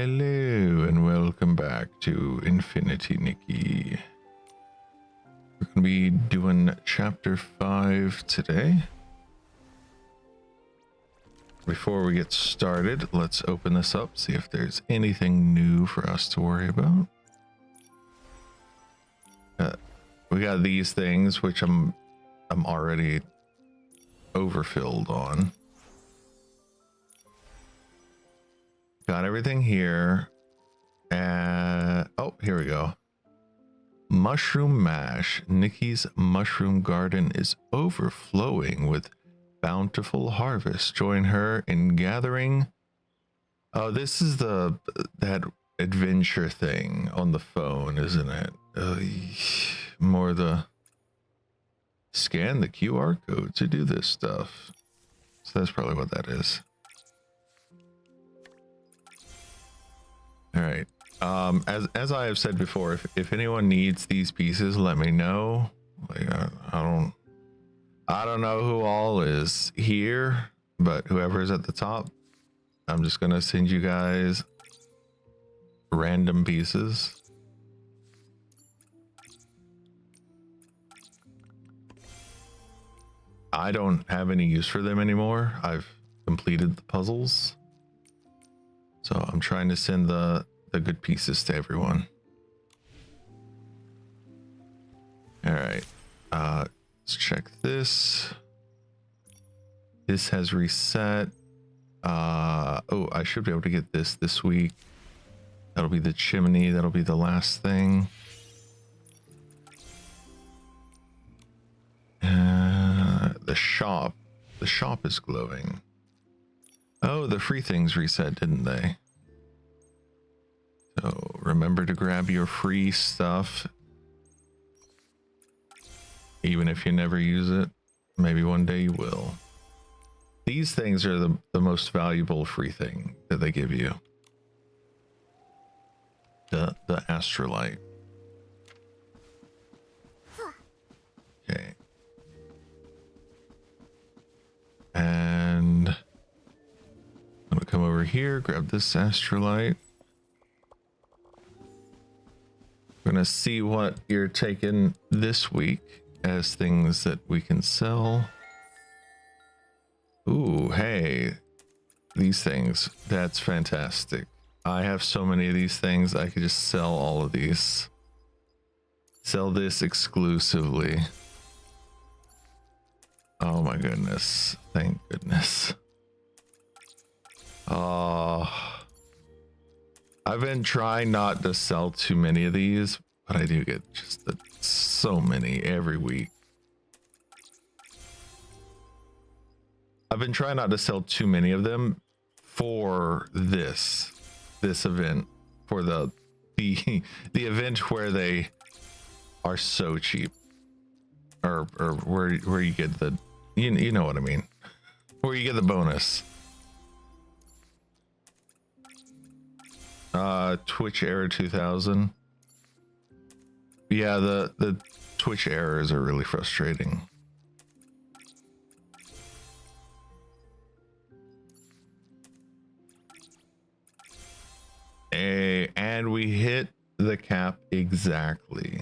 Hello and welcome back to Infinity Nikki. We're going to be doing chapter 5 today. Before we get started, let's open this up, see if there's anything new for us to worry about. We got these things, which I'm already overfilled on. Got everything here. Oh, here we go. Mushroom mash. Nikki's mushroom garden is overflowing with bountiful harvest. Join her in gathering. Oh, this is that adventure thing on the phone, isn't it? More the scan the QR code to do this stuff. So that's probably what that is. All right. As I have said before, if anyone needs these pieces, let me know. Like I don't know who all is here, but whoever's at the top, I'm just gonna send you guys random pieces. I don't have any use for them anymore. I've completed the puzzles. So I'm trying to send the good pieces to everyone. All right. Let's check this. This has reset. Oh, I should be able to get this week. That'll be the chimney. That'll be the last thing. The shop. The shop is glowing. Oh, the free things reset, didn't they? So remember to grab your free stuff. Even if you never use it, maybe one day you will. These things are the most valuable free thing that they give you. The astrolite. Okay. And I'm gonna come over here, grab this astrolite. We're gonna see what you're taking this week as things that we can sell. Ooh, hey, these things, that's fantastic. I have so many of these things, I could just sell all of these. Sell this exclusively. Oh my goodness, thank goodness. I've been trying not to sell too many of these, but I do get just so many every week. I've been trying not to sell too many of them for this event, for the event where they are so cheap, or where you get the you know what I mean, where you get the bonus. Twitch error 2000. Yeah, the Twitch errors are really frustrating. And we hit the cap exactly.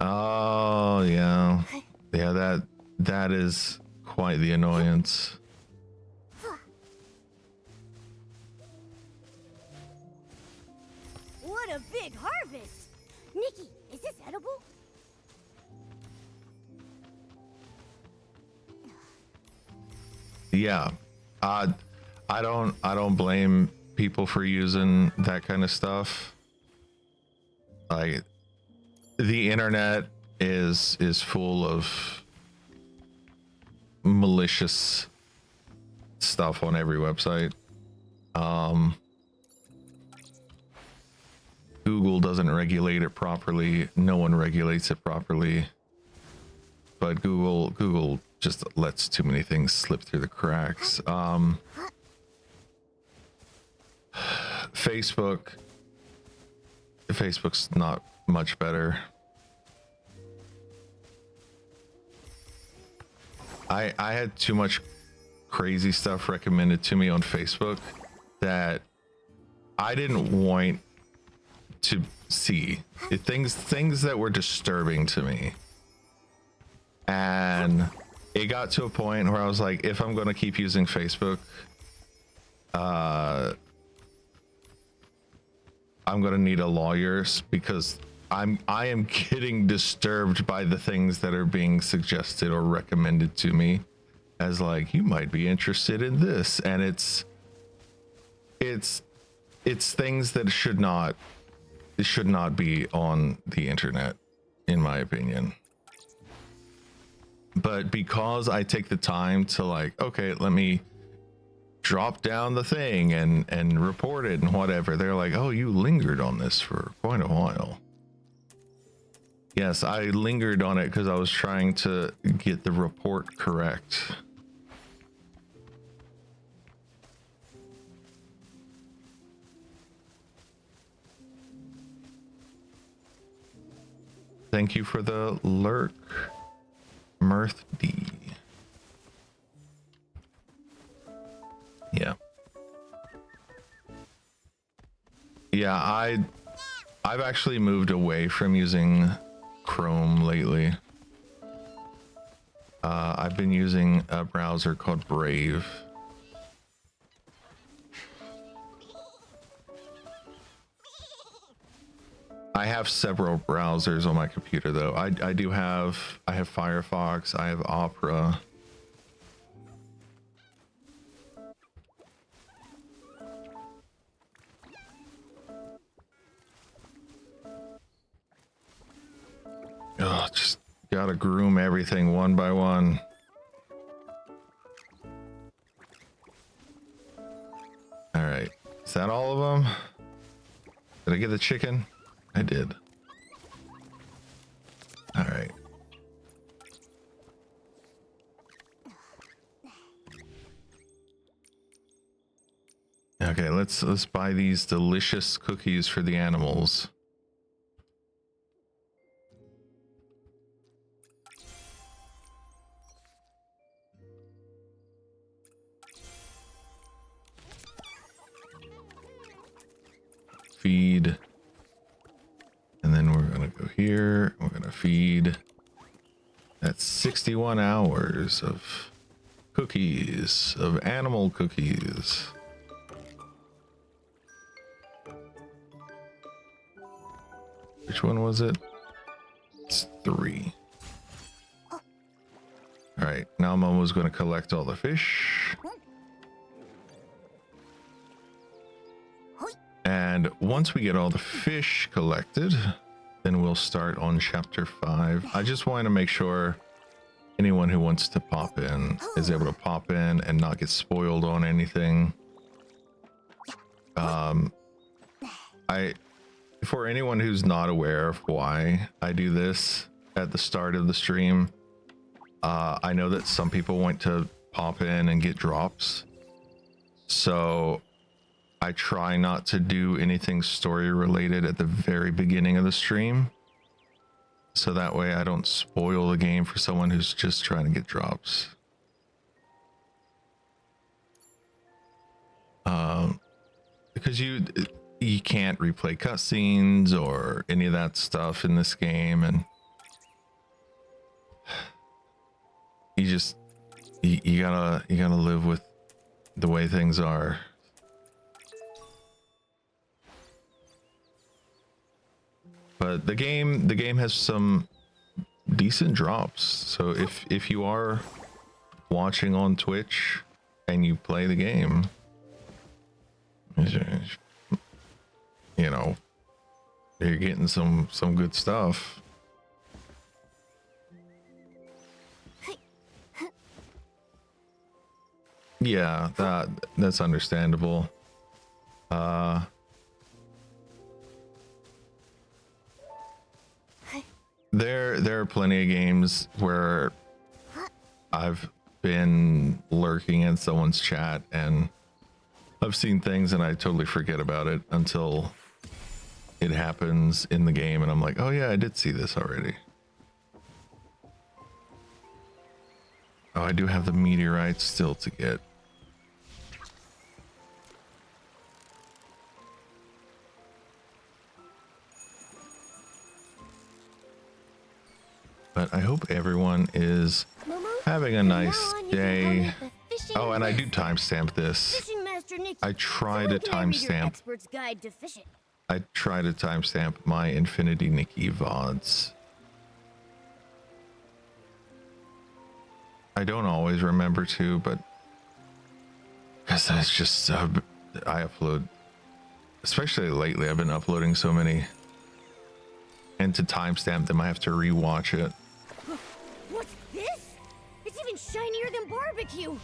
Oh yeah, that is quite the annoyance. What a big harvest! Nikki, is this edible? Yeah, I don't blame people for using that kind of stuff. Like, the internet is full of malicious stuff on every website. Google doesn't regulate it properly. No one regulates it properly. But Google just lets too many things slip through the cracks. Facebook's not much better. I had too much crazy stuff recommended to me on Facebook that I didn't want to see. Things that were disturbing to me. And it got to a point where I was like, if I'm going to keep using Facebook, I'm going to need a lawyer, because I am getting disturbed by the things that are being suggested or recommended to me as like, you might be interested in this. And it's things that should not be on the internet, in my opinion. But because I take the time to like, okay, let me drop down the thing and report it and whatever, they're like, oh, you lingered on this for quite a while. Yes, I lingered on it because I was trying to get the report correct. Thank you for the lurk, Mirth D. Yeah. Yeah, I've actually moved away from using Chrome lately. I've been using a browser called Brave. I have several browsers on my computer though. I have Firefox, I have Opera. Oh, just gotta groom everything one by one. All right, is that all of them? Did I get the chicken? I did. All right. Okay, let's buy these delicious cookies for the animals. Feed. And then we're gonna go here. We're gonna feed. That's 61 hours of cookies, of animal cookies. Which one was it? It's 3. All right, now I'm almost going to collect all the fish. And once we get all the fish collected, then we'll start on chapter 5. I just want to make sure anyone who wants to pop in is able to pop in and not get spoiled on anything. For anyone who's not aware of why I do this at the start of the stream, I know that some people want to pop in and get drops, so I try not to do anything story related at the very beginning of the stream, so that way I don't spoil the game for someone who's just trying to get drops. Because you can't replay cutscenes or any of that stuff in this game, and you gotta live with the way things are. But the game has some decent drops, so if you are watching on Twitch and you play the game, you know, you're getting some good stuff. Yeah, that's understandable. There are plenty of games where I've been lurking in someone's chat and I've seen things and I totally forget about it until it happens in the game and I'm like, oh yeah, I did see this already. Oh, I do have the meteorites still to get. But I hope everyone is Momo, having a from nice now on, you can day. call me the fishing Oh, and I do master. timestamp this. Fishing Master Nikki. I try to when can I read your timestamp. expert's guide to fishing? I try to timestamp my Infinity Nikki VODs. I don't always remember to, but because that's just I upload, especially lately. I've been uploading so many, and to timestamp them, I have to rewatch it. What's this? It's even shinier than barbecue.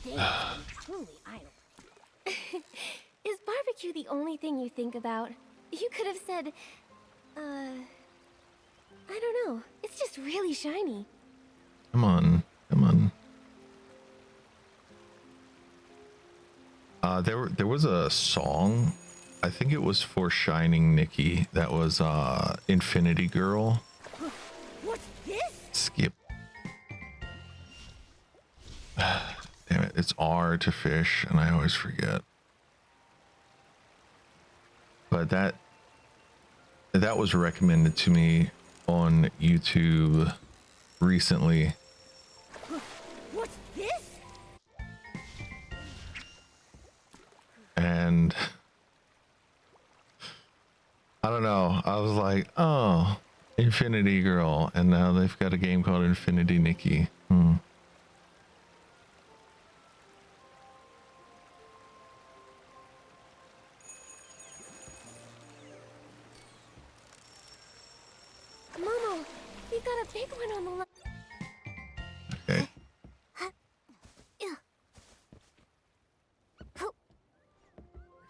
Today is truly idle. Is barbecue the only thing you think about? You could have said, I don't know. It's just really shiny. Come on, come on. There was a song, I think it was for Shining Nikki, that was Infinity Girl. What's this? Skip. Damn it, it's R to fish, and I always forget. But that was recommended to me on YouTube recently. What's this? And I don't know, I was like, oh, Infinity Girl, and now they've got a game called Infinity Nikki. Momo, we got a big one on the line. Okay.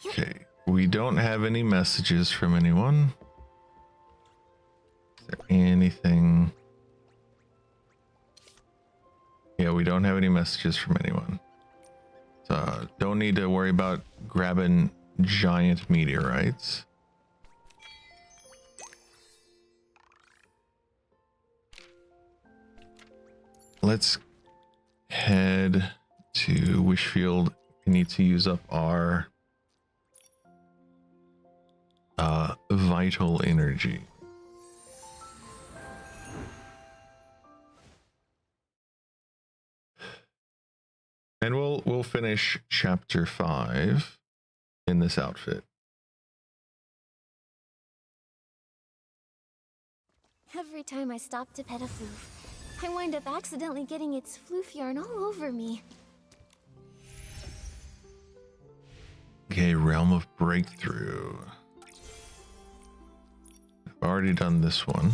Okay, we don't have any messages from anyone. Is there anything? Yeah, we don't have any messages from anyone. So don't need to worry about grabbing giant meteorites. Let's head to Wishfield. We need to use up our vital energy. And we'll finish chapter 5 in this outfit. Every time I stop to pet a floof, I wind up accidentally getting its floof yarn all over me. Okay, Realm of Breakthrough. I've already done this one.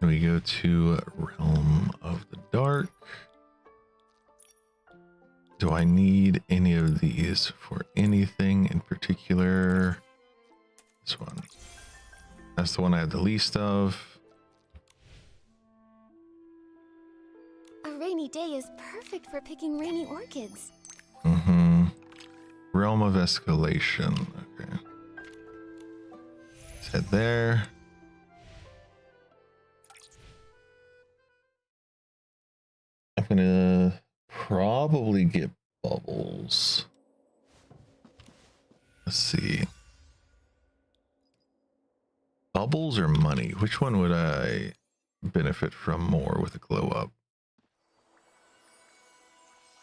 We go to Realm of the Dark. Do I need any of these for anything in particular? This one. That's the one I have the least of. A rainy day is perfect for picking rainy orchids. Realm of Escalation. Okay. Let's head there. I'm gonna probably get bubbles. Let's see. Bubbles or money? Which one would I benefit from more with a glow up?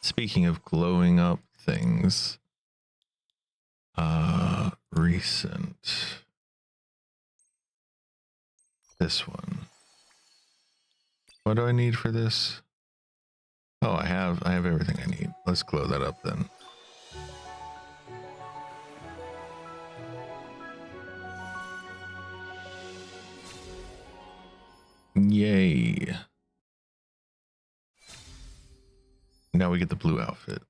Speaking of glowing up things, recent. This one. What do I need for this? Oh, I have everything I need. Let's glow that up then. Yay. Now we get the blue outfit.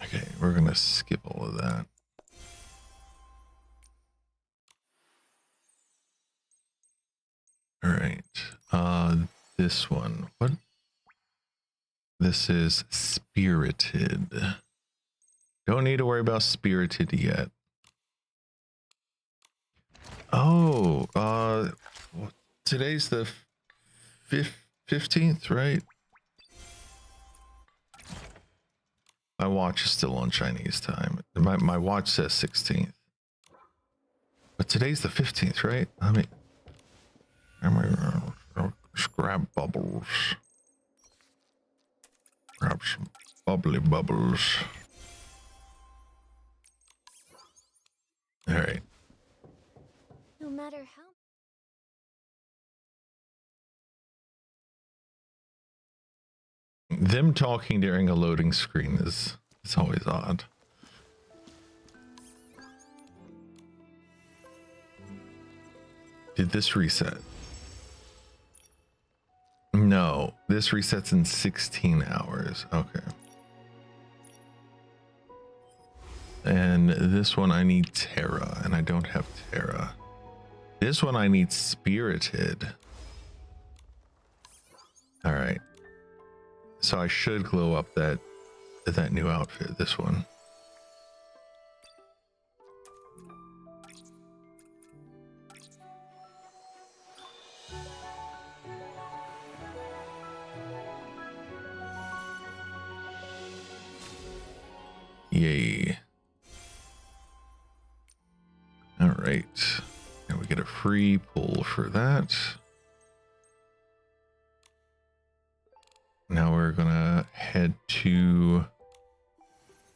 Okay, we're gonna skip all of that. All right. This one. What? This is Spirited. Don't need to worry about Spirited yet. Oh, today's the 15th, right? My watch is still on Chinese time. My watch says 16th. But today's the 15th, right? Grab bubbles. Grab some bubbly bubbles. All right. No matter how. Them talking during a loading screen it's always odd. Did this reset? No, this resets in 16 hours. Okay. And this one I need Terra, and I don't have Terra. This one I need Spirited. All right. So I should glow up that new outfit, this one. Yay. All right. And we get a free pull for that. Now we're gonna head to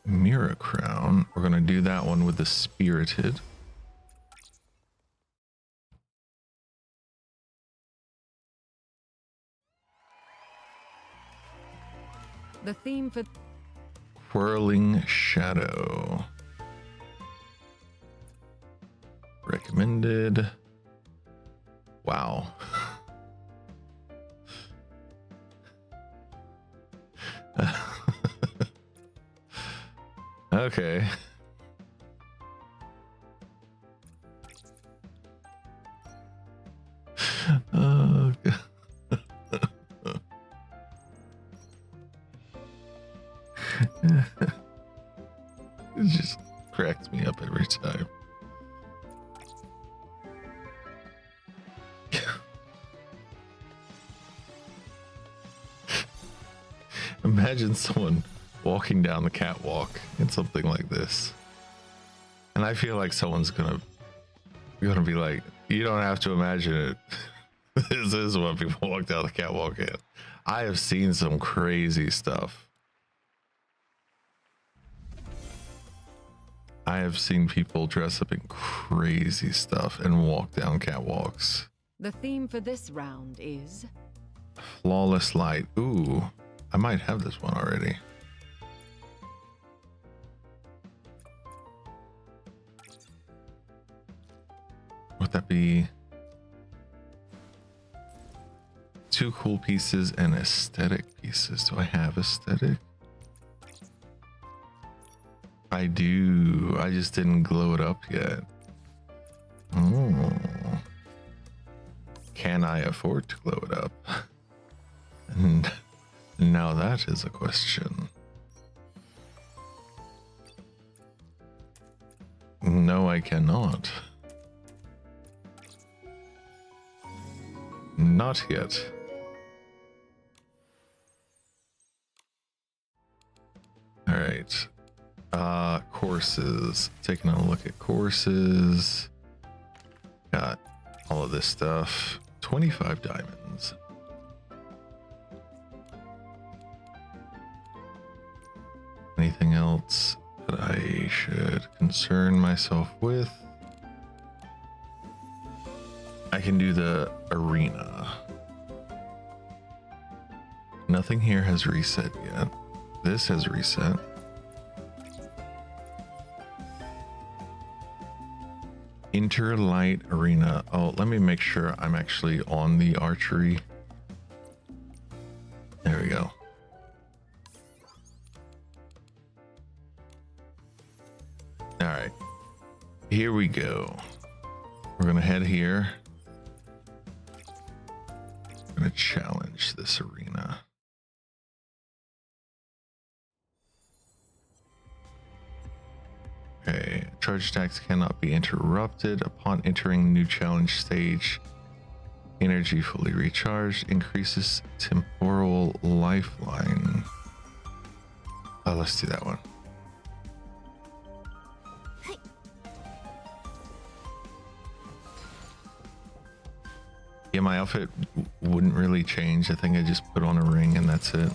Mirror Crown. We're gonna do that one with the Spirited. The theme for Whirling Shadow. Recommended. Wow. Okay. Oh, God. It just cracks me up every time. Imagine someone walking down the catwalk in something like this. And I feel like someone's gonna be like, you don't have to imagine it. This is what people walk down the catwalk in. I have seen some crazy stuff. I have seen people dress up in crazy stuff and walk down catwalks. the theme for this round is Flawless Light. Ooh, I might have this one already. Would that be 2 cool pieces and aesthetic pieces? Do I have aesthetic? I do. I just didn't glow it up yet. Oh. Can I afford to glow it up? And now that is a question. No, I cannot. Not yet. All right. Courses. Taking a look at courses. Got all of this stuff. 25 diamonds. Anything else that I should concern myself with? I can do the arena. Nothing here has reset yet. This has reset. Interlight arena. Oh, let me make sure I'm actually on the archery. There we go. All right, here we go. We're gonna head here. I'm gonna challenge this arena. Okay, charge attacks cannot be interrupted upon entering new challenge stage. Energy fully recharged increases temporal lifeline. Oh, let's do that one. Yeah, my outfit wouldn't really change. I think I just put on a ring and that's it.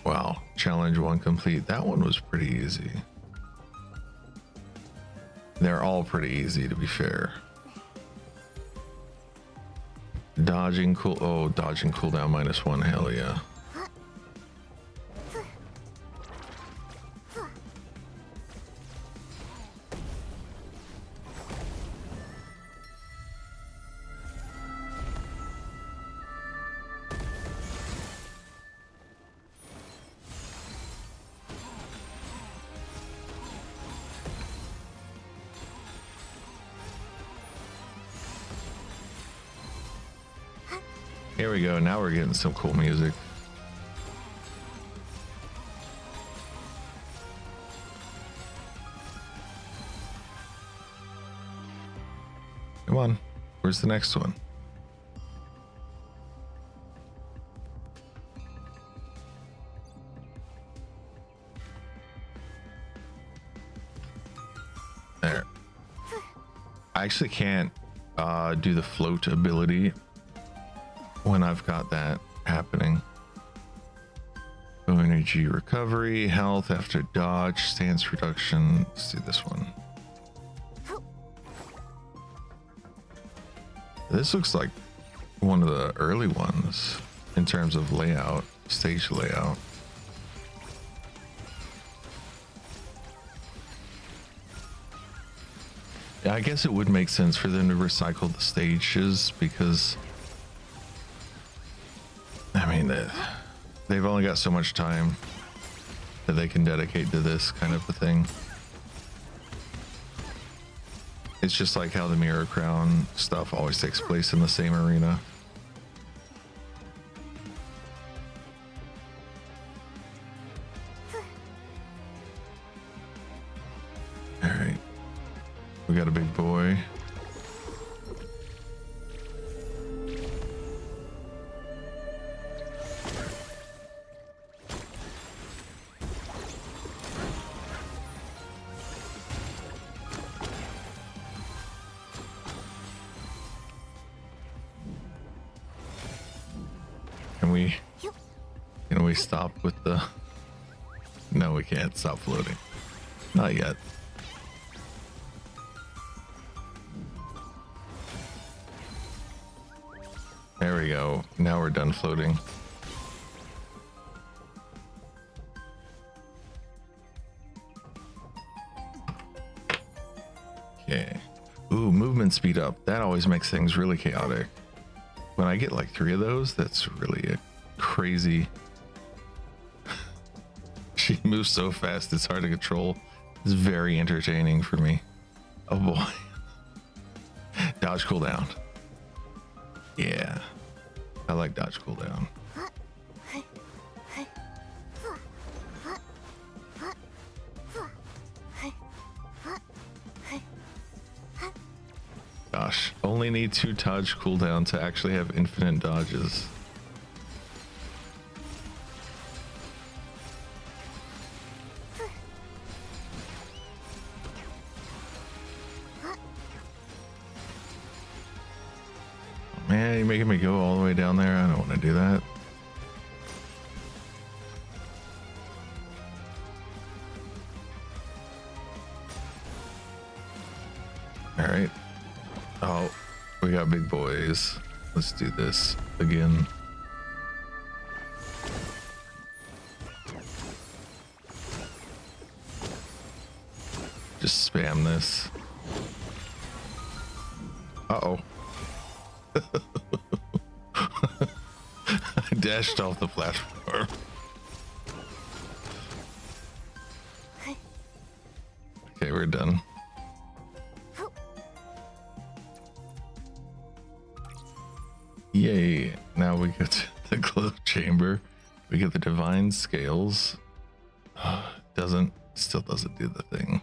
Wow, challenge 1 complete. That one was pretty easy. They're all pretty easy, to be fair. Dodging dodging cooldown -1. Hell yeah. Here we go. Now we're getting some cool music. Come on. Where's the next one? There. I actually can't do the float ability when I've got that happening. Energy recovery, health after dodge, stance reduction. Let's do this one. This looks like one of the early ones in terms of layout, stage layout. Yeah, I guess it would make sense for them to recycle the stages because I mean, they've only got so much time that they can dedicate to this kind of a thing. It's just like how the Mirror Crown stuff always takes place in the same arena. All right, we got a big boy. Can we stop with the... No, we can't stop floating. Not yet. There we go. Now we're done floating. Okay. Ooh, movement speed up. That always makes things really chaotic. When I get like 3 of those, that's really a crazy... She moves so fast, it's hard to control. It's very entertaining for me. Oh boy. Dodge cooldown. Yeah. I like dodge cooldown. Gosh, only need 2 dodge cooldown to actually have infinite dodges. Man, you're making me go all the way down there. I don't want to do that. All right. Oh, we got big boys. Let's do this again. Just spam this. Uh-oh. I dashed off the platform. Okay, we're done. Yay. Now we go to the glove chamber. We get the divine scales. Still doesn't do the thing.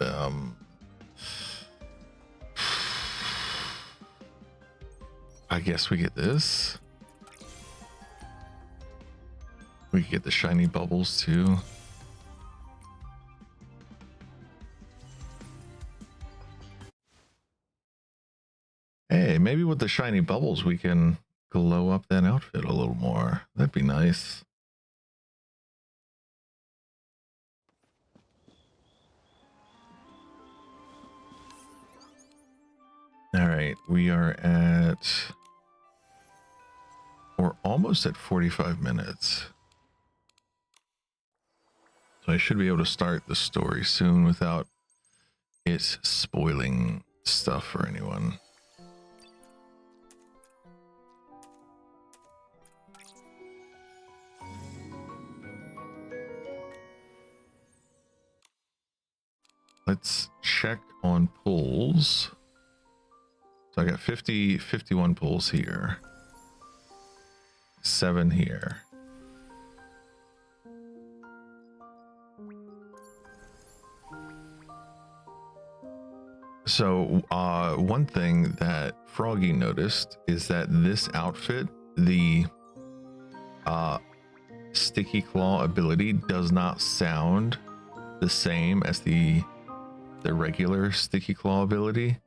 and I guess we get this. We can get the shiny bubbles too. Hey, maybe with the shiny bubbles we can glow up that outfit a little more. That'd be nice. All right, we're almost at 45 minutes. So I should be able to start the story soon without it spoiling stuff for anyone. Let's check on pulls. So I got 51 pulls here. 7 here. So one thing that Froggy noticed is that this outfit, the sticky claw ability, does not sound the same as the regular sticky claw ability,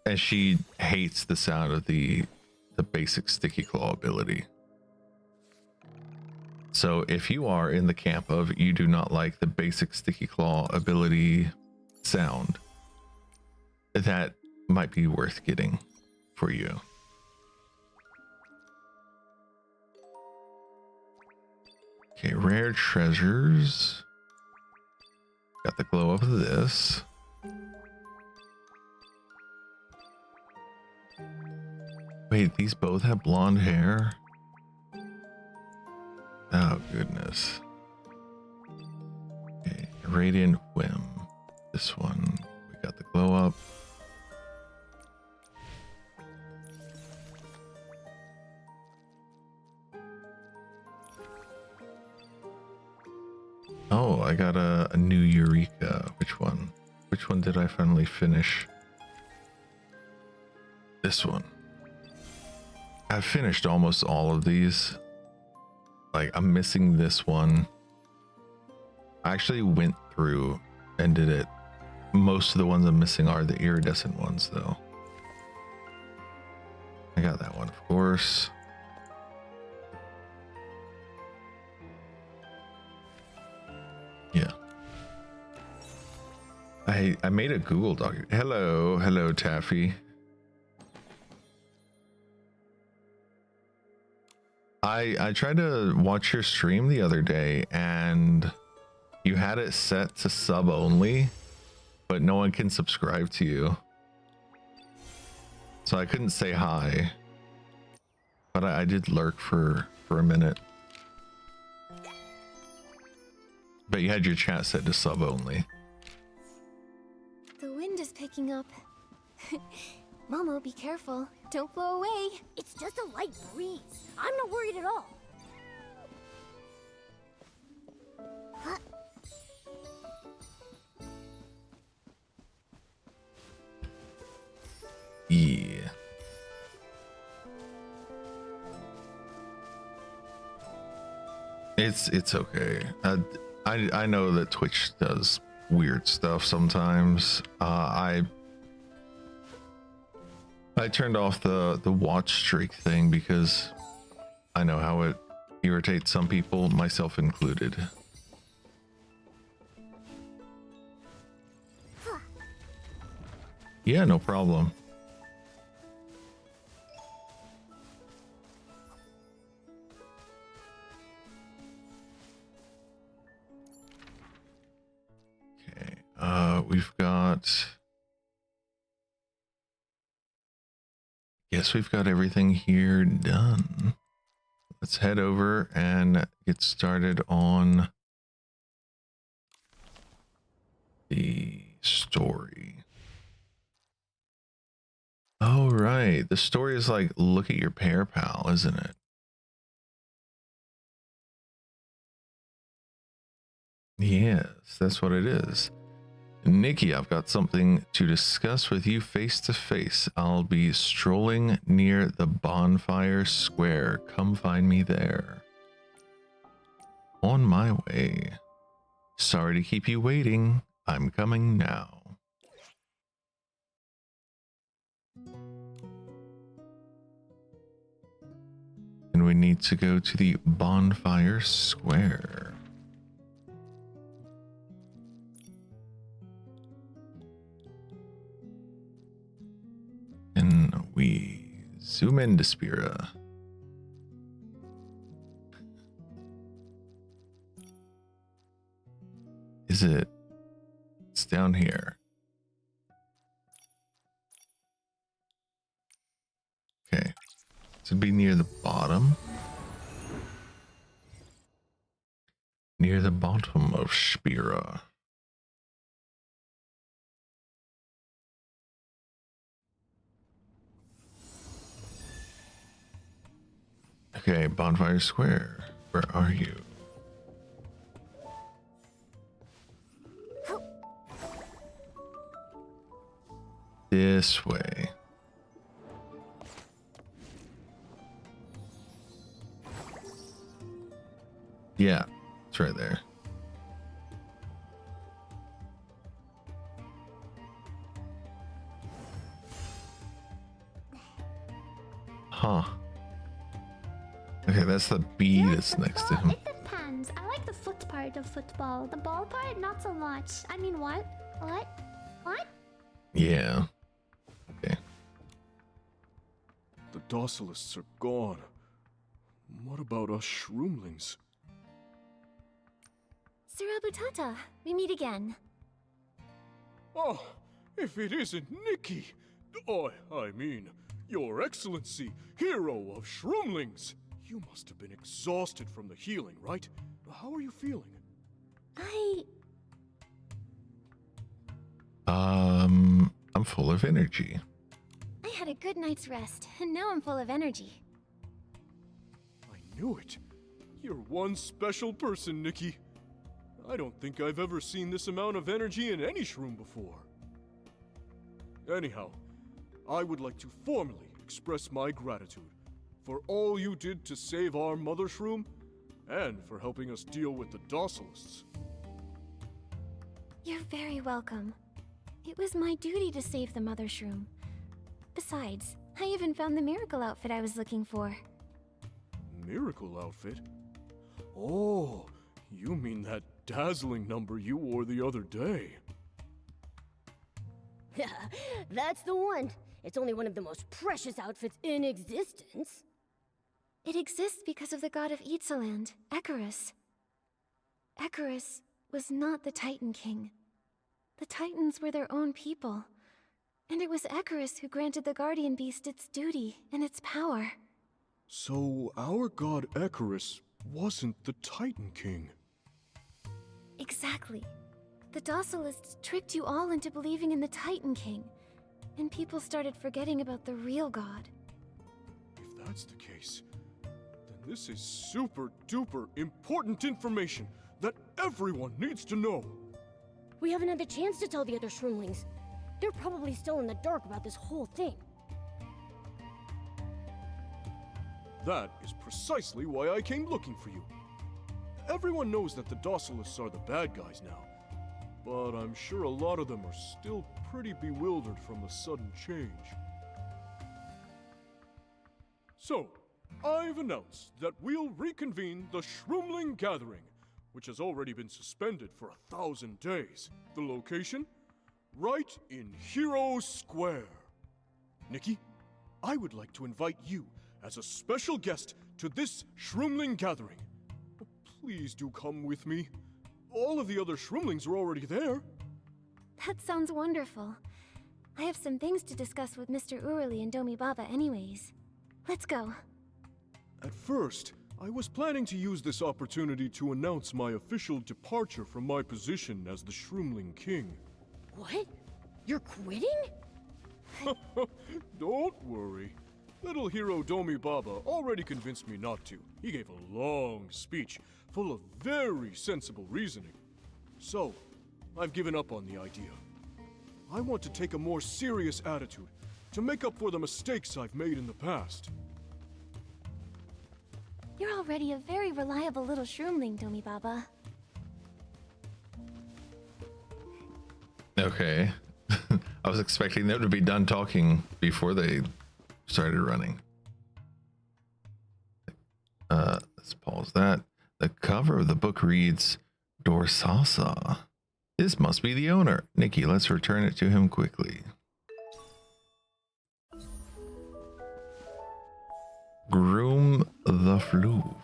and she hates the sound of the basic sticky claw ability. So if you are in the camp of you do not like the basic sticky claw ability sound, that might be worth getting for you. Okay, rare treasures. Got the glow up of this. Wait, these both have blonde hair? Oh, goodness. Okay, Radiant Whim. This one. We got the glow up. Oh, I got a new Eureka. Which one? Which one did I finally finish? This one. I've finished almost all of these. Like, I'm missing this one. I actually went through and did it. Most of the ones I'm missing are the iridescent ones, though. I got that one, of course. Yeah. I made a Google Doc. Hello, Taffy. I tried to watch your stream the other day and you had it set to sub only, but no one can subscribe to you. So I couldn't say hi, but I did lurk for a minute. But you had your chat set to sub only. The wind is picking up. Momo, be careful. Don't blow away. It's just a light breeze. I'm not worried at all. Huh? Yeah. It's okay. I know that Twitch does weird stuff sometimes. I turned off the watch streak thing because I know how it irritates some people, myself included. Yeah, no problem. Okay, we've got... Guess we've got everything here done. Let's head over and get started on the story. Oh, right. The story is like, look at your pear pal, isn't it? Yes, that's what it is. Nikki, I've got something to discuss with you face to face. I'll be strolling near the bonfire square. Come find me there. On my way. Sorry to keep you waiting. I'm coming now. And we need to go to the bonfire square. And we zoom into Spira. Is it? It's down here. Okay. To be near the bottom. Near the bottom of Spira. Okay, Bonfire Square. Where are you? This way. Yeah, it's right there. Huh. Okay, that's the bee that's next to him. It depends. I like the foot part of football. The ball part, not so much. I mean, what? What? Yeah. Okay. The Docilists are gone. What about us shroomlings? Sir Abutata, we meet again. Oh, if it isn't Nikki! I mean, Your Excellency, hero of shroomlings! You must have been exhausted from the healing, right? How are you feeling? I'm full of energy. I had a good night's rest, and now I'm full of energy. I knew it. You're one special person, Nikki. I don't think I've ever seen this amount of energy in any shroom before. Anyhow, I would like to formally express my gratitude for all you did to save our mother shroom, and for helping us deal with the Docilists. You're very welcome. It was my duty to save the Mother Shroom. Besides, I even found the miracle outfit I was looking for. Miracle outfit? Oh, you mean that dazzling number you wore the other day. That's the one. It's only one of the most precious outfits in existence. It exists because of the god of Ixaland, Icarus. Icarus was not the Titan King. The Titans were their own people. And it was Icarus who granted the Guardian Beast its duty and its power. So our god Icarus wasn't the Titan King. Exactly. The Docilists tricked you all into believing in the Titan King. And people started forgetting about the real god. If that's the case, then this is super duper important information that everyone needs to know. We haven't had the chance to tell the other shroomlings. They're probably still in the dark about this whole thing. That is precisely why I came looking for you. Everyone knows that the Docilists are the bad guys now, but I'm sure a lot of them are still pretty bewildered from the sudden change. So, I've announced that we'll reconvene the Shroomling Gathering, which has already been suspended for 1,000 days. The location? Right in Hero Square. Nikki, I would like to invite you as a special guest to this Shroomling Gathering. Please do come with me. All of the other Shroomlings are already there. That sounds wonderful. I have some things to discuss with Mr. Urali and Domi Baba anyways. Let's go. At first, I was planning to use this opportunity to announce my official departure from my position as the Shroomling King. What? You're quitting? Don't worry. Little hero Domi Baba already convinced me not to. He gave a long speech, full of very sensible reasoning. So, I've given up on the idea. I want to take a more serious attitude to make up for the mistakes I've made in the past. You're already a very reliable little shroomling, Domi Baba. Okay. I was expecting them to be done talking before they started running. Let's pause that. The cover of the book reads, Dorsasa. This must be the owner. Nikki, let's return it to him quickly. Groom the Floof.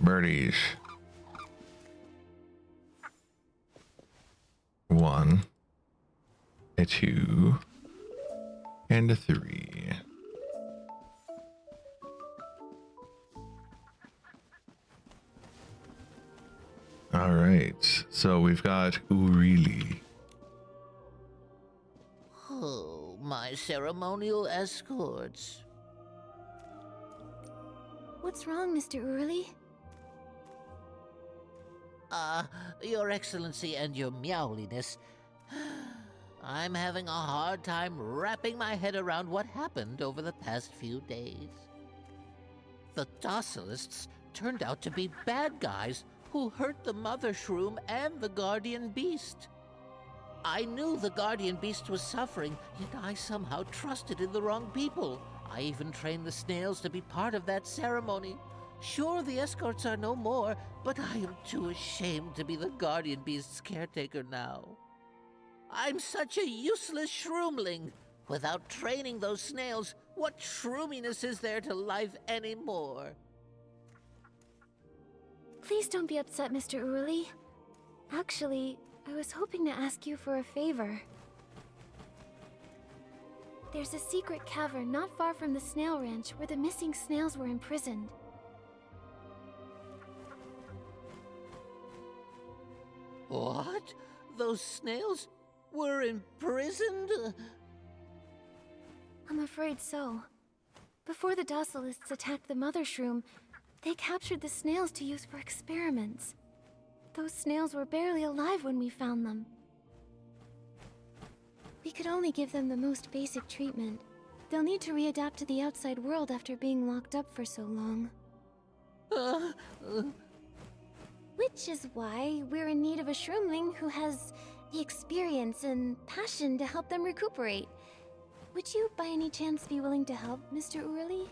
Birdies. 1, a 2, and a 3. All right, so we've got Urili. Oh, my ceremonial escorts. What's wrong, Mr. Urli? Your Excellency and your meowliness. I'm having a hard time wrapping my head around what happened over the past few days. The Docilists turned out to be bad guys who hurt the Mother Shroom and the Guardian Beast. I knew the Guardian Beast was suffering, yet I somehow trusted in the wrong people. I even trained the snails to be part of that ceremony. Sure, the escorts are no more, but I am too ashamed to be the Guardian Beast's caretaker now. I'm such a useless shroomling. Without training those snails, what shroominess is there to life anymore? Please don't be upset, Mr. Urli. Actually, I was hoping to ask you for a favor. There's a secret cavern not far from the snail ranch where the missing snails were imprisoned. What? Those snails were imprisoned? I'm afraid so. Before the Docilists attacked the Mother Shroom, they captured the snails to use for experiments. Those snails were barely alive when we found them. We could only give them the most basic treatment. They'll need to readapt to the outside world after being locked up for so long. Which is why we're in need of a shroomling who has the experience and passion to help them recuperate. Would you, by any chance, be willing to help, Mr. Urli?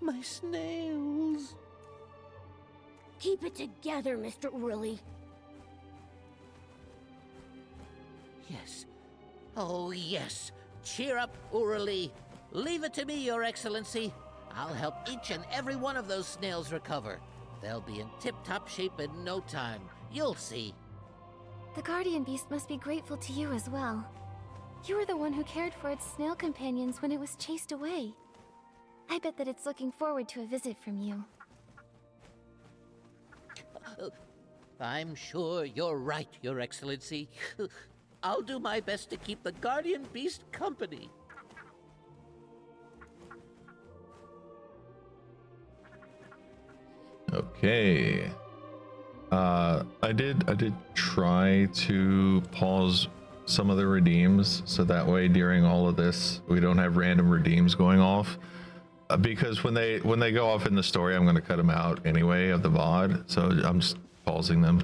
My snails. Keep it together, Mr. Urli. Yes. Oh, yes. Cheer up, Urli. Leave it to me, Your Excellency. I'll help each and every one of those snails recover. They'll be in tip-top shape in no time. You'll see. The Guardian Beast must be grateful to you as well. You were the one who cared for its snail companions when it was chased away. I bet that it's looking forward to a visit from you. I'm sure you're right, Your Excellency. I'll do my best to keep the Guardian Beast company. Okay. I did try to pause some of the redeems so that way during all of this we don't have random redeems going off. Because when they go off in the story, I'm going to cut them out anyway of the VOD, so I'm just pausing them.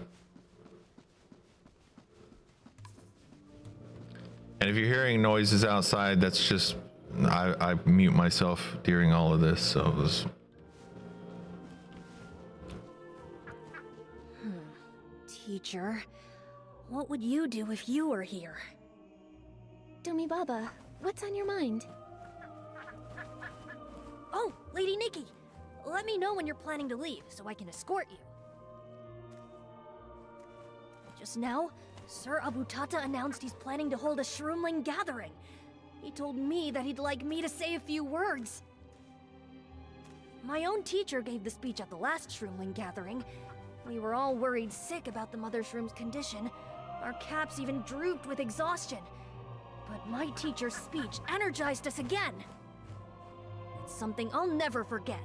And if you're hearing noises outside, that's just I mute myself during all of this, so it was. Teacher, what would you do if you were here? Domi Baba, what's on your mind? Oh, Lady Nikki! Let me know when you're planning to leave, so I can escort you. Just now, Sir Abutata announced he's planning to hold a shroomling gathering. He told me that he'd like me to say a few words. My own teacher gave the speech at the last shroomling gathering. We were all worried sick about the Mother Shroom's condition. Our caps even drooped with exhaustion. But my teacher's speech energized us again. It's something I'll never forget.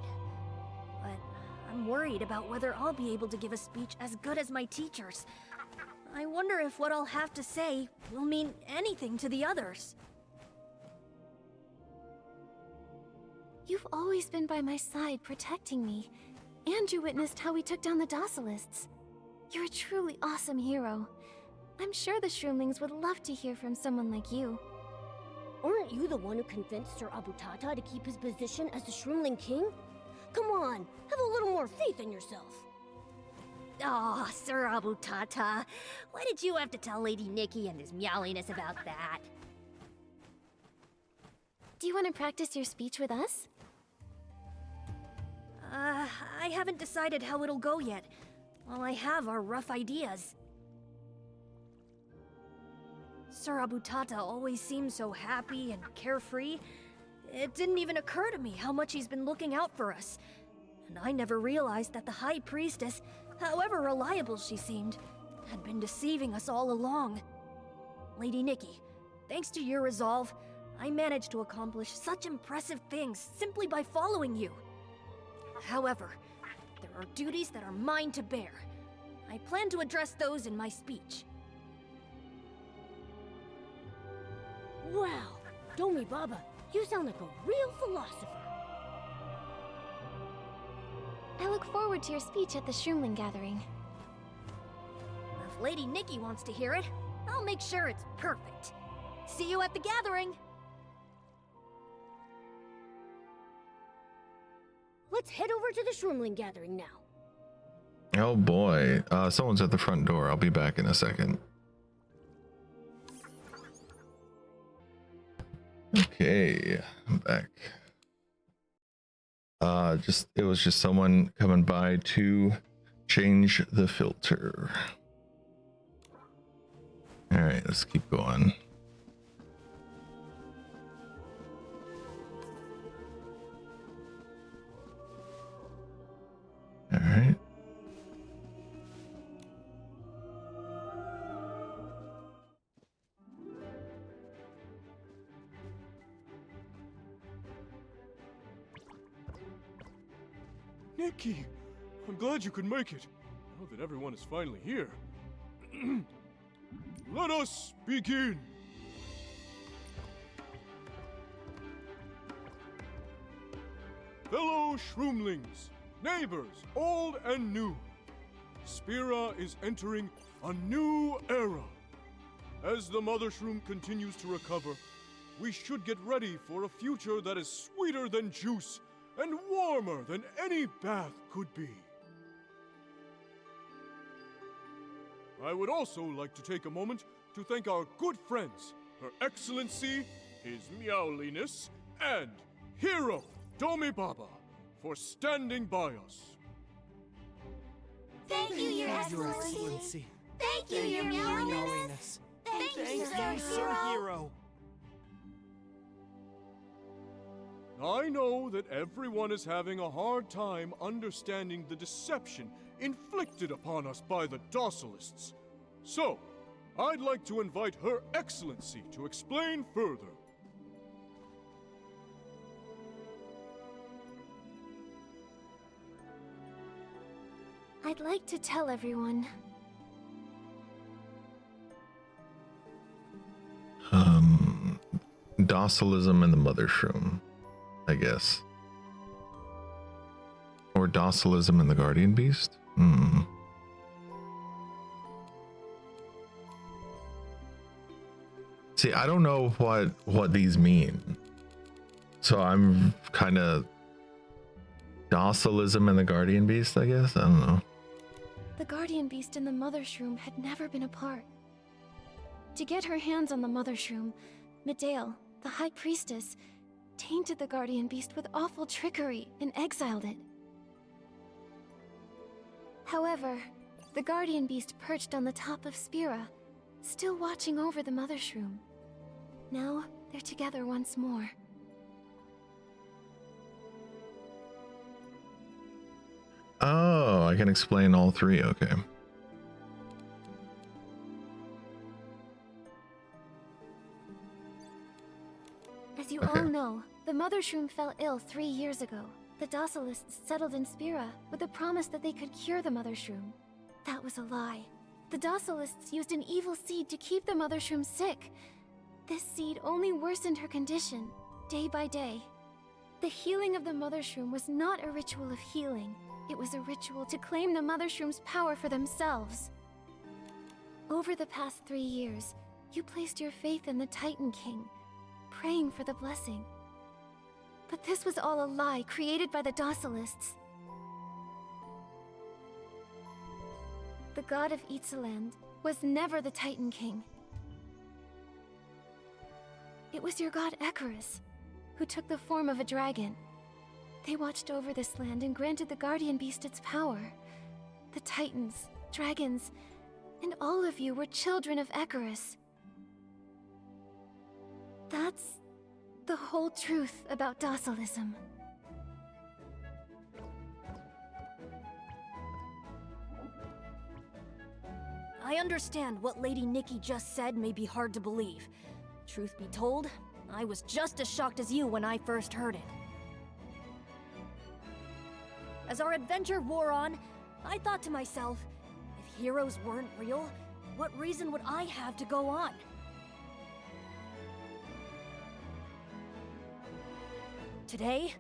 I'm worried about whether I'll be able to give a speech as good as my teachers. I wonder if what I'll have to say will mean anything to the others. You've always been by my side, protecting me. And you witnessed how we took down the Docilists. You're a truly awesome hero. I'm sure the Shroomlings would love to hear from someone like you. Aren't you the one who convinced Sir Abutata to keep his position as the Shroomling King? Come on, have a little more faith in yourself. Aw, Sir Abutata. Why did you have to tell Lady Nikki and his meowliness about that? Do you want to practice your speech with us? I haven't decided how it'll go yet. All I have are rough ideas. Sir Abutata always seems so happy and carefree. It didn't even occur to me how much he's been looking out for us. And I never realized that the High Priestess, however reliable she seemed, had been deceiving us all along. Lady Nikki, thanks to your resolve, I managed to accomplish such impressive things simply by following you. However, there are duties that are mine to bear. I plan to address those in my speech. Wow, Domi Baba, you sound like a real philosopher. I look forward to your speech at the Shroomling Gathering. If Lady Nikki wants to hear it, I'll make sure it's perfect. See you at the gathering! Let's head over to the Shroomling Gathering now. Oh boy, someone's at the front door. I'll be back in a second. Okay, I'm back. It was just someone coming by to change the filter. All right, let's keep going. All right. Nikki, I'm glad you could make it. Now that everyone is finally here. Let us begin. Fellow Shroomlings, neighbors, old and new, Spira is entering a new era. As the Mother Shroom continues to recover, we should get ready for a future that is sweeter than juice and warmer than any bath could be. I would also like to take a moment to thank our good friends, Her Excellency, His Meowliness, and Hero Domi Baba, for standing by us. Thank you, Your Excellency. Thank you, Your Meowliness. Thank you, Sir Hero. I know that everyone is having a hard time understanding the deception inflicted upon us by the Docilists. So, I'd like to invite Her Excellency to explain further. I'd like to tell everyone. Docilism and the Mother Shroom, I guess. Or Docilism and the Guardian Beast? See, I don't know what these mean. So I'm kind of Docilism and the Guardian Beast, I guess? I don't know. The Guardian Beast and the Mother Shroom had never been apart. To get her hands on the Mother Shroom, Medale, the High Priestess, tainted the Guardian Beast with awful trickery and exiled it. However, the Guardian Beast perched on the top of Spira, still watching over the Mother Shroom. Now, they're together once more. Oh, I can explain all three, okay. As you all know, the Mother Shroom fell ill 3 years ago, The Docilists settled in Spira with the promise that they could cure the Mother Shroom. That was a lie. The Docilists used an evil seed to keep the Mother Shroom sick. This seed only worsened her condition, day by day. The healing of the Mother Shroom was not a ritual of healing. It was a ritual to claim the Mother Shroom's power for themselves. Over the past 3 years, you placed your faith in the Titan King, praying for the blessing. But this was all a lie created by the Docilists. The god of Ixaland was never the Titan King. It was your god Icarus, who took the form of a dragon. They watched over this land and granted the guardian beast its power. The Titans, dragons, and all of you were children of Icarus. That's the whole truth about docilism. I understand what Lady Nikki just said may be hard to believe. Truth be told, I was just as shocked as you when I first heard it. As our adventure wore on, I thought to myself, if heroes weren't real, what reason would I have to go on? Today,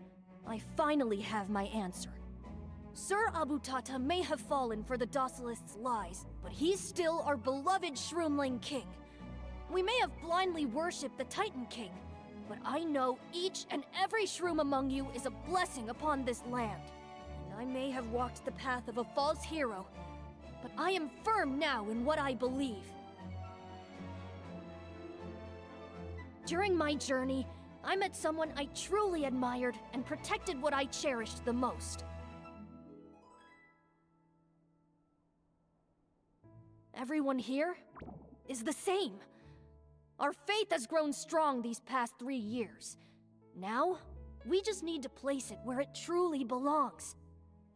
I finally have my answer. Sir Abutata may have fallen for the Docilists' lies, but he's still our beloved Shroomling King. We may have blindly worshipped the Titan King, but I know each and every Shroom among you is a blessing upon this land. And I may have walked the path of a false hero, but I am firm now in what I believe. During my journey, I met someone I truly admired and protected what I cherished the most. Everyone here is the same. Our faith has grown strong these past 3 years. Now, we just need to place it where it truly belongs.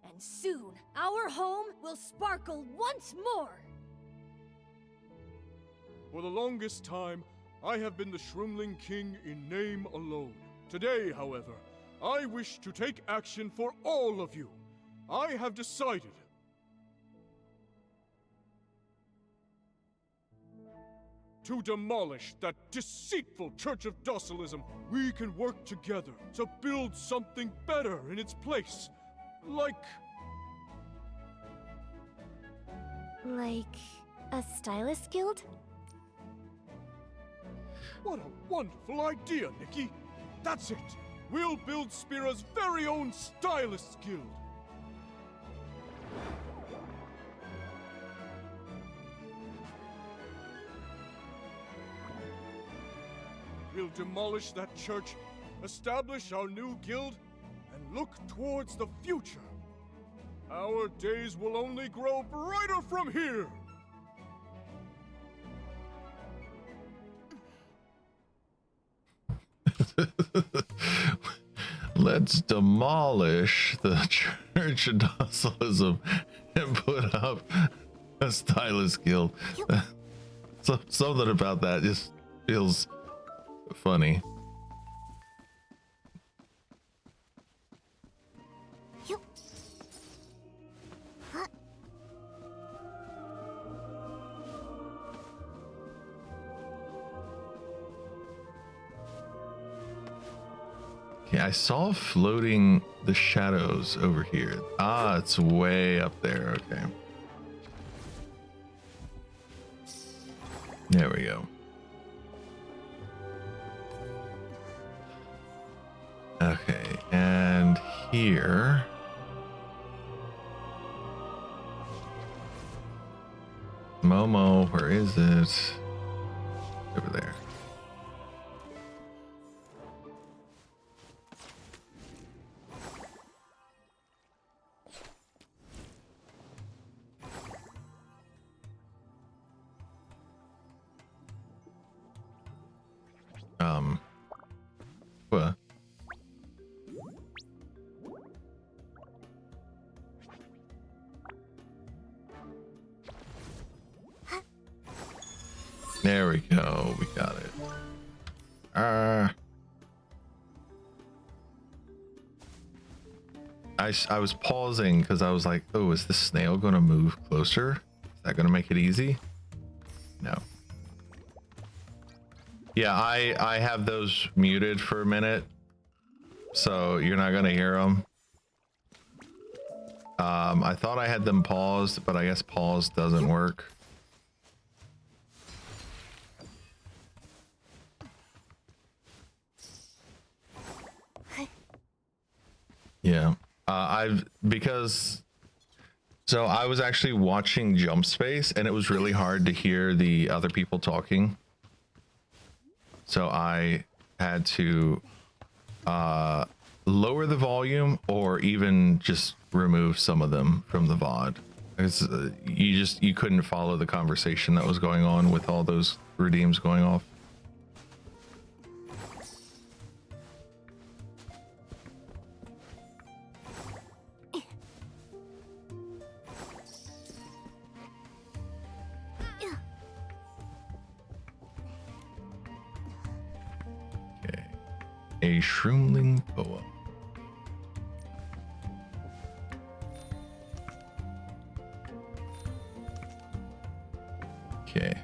And soon, our home will sparkle once more! For the longest time, I have been the Shroomling King in name alone. Today, however, I wish to take action for all of you. I have decided. To demolish that deceitful Church of Docilism, we can work together to build something better in its place. Like a stylist guild? What a wonderful idea, Nikki! That's it! We'll build Spira's very own Stylist Guild! We'll demolish that church, establish our new guild, and look towards the future. Our days will only grow brighter from here! Let's demolish the Church of Docilism and put up a Stylist Guild. Something about that just feels funny. Yeah, I saw floating the shadows over here. Ah, it's way up there. Okay. There we go. Okay, and here. Momo, where is it? Over there. What? There we go. We got it. I was pausing because I was like, oh, is the snail going to move closer? Is that going to make it easy? No. Yeah, I have those muted for a minute, so you're not going to hear them. I thought I had them paused, but I guess pause doesn't work. Yeah, so I was actually watching Jump Space, and it was really hard to hear the other people talking. So I had to lower the volume, or even just remove some of them from the VOD. It's, you couldn't follow the conversation that was going on with all those redeems going off. Okay, a shroomling poem. Okay.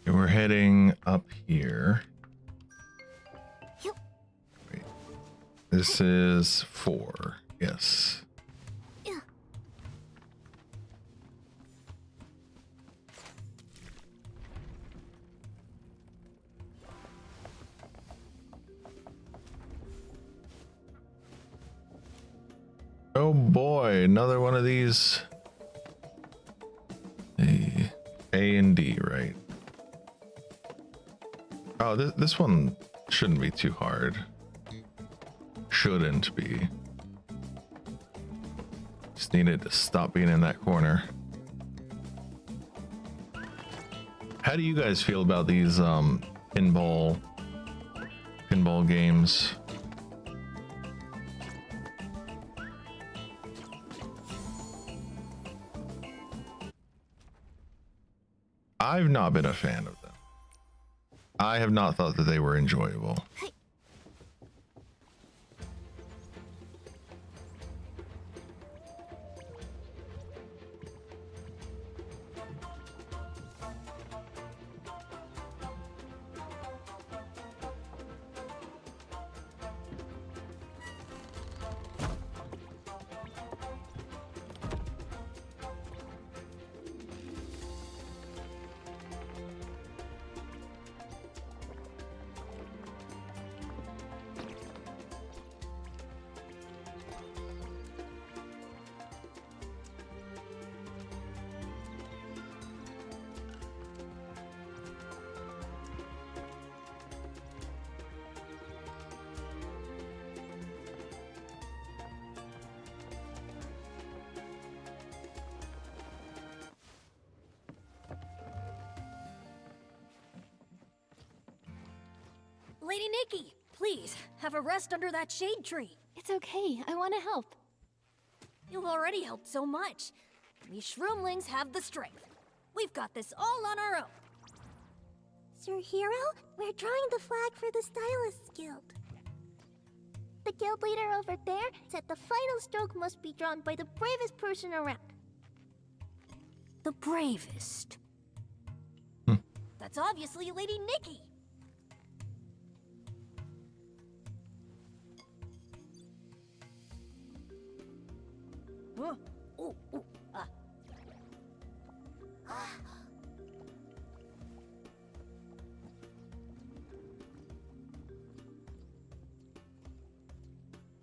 We're heading up here. Wait. This is 4. Yes. Oh boy, another one of these. A and D, right? Oh, this one shouldn't be too hard. Shouldn't be. Just needed to stop being in that corner. How do you guys feel about these pinball games? I've not been a fan of them. I have not thought that they were enjoyable. Lady Nikki, please, have a rest under that shade tree. It's okay. I want to help. You've already helped so much. We shroomlings have the strength. We've got this all on our own. Sir Hero, we're drawing the flag for the Stylists Guild. The guild leader over there said the final stroke must be drawn by the bravest person around. The bravest? That's obviously Lady Nikki. Huh? Ooh, ooh,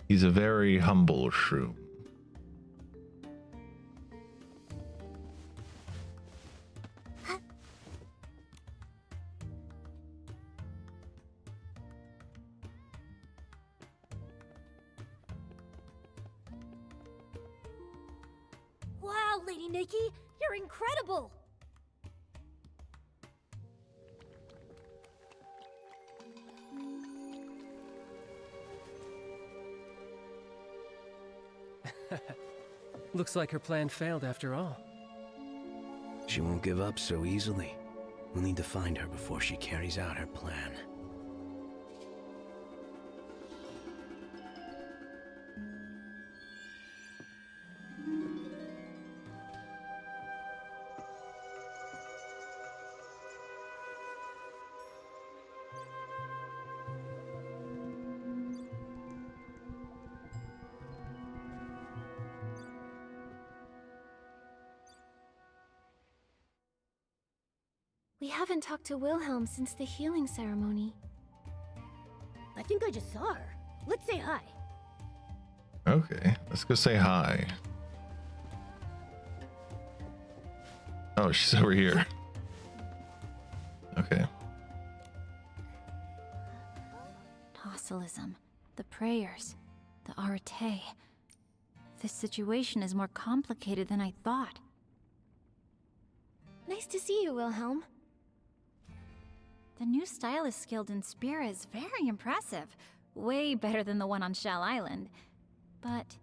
He's a very humble shroom. Wow, Lady Nikki, you're incredible! Looks like her plan failed after all. She won't give up so easily. We'll need to find her before she carries out her plan. We haven't talked to Wilhelm since the healing ceremony. I think I just saw her. Let's say hi. Okay, let's go say hi. Oh, she's over here. Okay. Tossilism, the prayers, the arete. This situation is more complicated than I thought. Nice to see you, Wilhelm. The new stylist guild in Spira is very impressive. Way better than the one on Shell Island. But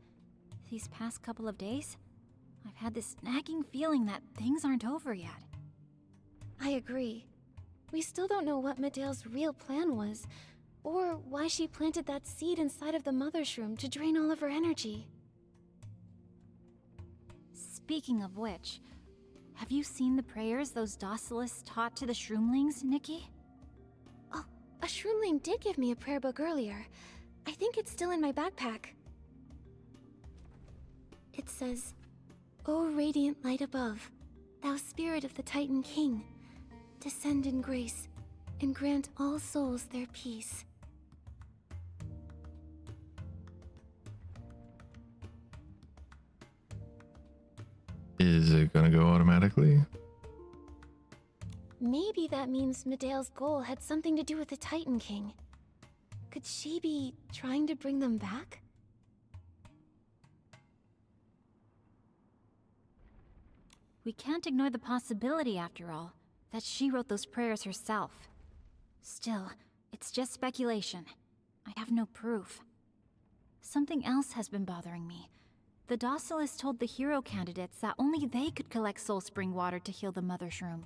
these past couple of days, I've had this nagging feeling that things aren't over yet. I agree. We still don't know what Medea's real plan was, or why she planted that seed inside of the Mother's Room to drain all of her energy. Speaking of which, have you seen the prayers those docilists taught to the shroomlings, Nikki? Oh, a shroomling did give me a prayer book earlier. I think it's still in my backpack. It says, "O radiant light above, thou spirit of the Titan King, descend in grace and grant all souls their peace." Is it gonna go automatically? Maybe that means Medea's goal had something to do with the Titan King. Could she be trying to bring them back? We can't ignore the possibility, after all, that she wrote those prayers herself. Still, it's just speculation. I have no proof. Something else has been bothering me. The docilists told the hero candidates that only they could collect soul spring water to heal the Mother Shroom.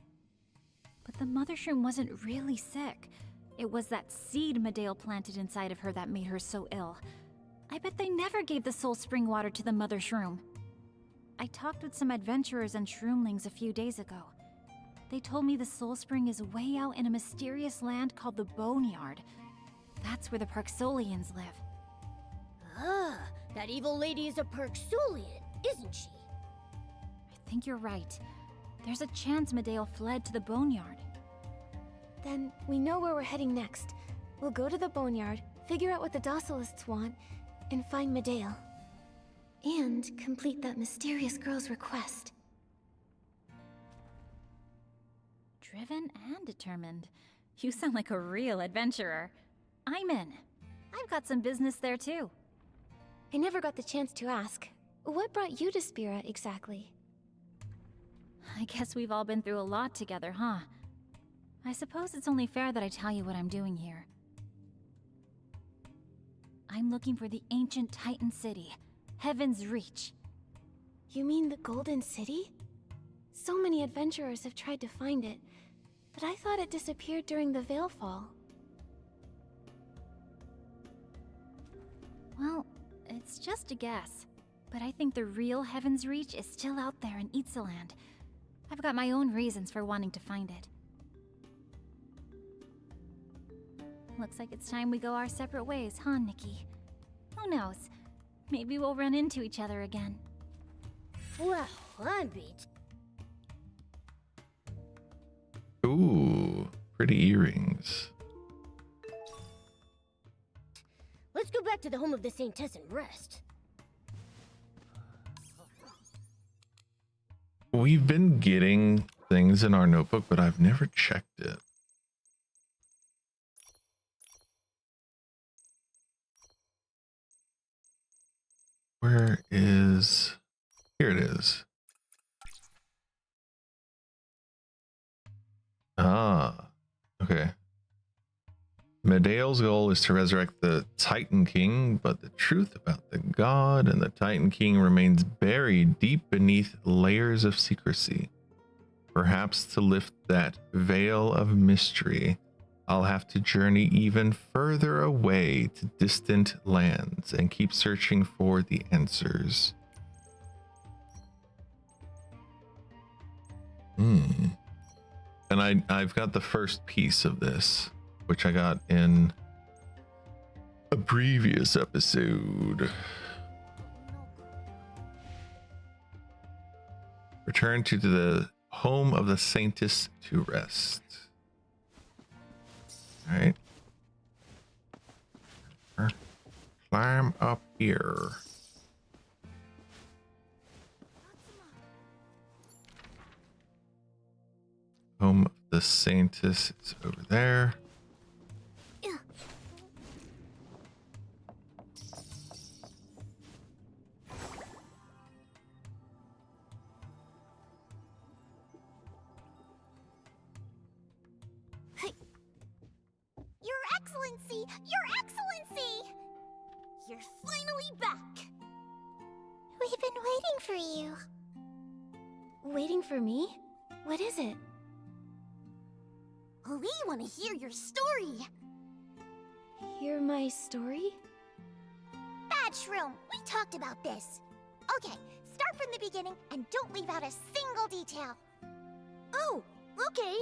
But the Mother Shroom wasn't really sick. It was that seed Medea planted inside of her that made her so ill. I bet they never gave the soul spring water to the Mother Shroom. I talked with some adventurers and shroomlings a few days ago. They told me the soul spring is way out in a mysterious land called the Boneyard. That's where the Parksolians live. Ah, that evil lady is a Parksolian, isn't she? I think you're right. There's a chance Medea fled to the Boneyard. Then we know where we're heading next. We'll go to the Boneyard, figure out what the docilists want, and find Medea. And complete that mysterious girl's request. Driven and determined. You sound like a real adventurer. I'm in. I've got some business there too. I never got the chance to ask. What brought you to Spira exactly? I guess we've all been through a lot together, huh? I suppose it's only fair that I tell you what I'm doing here. I'm looking for the ancient Titan city, Heaven's Reach. You mean the Golden City? So many adventurers have tried to find it, but I thought it disappeared during the Veilfall. Well, it's just a guess, but I think the real Heaven's Reach is still out there in Itzaland. I've got my own reasons for wanting to find it. Looks like it's time we go our separate ways, huh, Nikki? Who knows? Maybe we'll run into each other again. Well, I'm beat. Ooh, pretty earrings. Let's go back to the home of the Saintess and rest. We've been getting things in our notebook, but I've never checked it. Where is... Here it is. Ah, okay. Medeo's goal is to resurrect the Titan King, but the truth about the god and the Titan King remains buried deep beneath layers of secrecy. Perhaps to lift that veil of mystery, I'll have to journey even further away to distant lands and keep searching for the answers. And I've got the first piece of this, which I got in a previous episode. Return to the home of the Saintess to rest. All right. Climb up here. Home of the Saintess is over there. Your Excellency! Your Excellency! You're finally back! We've been waiting for you. Waiting for me? What is it? We want to hear your story. Hear my story? Bad Shroom, we talked about this. Okay, start from the beginning and don't leave out a single detail. Oh, okay.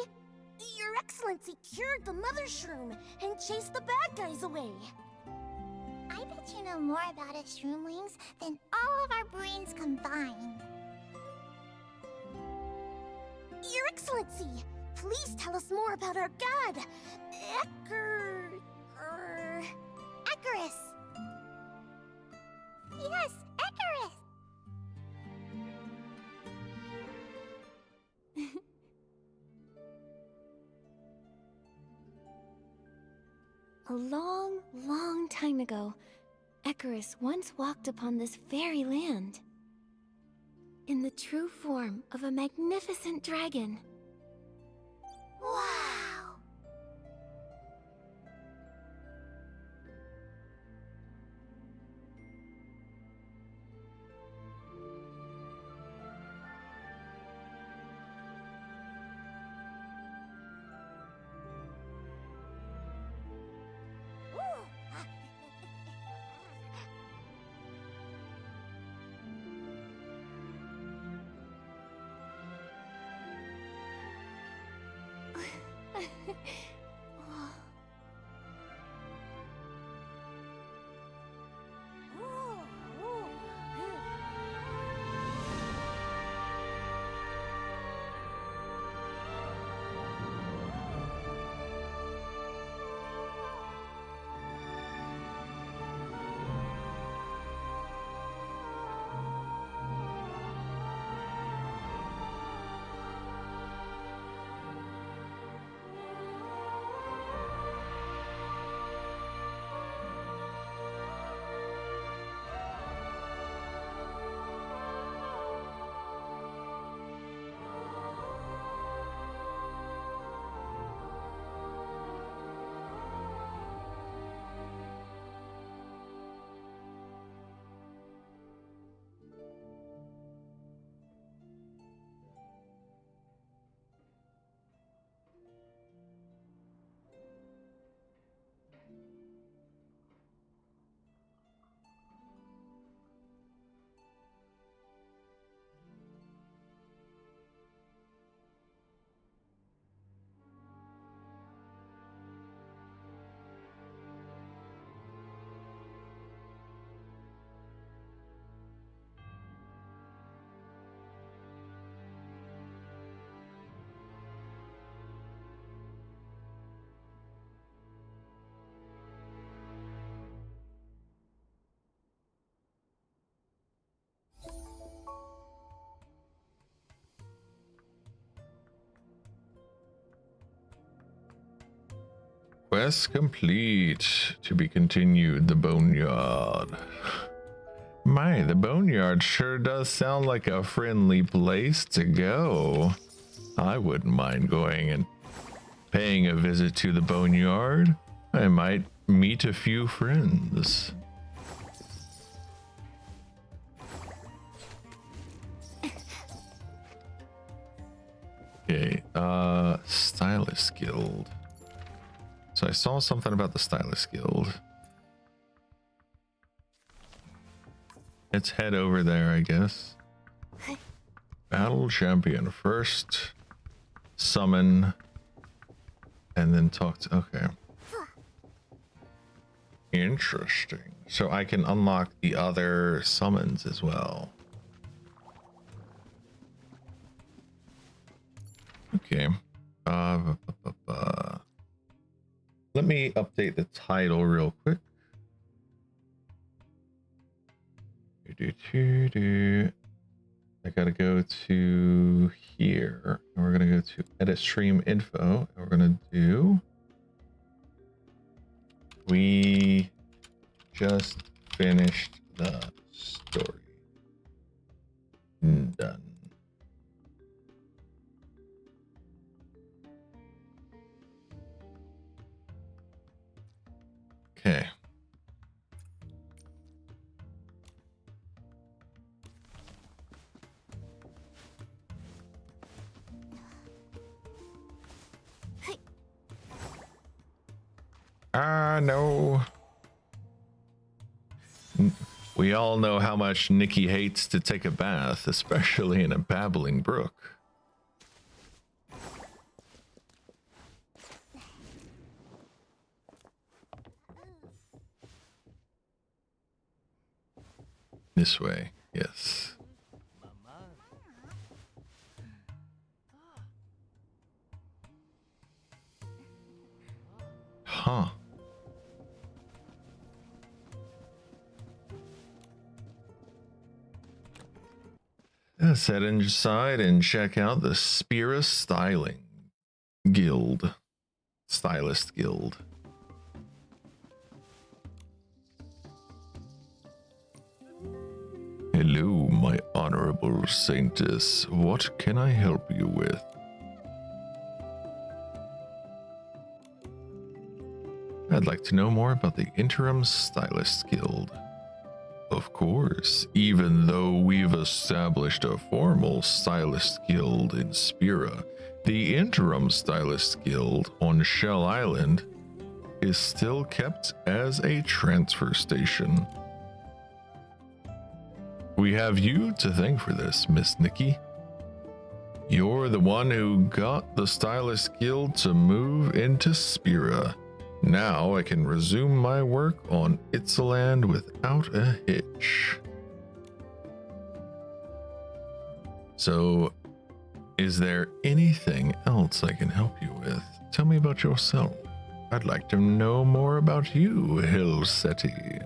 Your Excellency cured the Mother Shroom and chased the bad guys away. I bet you know more about us Shroomlings than all of our brains combined. Your Excellency, please tell us more about our god, Icarus. Yes, Icarus. A long, long time ago, Icarus once walked upon this very land. In the true form of a magnificent dragon. Wow. Quest complete. To be continued. The Boneyard. My, the Boneyard sure does sound like a friendly place to go. I wouldn't mind going and paying a visit to the Boneyard. I might meet a few friends. Okay, Stylist Guild. So I saw something about the Stylist Guild. Let's head over there, I guess. Battle champion first. Summon. And then talk to... Okay. Interesting. So I can unlock the other summons as well. Okay. Let me update the title real quick. I gotta go to here, and we're gonna go to edit stream info, and we're gonna do... We just finished the story. Done. Okay. No. We all know how much Nikki hates to take a bath, especially in a babbling brook. This way, yes. Huh. Let's head inside and check out the Spira Styling Guild. Stylist Guild. Hello, my honorable saintess. What can I help you with? I'd like to know more about the Interim Stylist Guild. Of course, even though we've established a formal Stylist Guild in Spira, the Interim Stylist Guild on Shell Island is still kept as a transfer station. We have you to thank for this, Miss Nikki. You're the one who got the Stylist Guild to move into Spira. Now I can resume my work on Itzaland without a hitch. So, is there anything else I can help you with? Tell me about yourself. I'd like to know more about you, Hilsetti.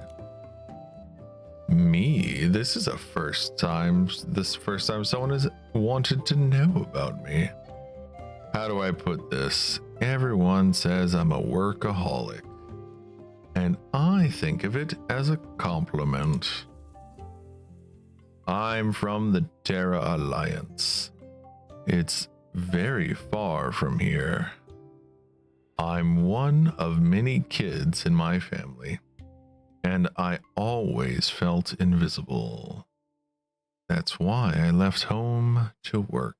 Me? This is the first time someone has wanted to know about me. How do I put this? Everyone says I'm a workaholic, and I think of it as a compliment. I'm from the Terra Alliance. It's very far from here. I'm one of many kids in my family, and I always felt invisible. That's why I left home to work.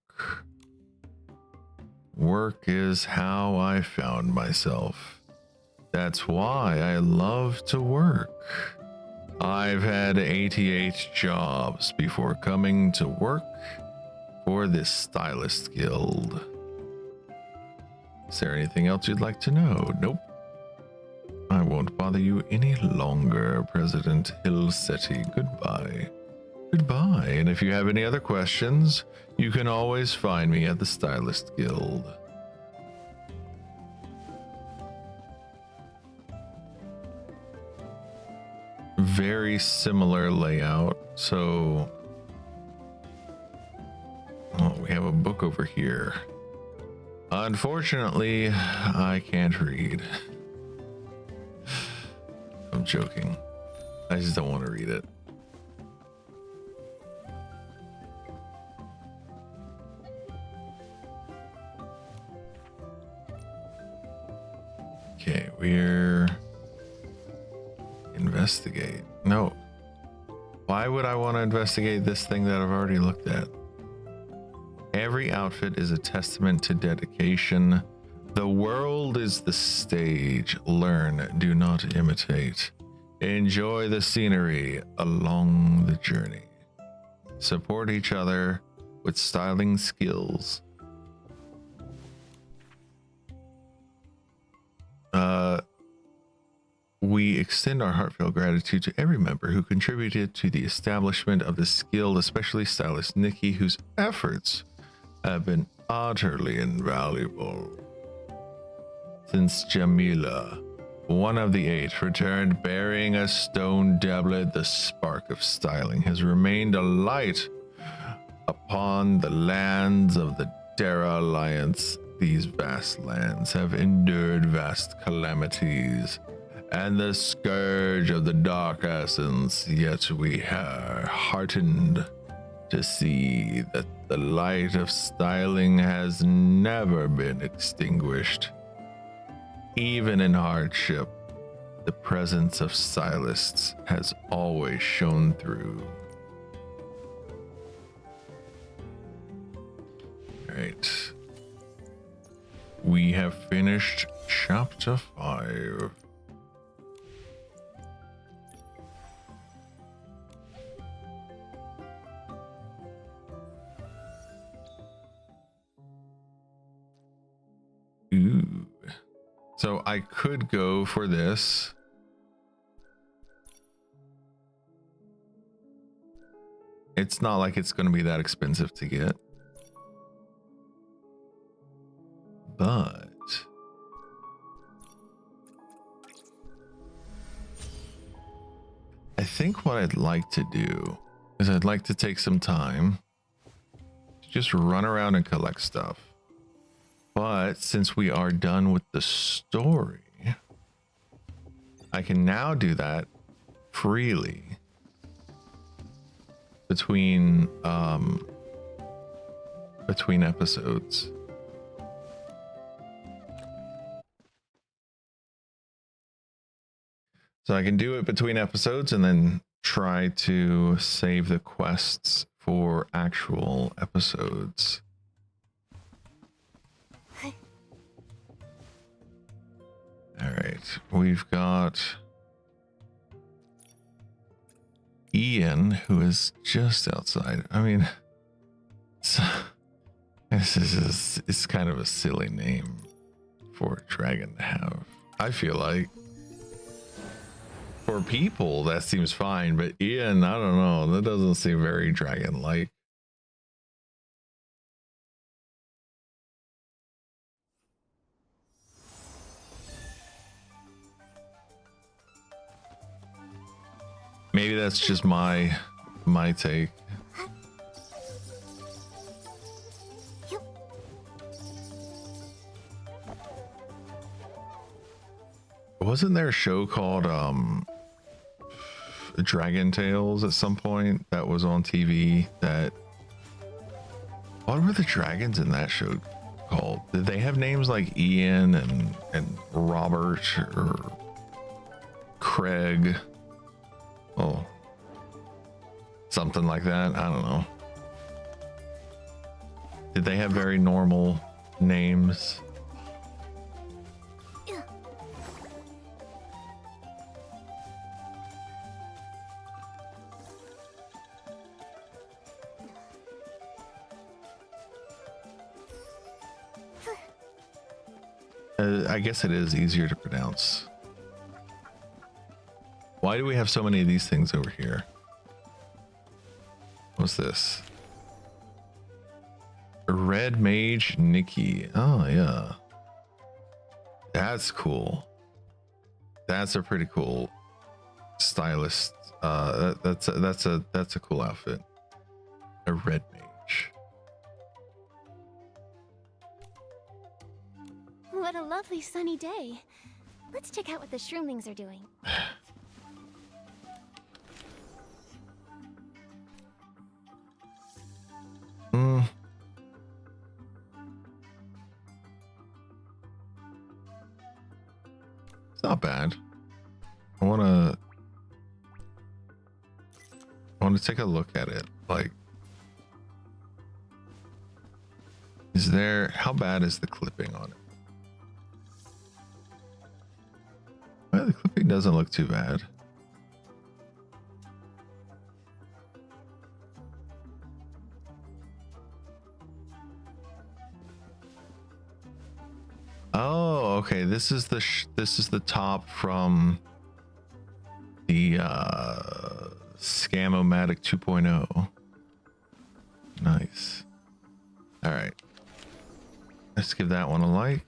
Work is how I found myself. That's why I love to work. I've had 88 jobs before coming to work for this Stylist Guild. Is there anything else you'd like to know? Nope. I won't bother you any longer, President Hilsetti. Goodbye. Goodbye, and if you have any other questions, you can always find me at the Stylist Guild. Very similar layout, so... Oh, we have a book over here. Unfortunately, I can't read. I'm joking. I just don't want to read it. Okay, we're investigate. No. Why would I want to investigate this thing that I've already looked at? Every outfit is a testament to dedication. The world is the stage. Learn, do not imitate. Enjoy the scenery along the journey. Support each other with styling skills. We extend our heartfelt gratitude to every member who contributed to the establishment of the skilled, especially stylist Nikki, whose efforts have been utterly invaluable. Since Jamila, one of the 8, returned bearing a stone doublet, the spark of styling has remained a light upon the lands of the Terra Alliance. These vast lands have endured vast calamities and the scourge of the Dark Essence, yet we are heartened to see that the light of styling has never been extinguished. Even in hardship, the presence of stylists has always shone through. All right. We have finished chapter 5. Ooh. So I could go for this. It's not like it's going to be that expensive to get. But I think what I'd like to do is I'd like to take some time to just run around and collect stuff. But since we are done with the story, I can now do that freely between episodes. So I can do it between episodes and then try to save the quests for actual episodes. All right, we've got Ian, who is just outside. I mean, it's kind of a silly name for a dragon to have. I feel like for people that seems fine, but Ian, I don't know, that doesn't seem very dragon-like. Maybe that's just my take. Wasn't there a show called Dragon Tales at some point that was on TV? That what were the dragons in that show called? Did they have names like Ian and Robert or Craig? Oh, something like that. I don't know. Did they have very normal names? I guess it is easier to pronounce. Why do we have so many of these things over here? What's this? Red Mage Nikki. Oh yeah, that's cool. That's a pretty cool stylist. That's a cool outfit. A red mage. What a lovely sunny day. Let's check out what the shroomlings are doing. It's not bad. I want to take a look at it. Like, is there, how bad is the clipping on it? Well, the clipping doesn't look too bad. Oh, okay. This is the top from the Scam-O-Matic 2.0. Nice. All right. Let's give that one a like.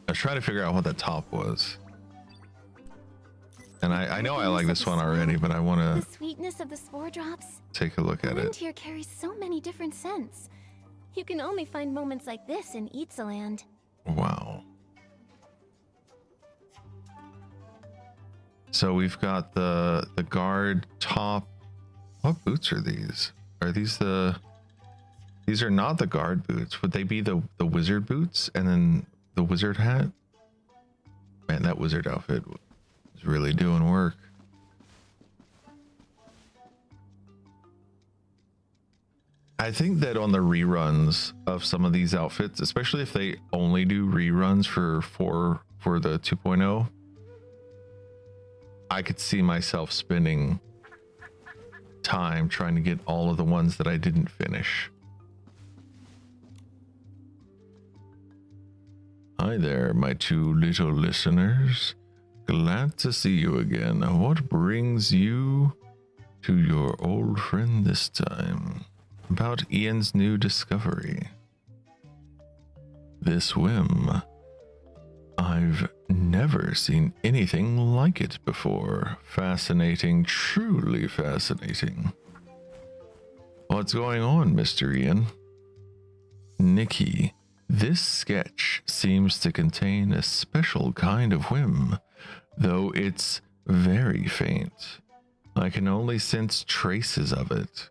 I was trying to figure out what that top was. And I know I like this one already, but I want The to sweetness of the spore drops. take a look at Wind it. here carries so many different scents. You can only find moments like this in Itzaland. Wow. So we've got the guard top. What boots are these? Are these the... These are not the guard boots. Would they be the wizard boots and then the wizard hat? Man, that wizard outfit is really doing work. I think that on the reruns of some of these outfits, especially if they only do reruns for the 2.0, I could see myself spending time trying to get all of the ones that I didn't finish. Hi there, my two little listeners. Glad to see you again. What brings you to your old friend this time? About Ian's new discovery. This whim. I've never seen anything like it before. Fascinating, truly fascinating. What's going on, Mr. Ian? Nikki, this sketch seems to contain a special kind of whim, though it's very faint. I can only sense traces of it.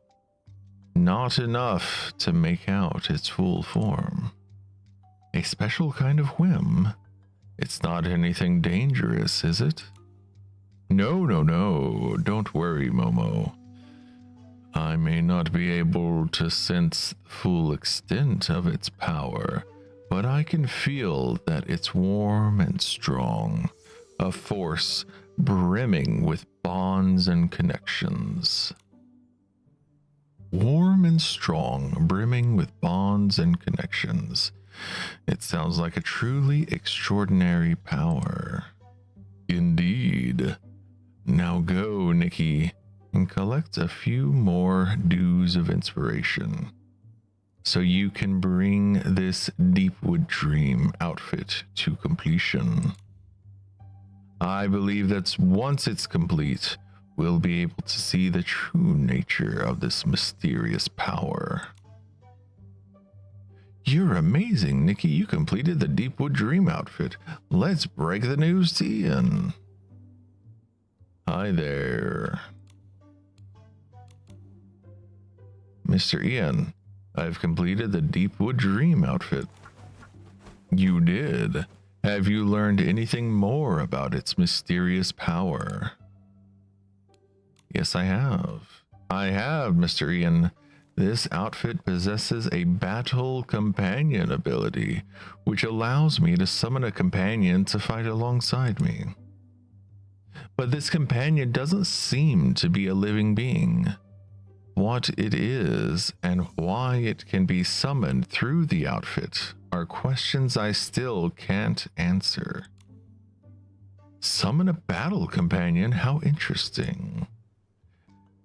Not enough to make out its full form. A special kind of whim? It's not anything dangerous, is it? No. Don't worry, Momo. I may not be able to sense the full extent of its power, but I can feel that it's warm and strong, a force brimming with bonds and connections. Warm and strong, brimming with bonds and connections. It sounds like a truly extraordinary power. Indeed. Now go, Nikki, and collect a few more dews of inspiration, so you can bring this Deepwood Dream outfit to completion. I believe that once it's complete, we'll be able to see the true nature of this mysterious power. You're amazing, Nikki. You completed the Deepwood Dream outfit. Let's break the news to Ian. Hi there. Mr. Ian, I've completed the Deepwood Dream outfit. You did. Have you learned anything more about its mysterious power? Yes, I have. I have, Mr. Ian. This outfit possesses a battle companion ability, which allows me to summon a companion to fight alongside me. But this companion doesn't seem to be a living being. What it is and why it can be summoned through the outfit are questions I still can't answer. Summon a battle companion? How interesting.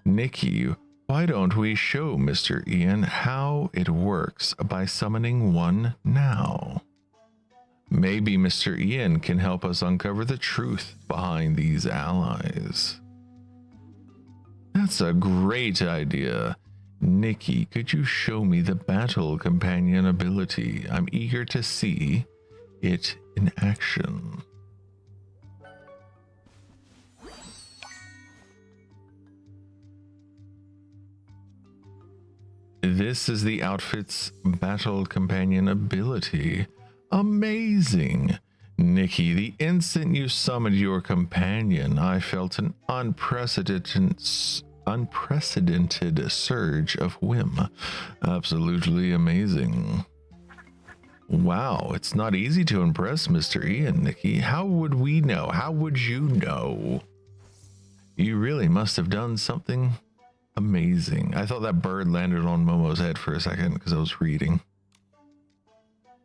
Nikki, why don't we show Mr. Ian how it works by summoning one now? Maybe Mr. Ian can help us uncover the truth behind these allies. That's a great idea. Nikki, could you show me the battle companion ability? I'm eager to see it in action. This is the outfit's battle companion ability. Amazing! Nikki, the instant you summoned your companion, I felt an unprecedented surge of whim. Absolutely amazing. Wow, it's not easy to impress Mr. Ian, Nikki. How would we know? How would you know? You really must have done something amazing. I thought that bird landed on Momo's head for a second because I was reading.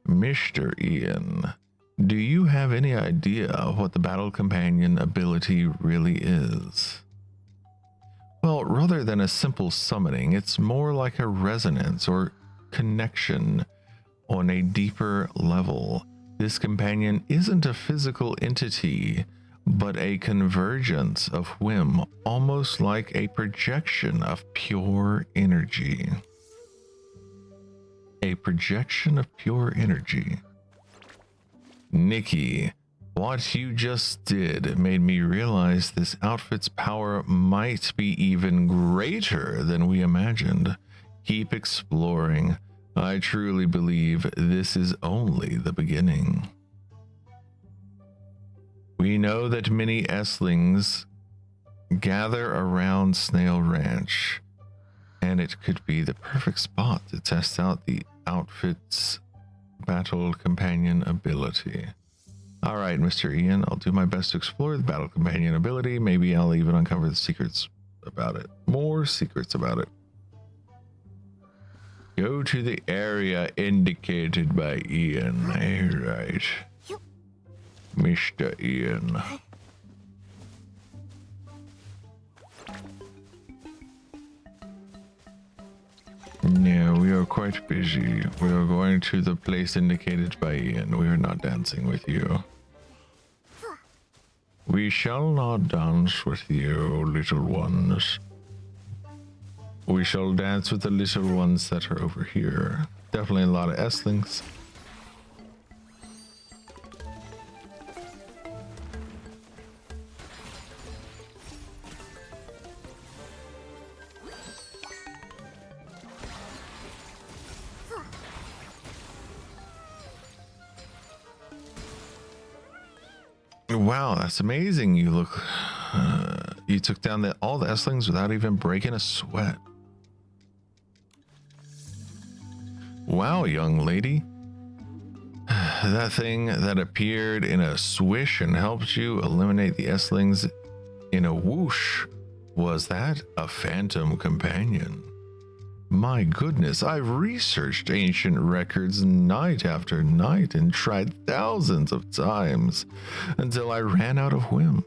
Mr. Ian, do you have any idea of what the battle companion ability really is? Well, rather than a simple summoning, it's more like a resonance or connection on a deeper level. This companion isn't a physical entity, but a convergence of whim, almost like a projection of pure energy. A projection of pure energy. Nikki, what you just did made me realize this outfit's power might be even greater than we imagined. Keep exploring. I truly believe this is only the beginning. We know that many Esslings gather around Snail Ranch, and it could be the perfect spot to test out the outfit's battle companion ability. All right, Mr. Ian, I'll do my best to explore the battle companion ability. Maybe I'll even uncover the secrets about it. More secrets about it. Go to the area indicated by Ian. All right. Mr. Ian. No, we are quite busy. We are going to the place indicated by Ian. We are not dancing with you. We shall not dance with you, little ones. We shall dance with the little ones that are over here. Definitely a lot of Esslings. Wow, that's amazing. You look, you took down all the Esslings without even breaking a sweat. Wow, young lady. That thing that appeared in a swish and helped you eliminate the Esslings in a whoosh, was that a phantom companion? My goodness, I've researched ancient records night after night and tried thousands of times until I ran out of whim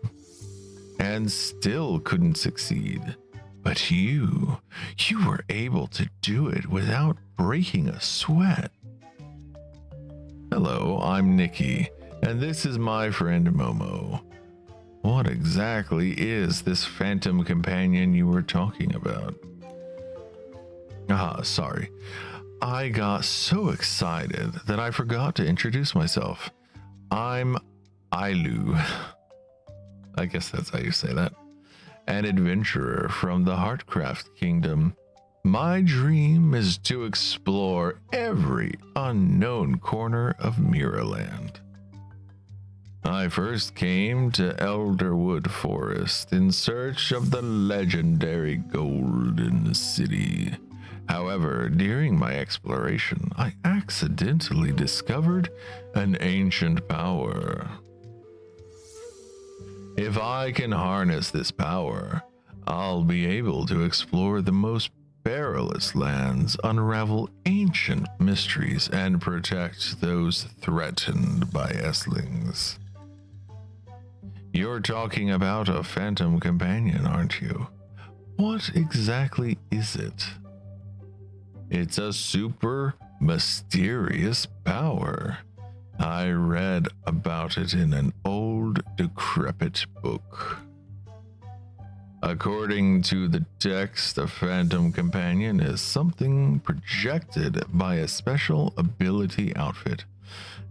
and still couldn't succeed. But you were able to do it without breaking a sweat. Hello, I'm Nikki, and this is my friend Momo. What exactly is this phantom companion you were talking about? Sorry. I got so excited that I forgot to introduce myself. I'm Ailu. I guess that's how you say that. An adventurer from the Heartcraft Kingdom. My dream is to explore every unknown corner of Miraland. I first came to Elderwood Forest in search of the legendary Golden City. However, during my exploration, I accidentally discovered an ancient power. If I can harness this power, I'll be able to explore the most perilous lands, unravel ancient mysteries, and protect those threatened by Esslings. You're talking about a phantom companion, aren't you? What exactly is it? It's a super mysterious power. I read about it in an old, decrepit book. According to the text, a phantom companion is something projected by a special ability outfit,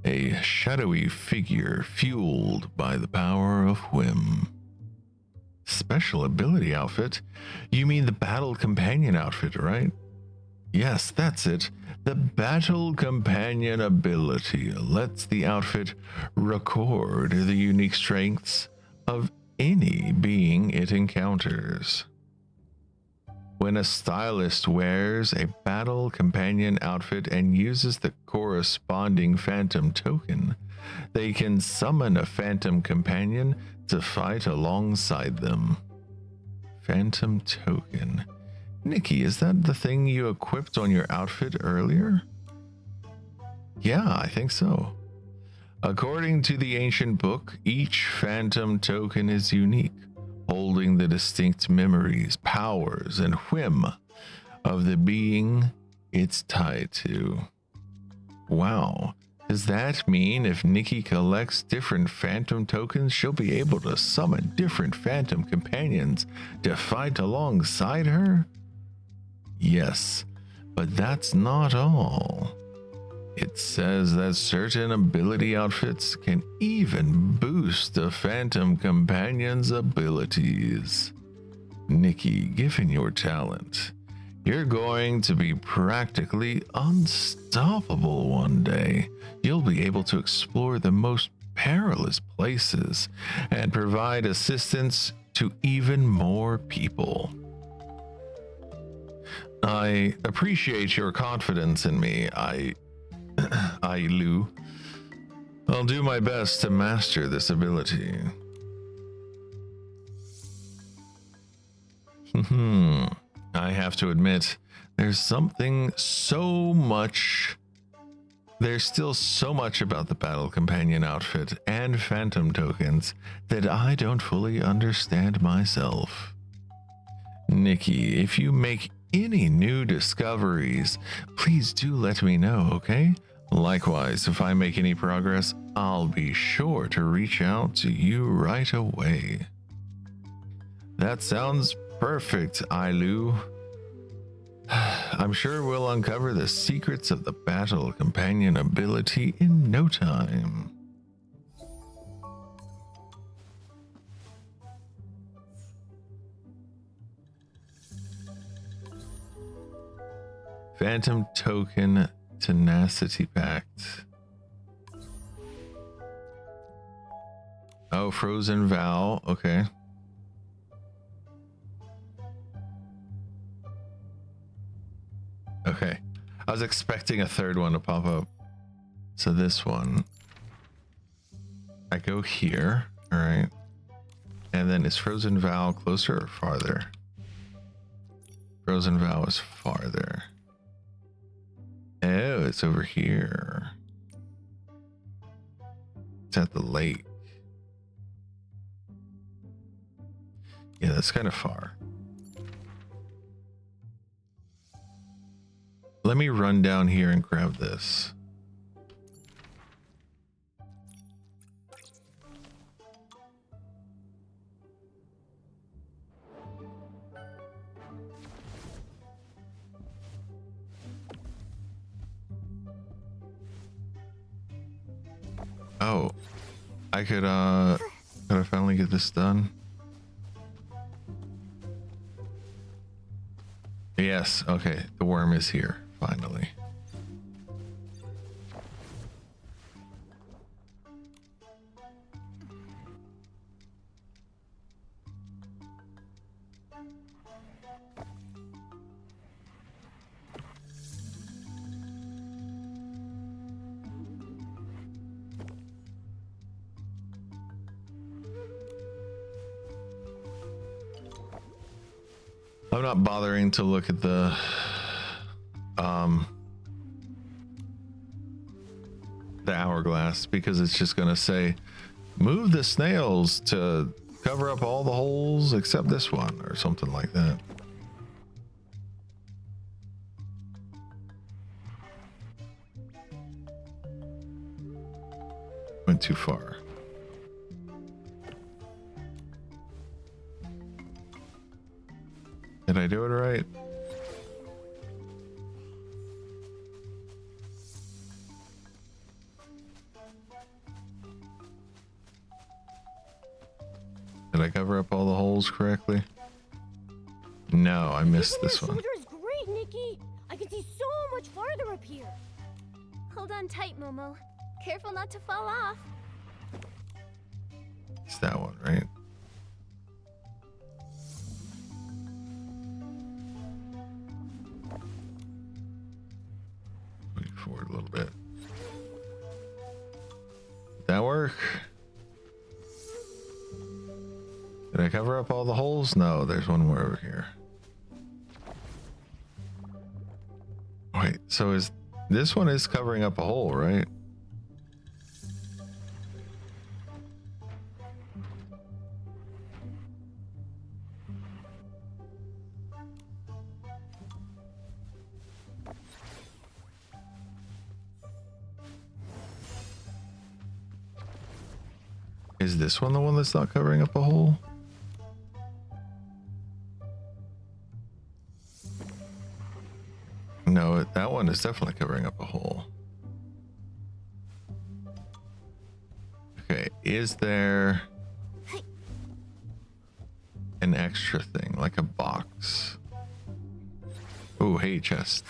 a shadowy figure fueled by the power of whim. Special ability outfit? You mean the battle companion outfit, right? Yes, that's it. The Battle Companion ability lets the outfit record the unique strengths of any being it encounters. When a stylist wears a Battle Companion outfit and uses the corresponding Phantom token, they can summon a Phantom Companion to fight alongside them. Phantom token. Nikki, is that the thing you equipped on your outfit earlier? Yeah, I think so. According to the ancient book, each Phantom token is unique, holding the distinct memories, powers, and whim of the being it's tied to. Wow. Does that mean if Nikki collects different Phantom tokens, she'll be able to summon different Phantom companions to fight alongside her? Yes, but that's not all. It says that certain ability outfits can even boost a Phantom companion's abilities. Nikki, given your talent, you're going to be practically unstoppable one day. You'll be able to explore the most perilous places and provide assistance to even more people. I appreciate your confidence in me, Lou. I'll do my best to master this ability. I have to admit, there's still so much about the Battle Companion outfit and Phantom tokens that I don't fully understand myself. Nikki, if you make any new discoveries, please do let me know, okay? Likewise, if I make any progress, I'll be sure to reach out to you right away. That sounds perfect, Ailu. I'm sure we'll uncover the secrets of the Battle Companion ability in no time. Phantom token tenacity pact. Oh, frozen vow. Okay. Okay. I was expecting a third one to pop up. So this one. I go here. All right. And then is frozen vow closer or farther? Frozen vow is farther. Oh, it's over here. It's at the lake. Yeah, that's kind of far. Let me run down here and grab this. Oh, could I finally get this done? Yes, okay, the worm is here, finally. I'm not bothering to look at the hourglass because it's just gonna say move the snails to cover up all the holes except this one or something like that. Went too far. Did I do it right? Did I cover up all the holes correctly? No, I missed this one. Shoulder is great, Nikki. I can see much farther up here. Hold on tight, Momo. Careful not to fall off. It's that one, right? Wait forward a little bit. Did that work? Did I cover up all the holes? No, there's one more over here. Wait, so is this one is covering up a hole, right? Is this one the one that's not covering up a hole? No, that one is definitely covering up a hole. Okay, is there an extra thing, like a box? Oh, hey, chest.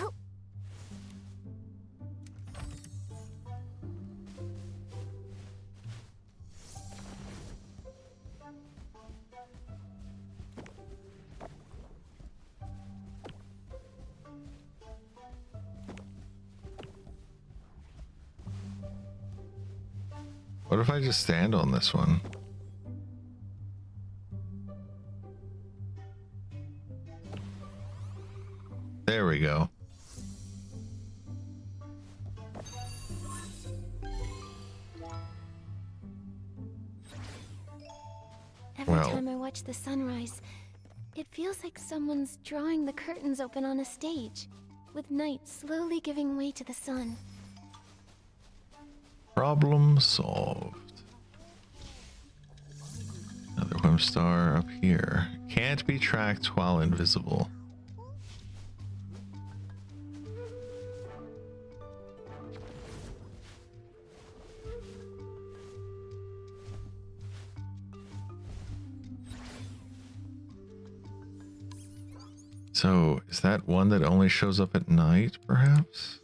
What if I just stand on this one? There we go. Every time I watch the sunrise, it feels like someone's drawing the curtains open on a stage, with night slowly giving way to the sun. Problem solved. Another whim star up here. Can't be tracked while invisible. So, is that one that only shows up at night, perhaps?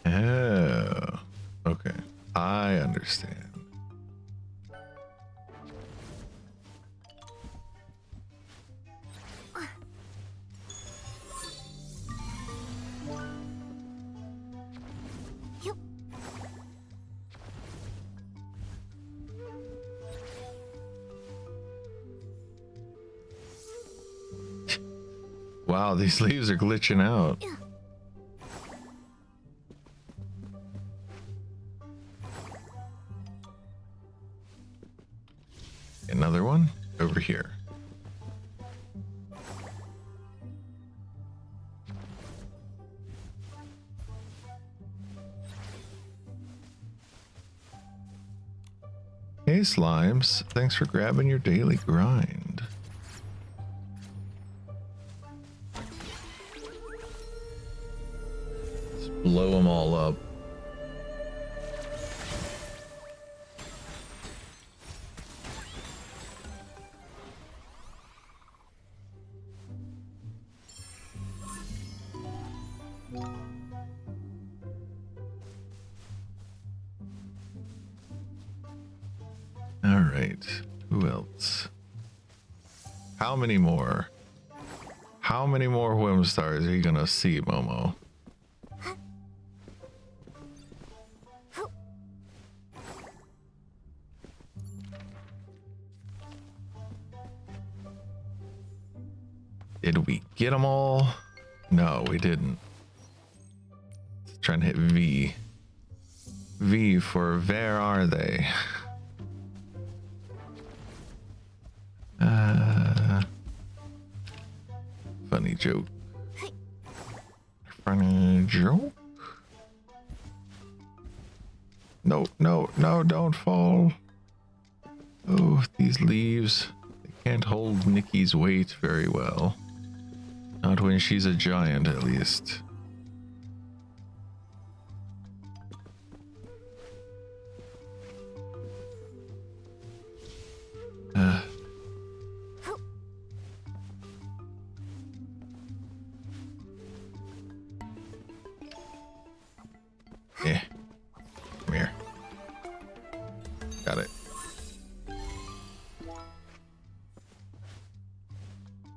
Oh, okay. I understand. Wow, these leaves are glitching out. Another one over here. Hey slimes, thanks for grabbing your daily grind. Let's blow them all up. All right, who else? How many more? How many more whim stars are you gonna see, Momo? Did we get them all? No, we didn't. Trying to hit V. V for where are they? funny joke. Funny joke? No, no, no, don't fall. Oh, these leaves. They can't hold Nikki's weight very well. Not when she's a giant, at least. Yeah. Come here. Got it.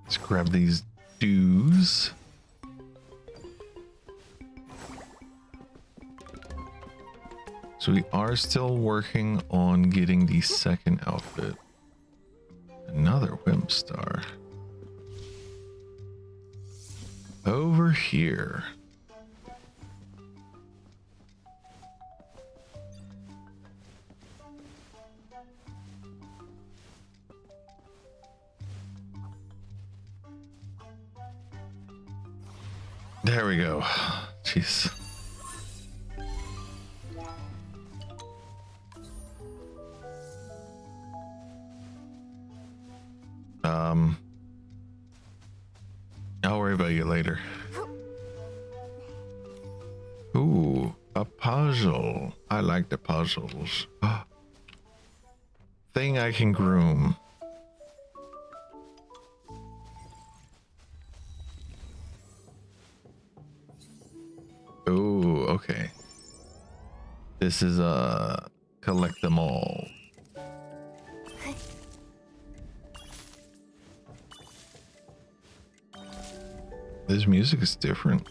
Let's grab these dues. So we are still working on getting the second outfit. Another Whim Star. Over here. There we go. Jeez. I'll worry about you later. Ooh, a puzzle. I like the puzzles. Thing I can groom. Ooh, okay. This is collect them all. This music is different.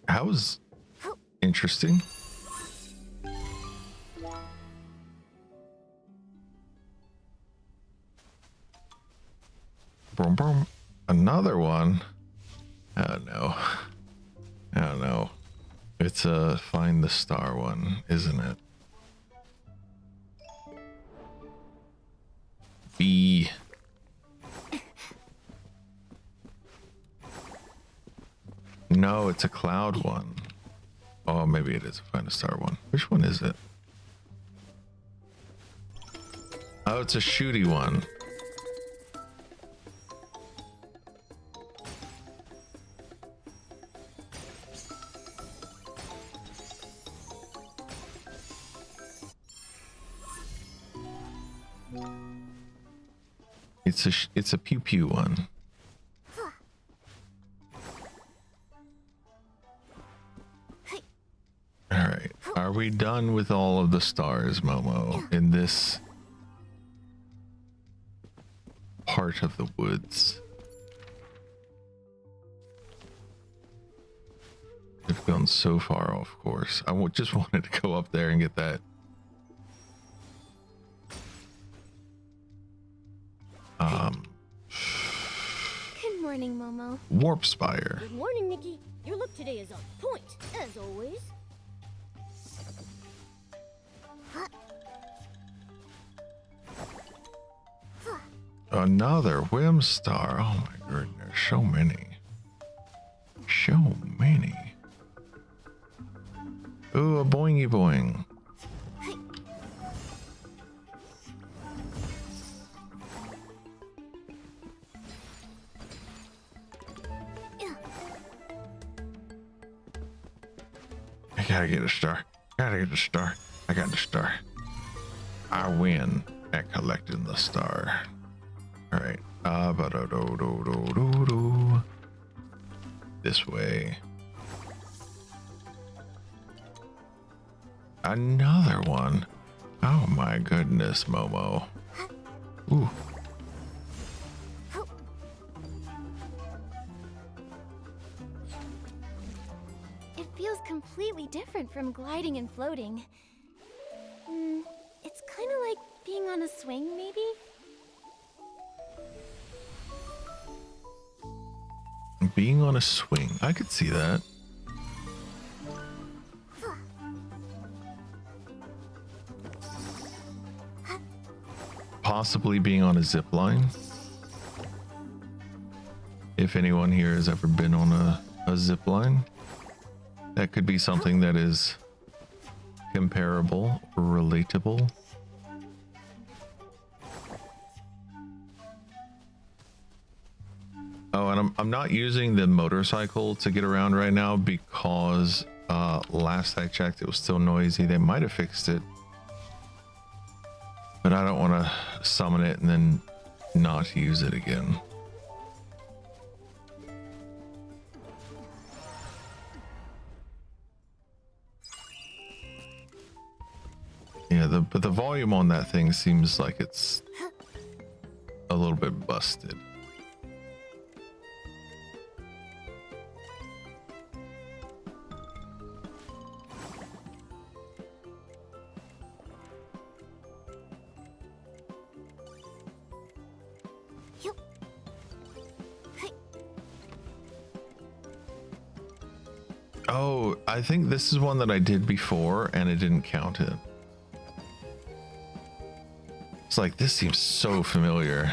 That was interesting. Boom, boom. Another one. Oh no. Oh no. It's a find the star one, isn't it? B. No, it's a cloud one. Oh, maybe it is a find a star one. Which one is it? Oh, it's a shooty one. It's a pew pew one. All right, are we done with all of the stars, Momo, in this part of the woods? We've gone so far off course. I just wanted to go up there and get that. Good morning, Momo. Warp Spire. Good morning, Nikki. Your look today is on point, as always. Another Whim Star. Oh my goodness, so many. So many. Ooh, a boingy boing. I gotta get a star. Gotta get a star. I got the star. I win at collecting the star. All right. This way. Another one. Oh my goodness, Momo. Ooh. It feels completely different from gliding and floating. It's kind of like being on a swing, maybe? being on a swing. I could see that. Possibly being on a zip line. If anyone here has ever been on a zip line, that could be something that is comparable or relatable. Oh, and I'm not using the motorcycle to get around right now because last I checked it was still noisy. They might have fixed it, but I don't want to summon it and then not use it again. Yeah, but the volume on that thing seems like it's a little bit busted. Oh, I think this is one that I did before and it didn't count it. It's like, this seems so familiar.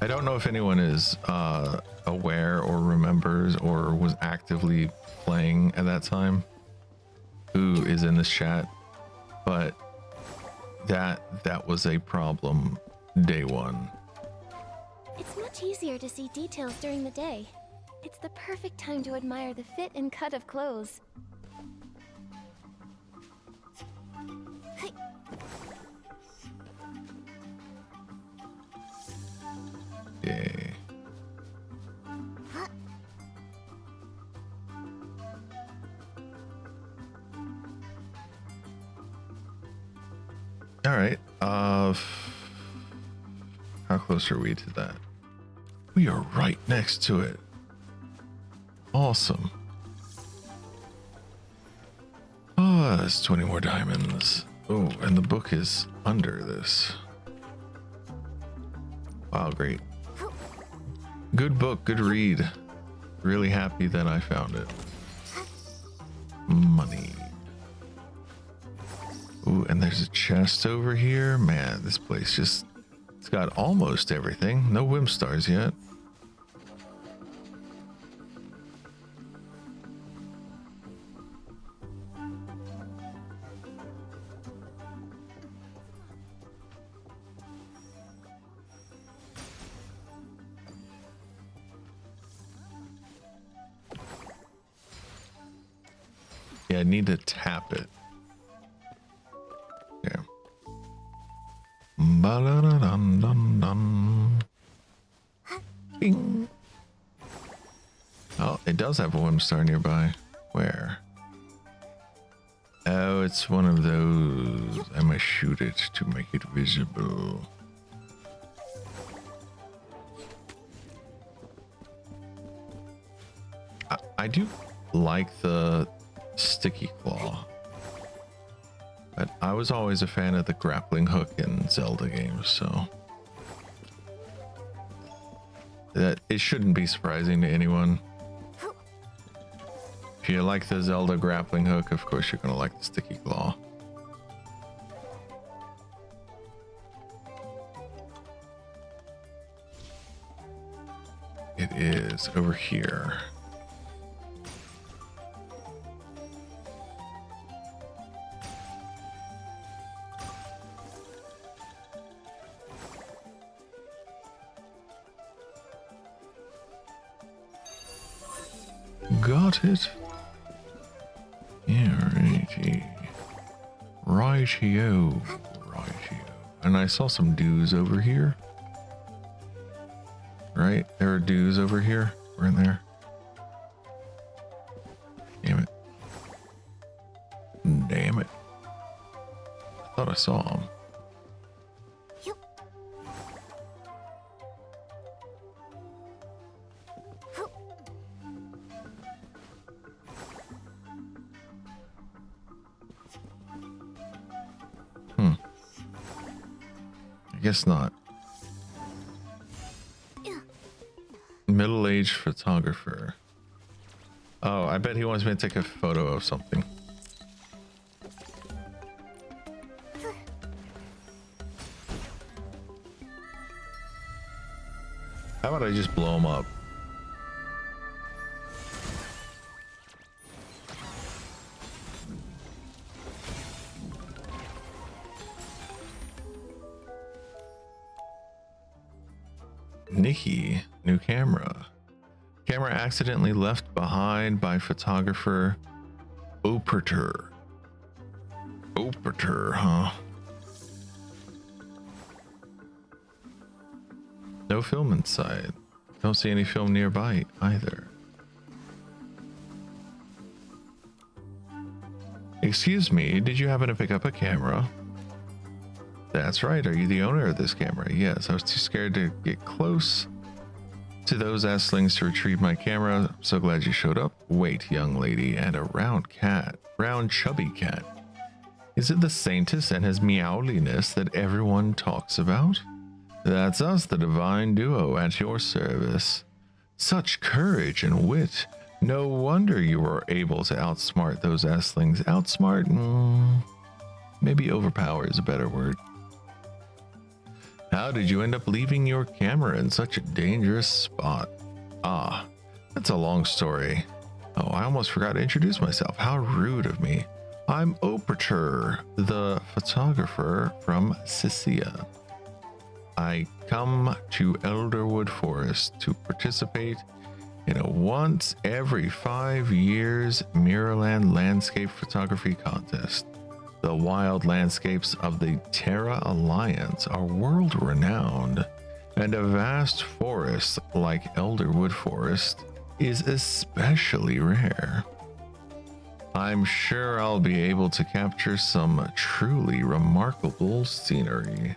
I don't know if anyone is aware or remembers or was actively playing at that time who is in this chat, but that was a problem day one. It's much easier to see details during the day. It's the perfect time to admire the fit and cut of clothes. Yay. All right. How close are we to that? We are right next to it. Awesome. Oh, that's 20 more diamonds. Oh, and the book is under this. Wow, great. Good book, good read. Really happy that I found it. Money. Ooh, and there's a chest over here. Man, this place just, it's got almost everything. No Whim Stars yet. Yeah, I need to tap it. Yeah. Ba-da-da-dum-dum-dum. Bing. Oh, it does have a Whim Star nearby. Where? Oh, it's one of those. I must shoot it to make it visible. I do like the sticky claw, but I was always a fan of the grappling hook in Zelda games, so that it shouldn't be surprising to anyone. If you like the Zelda grappling hook, of course you're gonna like the sticky claw. It is over here. Got it. Yeah, righty. Rightio. Rightio. And I saw some dues over here. Right? There are dues over here. Weren't there? Damn it. Damn it. I thought I saw them. guess not. Middle-aged photographer. Oh, I bet he wants me to take a photo of something. How about I just blow him up? Nikki, new camera. Camera accidentally left behind by photographer Operter. Operter, huh? No film inside. Don't see any film nearby either. Excuse me, did you happen to pick up a camera? That's right, are you the owner of this camera? Yes, I was too scared to get close to those S-slings to retrieve my camera. I'm so glad you showed up. Wait, young lady, and a round cat. Round chubby cat. Is it the Saintess and his meowliness that everyone talks about? That's us, the divine duo, at your service. Such courage and wit. No wonder you were able to outsmart those S-slings. Outsmart? Maybe overpower is a better word. How did you end up leaving your camera in such a dangerous spot? Ah, that's a long story. Oh, I almost forgot to introduce myself. How rude of me. I'm Operter, the photographer from Siccia. I come to Elderwood Forest to participate in a once every 5 years Mirrorland landscape photography contest. The wild landscapes of the Terra Alliance are world-renowned, and a vast forest like Elderwood Forest is especially rare. I'm sure I'll be able to capture some truly remarkable scenery.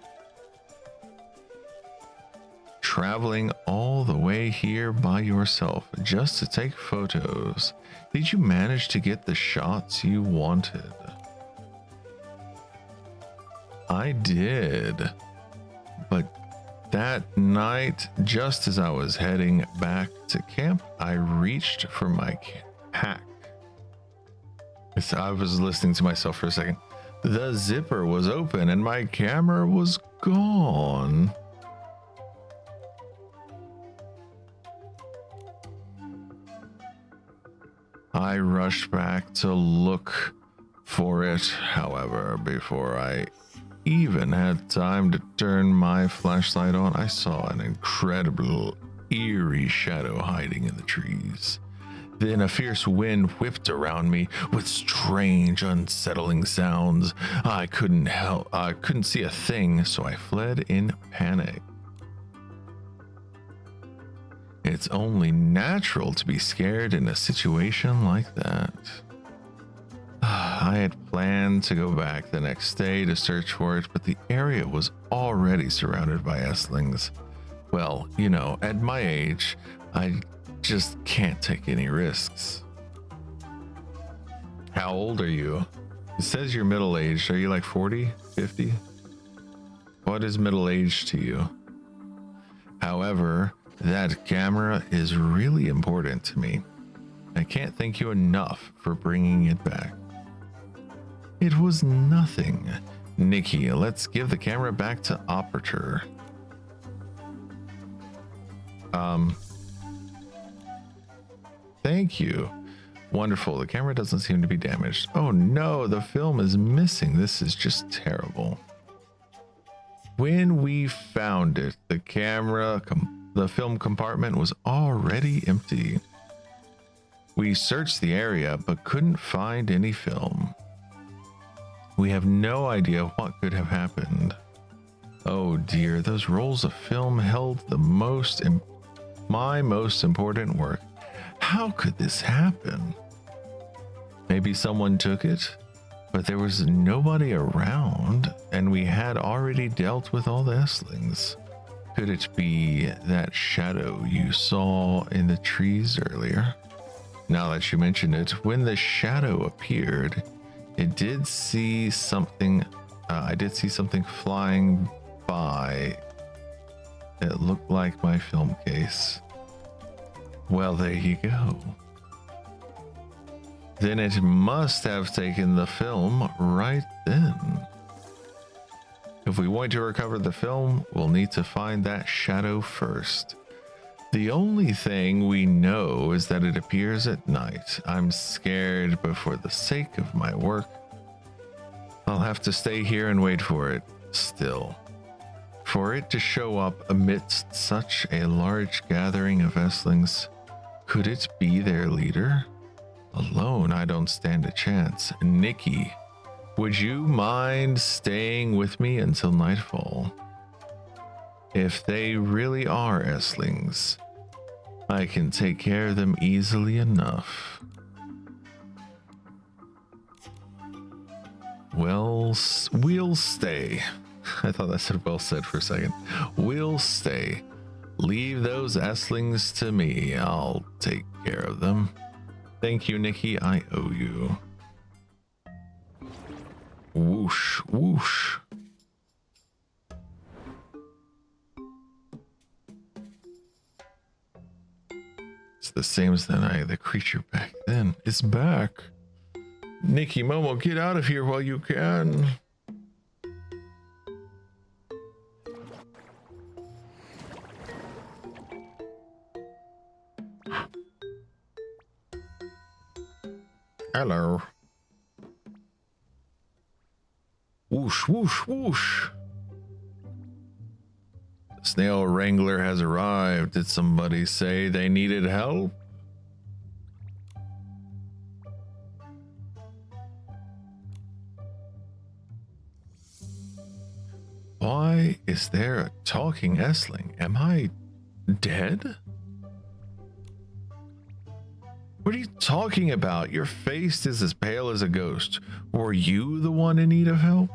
Traveling all the way here by yourself just to take photos. Did you manage to get the shots you wanted? I did, but that night, just as I was heading back to camp, I reached for my pack. I was listening to myself for a second. The zipper was open and my camera was gone. I rushed back to look for it, however, before I even had time to turn my flashlight on, I saw an incredible, eerie shadow hiding in the trees. Then a fierce wind whipped around me with strange, unsettling sounds. I couldn't see a thing, so I fled in panic. It's only natural to be scared in a situation like that. I had planned to go back the next day to search for it, but the area was already surrounded by S-slings. Well, you know, at my age, I just can't take any risks. How old are you? It says you're middle-aged. Are you like 40, 50? What is middle-aged to you? However, that camera is really important to me. I can't thank you enough for bringing it back. It was nothing. Nikki, let's give the camera back to Operator. Thank you. Wonderful. The camera doesn't seem to be damaged. Oh no, the film is missing. This is just terrible. When we found it, the film compartment was already empty. We searched the area but couldn't find any film. We have no idea what could have happened. Oh dear, those rolls of film held my most important work. How could this happen? Maybe someone took it, but there was nobody around, and we had already dealt with all the S-slings. Could it be that shadow you saw in the trees earlier? Now that you mention it, when the shadow appeared, I did see something flying by. It looked like my film case. Well, there you go. Then it must have taken the film right then. If we want to recover the film, we'll need to find that shadow first. The only thing we know is that it appears at night. I'm scared, but for the sake of my work, I'll have to stay here and wait for it. Still, for it to show up amidst such a large gathering of Esslings, could it be their leader? Alone, I don't stand a chance. Nikki, would you mind staying with me until nightfall? If they really are Esslings, I can take care of them easily enough. Well, we'll stay. I thought that said well said for a second. We'll stay. Leave those Esslings to me. I'll take care of them. Thank you, Nikki. I owe you. Whoosh, whoosh. It's the same as the creature back then. It's back. Nikki, Momo, get out of here while you can. Hello. Whoosh, whoosh, whoosh. The snail wrangler has arrived. Did somebody say they needed help? Why is there a talking Essling? Am I dead? What are you talking about? Your face is as pale as a ghost. Were you the one in need of help?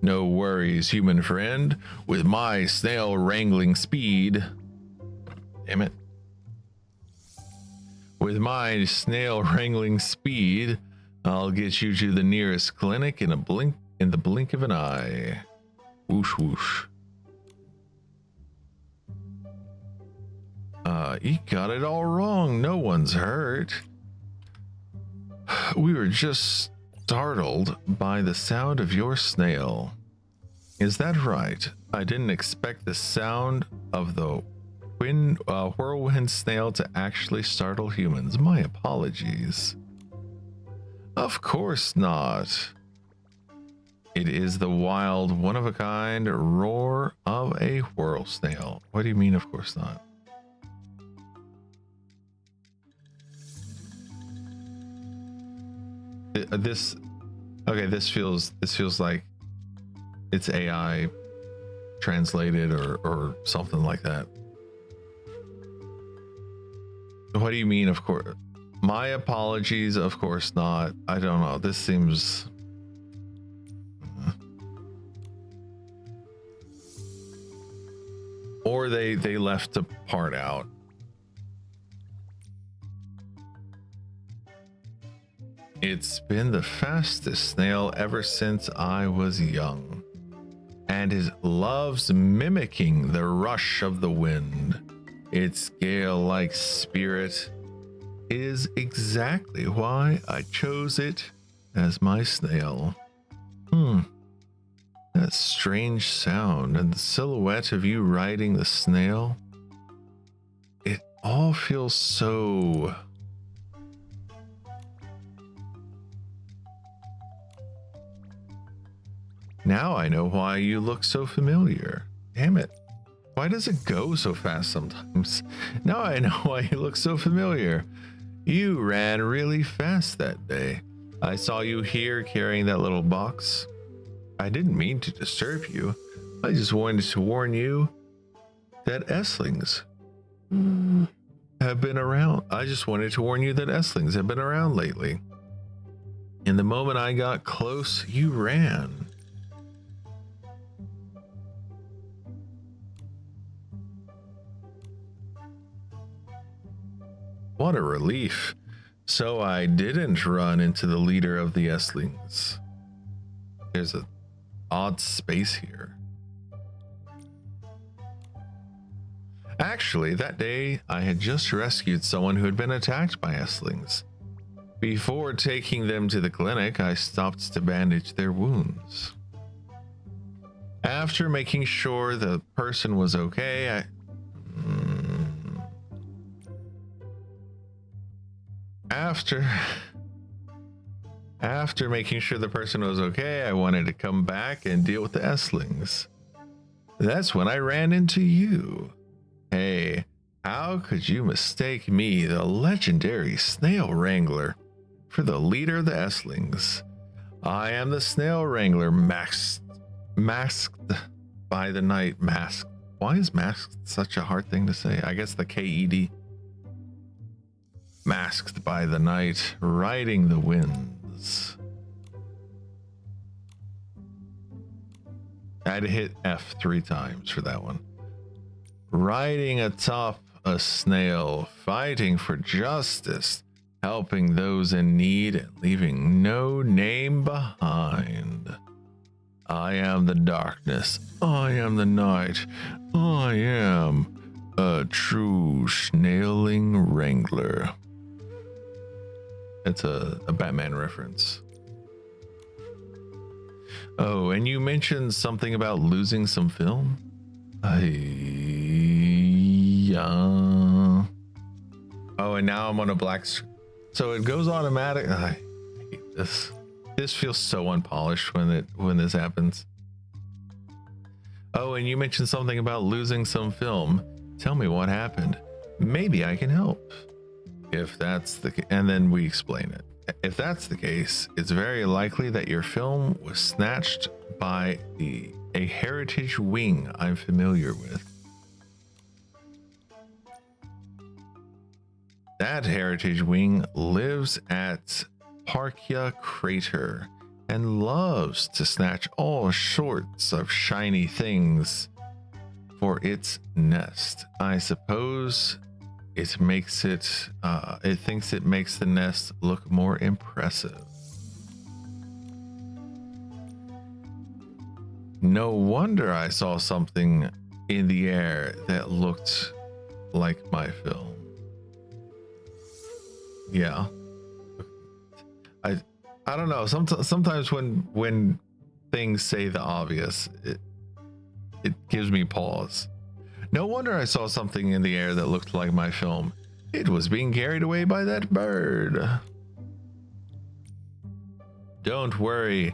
No worries, human friend. With my snail wrangling speed. Damn it. With my snail wrangling speed, I'll get you to the nearest clinic in the blink of an eye. Whoosh whoosh. You got it all wrong. No one's hurt. We were just startled by the sound of your snail. Is that right? I didn't expect the sound of the whirlwind snail to actually startle humans. My apologies. Of course not. It is the wild, one-of-a-kind roar of a whirl snail. What do you mean, of course not? This feels like it's AI translated or something like that. What do you mean, of course? My apologies, of course not. I don't know. This seems... Or they left a part out. It's been the fastest snail ever since I was young, and it loves mimicking the rush of the wind. Its gale-like spirit is exactly why I chose it as my snail. That strange sound and the silhouette of you riding the snail, it all feels so... Now I know why you look so familiar. Damn it. Why does it go so fast sometimes? Now I know why you look so familiar. You ran really fast that day. I saw you here carrying that little box. I didn't mean to disturb you. I just wanted to warn you that Esslings have been around. I just wanted to warn you that Esslings have been around lately. And the moment I got close, you ran. What a relief. So I didn't run into the leader of the Esslings. There's a odd space here. Actually, that day I had just rescued someone who had been attacked by Esslings. Before taking them to the clinic, I stopped to bandage their wounds. After making sure the person was okay, After making sure the person was okay, I wanted to come back and deal with the Esslings. That's when I ran into you. Hey, how could you mistake me, the legendary Snail Wrangler, for the leader of the Esslings? I am the Snail Wrangler, masked by the night. Masked. Why is masked such a hard thing to say? I guess the KED. Masked by the night, riding the winds. I had to hit F 3 times for that one. Riding atop a snail, fighting for justice, helping those in need, and leaving no name behind. I am the darkness. I am the night. I am a true snailing wrangler. It's a Batman reference. Oh, and you mentioned something about losing some film? Oh, and now I'm on a black so it goes automatic. I hate this. This feels so unpolished when this happens. Oh, and you mentioned something about losing some film. Tell me what happened. Maybe I can help. If that's the and then we explain it. If that's the case, it's very likely that your film was snatched by a heritage wing I'm familiar with. That heritage wing lives at Parkia Crater and loves to snatch all sorts of shiny things for its nest. I suppose it thinks it makes the nest look more impressive. No wonder I saw something in the air that looked like my film. Yeah. I don't know. Sometimes when things say the obvious, it gives me pause. No wonder I saw something in the air that looked like my film. It was being carried away by that bird. Don't worry.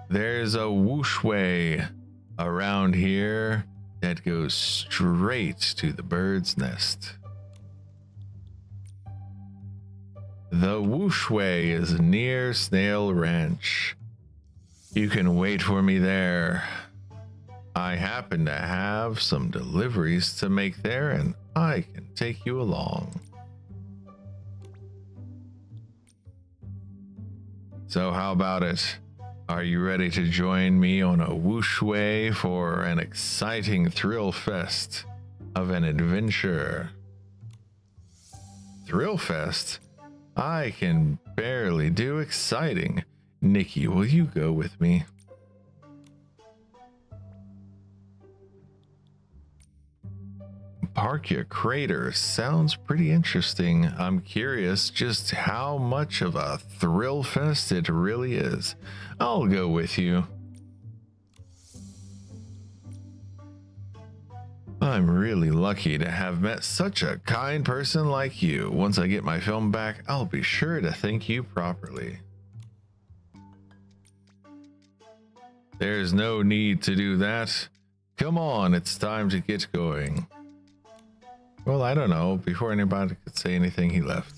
There's a whooshway around here that goes straight to the bird's nest. The whooshway is near Snail Ranch. You can wait for me there. I happen to have some deliveries to make there, and I can take you along. So how about it? Are you ready to join me on a whooshway for an exciting thrill fest of an adventure? Thrill fest? I can barely do exciting. Nikki, will you go with me? Parkia Crater sounds pretty interesting. I'm curious just how much of a thrill fest it really is. I'll go with you. I'm really lucky to have met such a kind person like you. Once I get my film back, I'll be sure to thank you properly. There's no need to do that. Come on, it's time to get going. Well, I don't know. Before anybody could say anything, he left.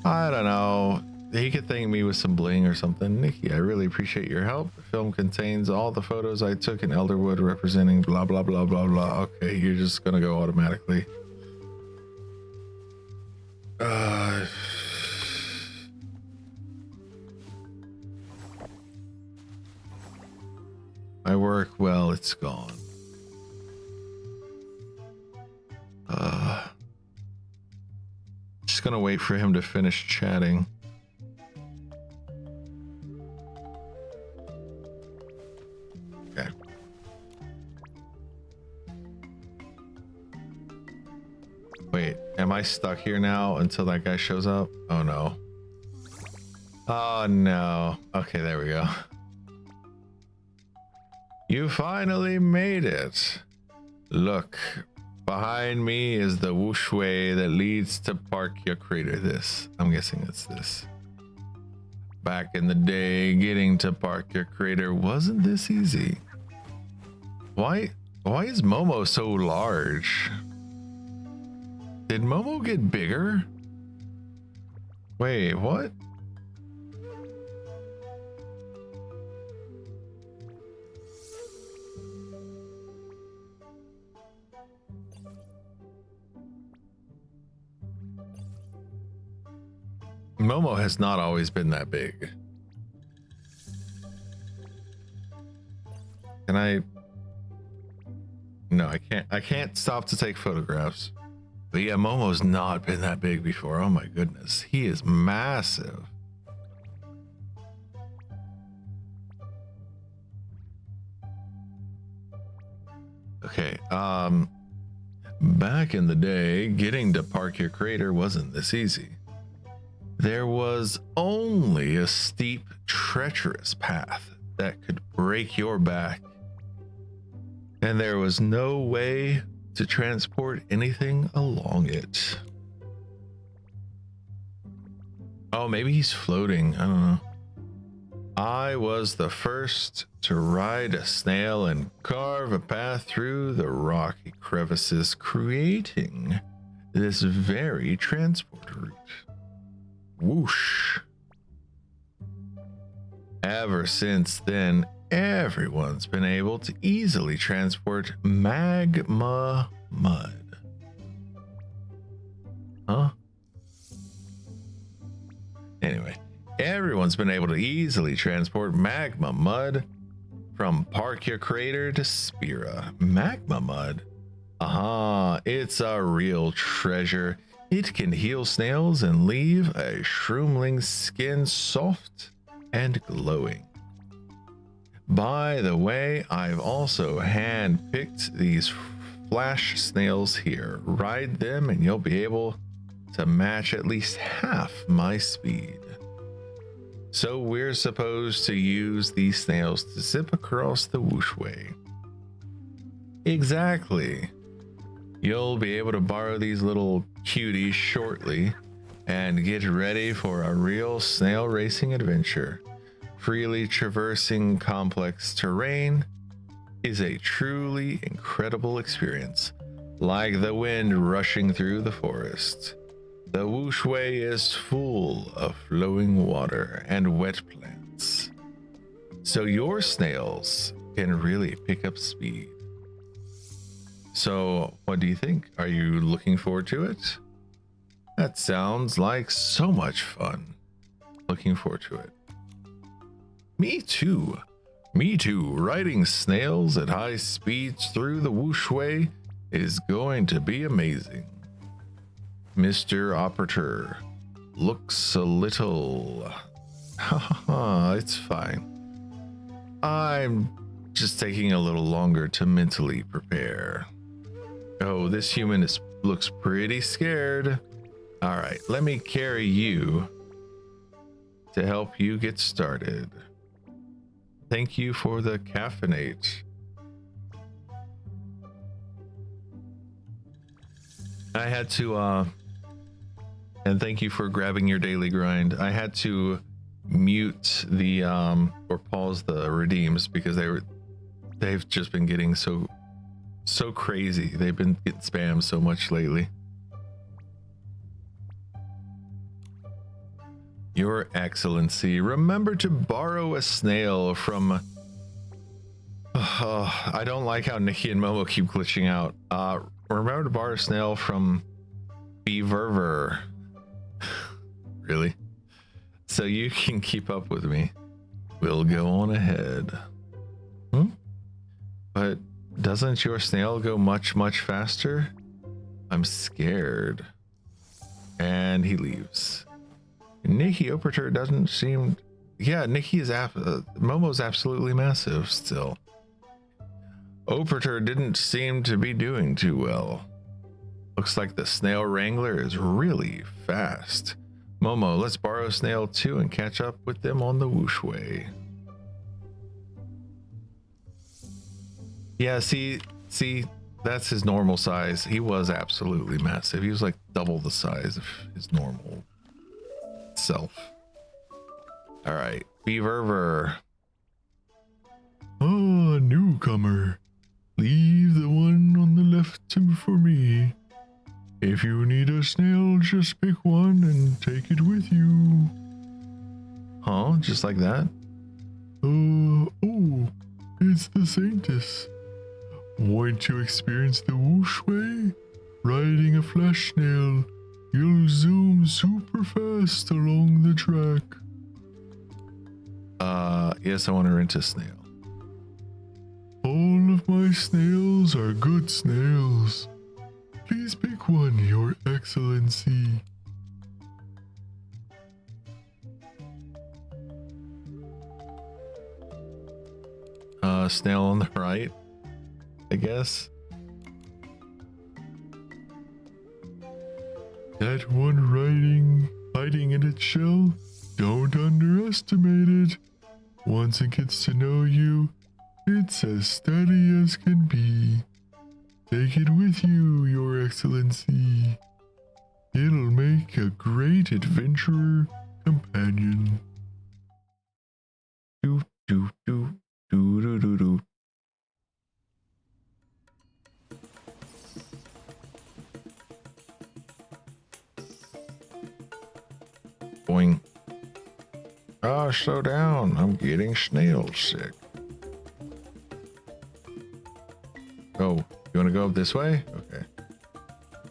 I don't know. He could thank me with some bling or something. Nikki, I really appreciate your help. The film contains all the photos I took in Elderwood representing blah, blah, blah, blah, blah. Okay, you're just gonna go automatically. My work, well, it's gone. Just gonna wait for him to finish chatting. Am I stuck here now until that guy shows up? Oh no. Oh no. Okay, there we go. You finally made it. Look, behind me is the whooshway that leads to Parkia Crater. I'm guessing it's this. Back in the day, getting to Parkia Crater wasn't this easy. Why is Momo so large? Did Momo get bigger? Wait, what? Momo has not always been that big. Can I? No, I can't. I can't stop to take photographs. But yeah, Momo's not been that big before. Oh my goodness. He is massive. Okay, back in the day, getting to Parkia Crater wasn't this easy. There was only a steep, treacherous path that could break your back. And there was no way to transport anything along it. Oh, maybe he's floating. I don't know. I was the first to ride a snail and carve a path through the rocky crevices, creating this very transport route. Whoosh. Ever since then, everyone's been able to easily transport magma mud. Huh? Anyway, everyone's been able to easily transport magma mud from Parkia Crater to Spira. Magma mud? Aha, it's a real treasure. It can heal snails and leave a shroomling's skin soft and glowing. By the way, I've also hand-picked these flash snails here. Ride them and you'll be able to match at least half my speed. So we're supposed to use these snails to zip across the whooshway. Exactly. You'll be able to borrow these little cuties shortly and get ready for a real snail racing adventure. Freely traversing complex terrain is a truly incredible experience, like the wind rushing through the forest. The whooshway is full of flowing water and wet plants, so your snails can really pick up speed. So, what do you think? Are you looking forward to it? That sounds like so much fun. Looking forward to it. Me too. Me too. Riding snails at high speeds through the whooshway is going to be amazing. Mr. Operator looks a little... Haha, it's fine. I'm just taking a little longer to mentally prepare. Oh, this human looks pretty scared. All right, let me carry you to help you get started. Thank you for the caffeinate. I had to, and thank you for grabbing your daily grind. I had to mute the, or pause the redeems because they've just been getting so crazy. They've been getting spammed so much lately. Your Excellency, remember to borrow a snail from... I don't like how Nikki and Momo keep glitching out. Remember to borrow a snail from Beaverver. Really? So you can keep up with me. We'll go on ahead. But doesn't your snail go much faster? I'm scared. And he leaves. Nikki Operator doesn't seem... Yeah, Nikki is... Momo's absolutely massive still. Operator didn't seem to be doing too well. Looks like the snail wrangler is really fast. Momo, let's borrow Snail 2 and catch up with them on the whoosh way. Yeah, see, that's his normal size. He was absolutely massive. He was like double the size of his normal self. All right, Beaverver. Ah, newcomer. Leave the one on the left for me. If you need a snail, just pick one and take it with you. Huh? Just like that? Oh, it's the Saintess. Want to experience the whoosh way? Riding a flesh snail, you'll zoom super fast along the track. Yes, I want to rent a snail. All of my snails are good snails. Please pick one, Your Excellency. Snail on the right, I guess. That one hiding in its shell, don't underestimate it. Once it gets to know you, it's as steady as can be. Take it with you, Your Excellency. It'll make a great adventurer companion. Do do do do do do do. Boing. Ah, slow down. I'm getting snail sick. Oh, you want to go up this way? Okay.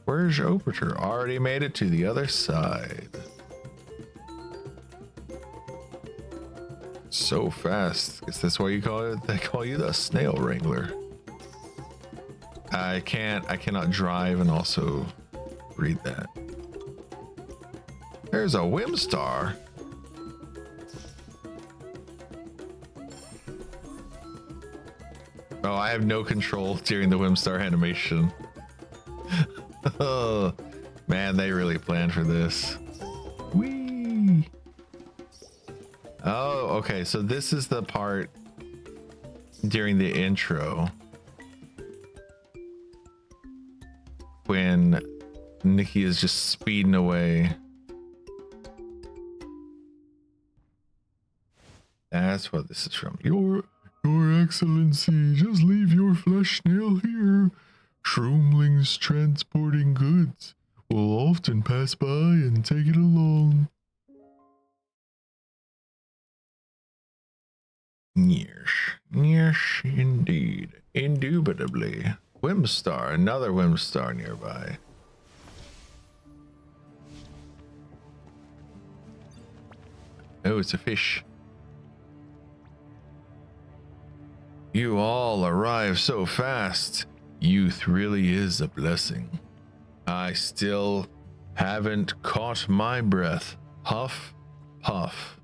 Where's Opertor? Already made it to the other side. So fast. Guess that's why you call it. They call you the snail wrangler. I cannot drive and also read that. There's a Whimstar. Oh, I have no control during the Whimstar animation. Oh, man, they really planned for this. Whee! Oh, okay, so this is the part during the intro when Nikki is just speeding away. That's what this is from. Your Excellency, just leave your flesh snail here. Shroomlings transporting goods will often pass by and take it along. Yes, indeed. Indubitably. Whimstar, another Whimstar nearby. Oh, it's a fish. You all arrive so fast. Youth really is a blessing. I still haven't caught my breath. Huff, puff.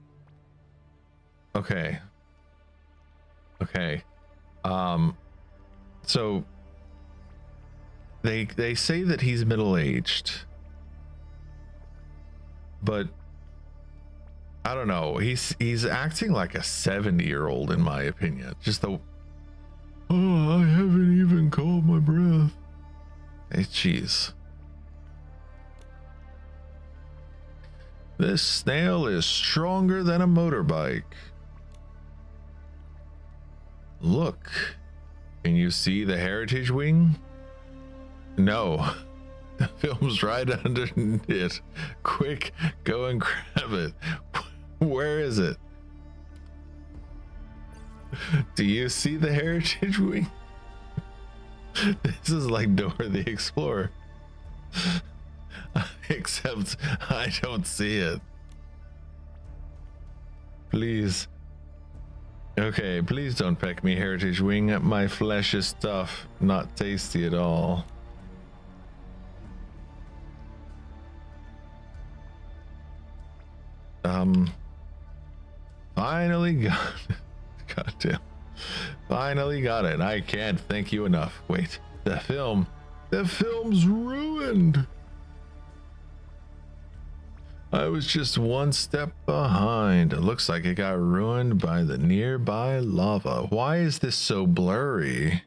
Okay. So they say that he's middle-aged, but I don't know. He's acting like a 70-year-old in my opinion. Just the I haven't even caught my breath. Hey, jeez. This snail is stronger than a motorbike. Look, can you see the heritage wing? No, the film's right under it. Quick, go and grab it. Where is it? Do you see the heritage wing? This is like Dora the Explorer. Except I don't see it. Please. Okay, please don't peck me, heritage wing. My flesh is tough, not tasty at all. Finally got it. Goddamn. Finally got it. I can't thank you enough. Wait, the film The film's ruined. I was just one step behind. It looks like it got ruined by the nearby lava. Why is this so blurry?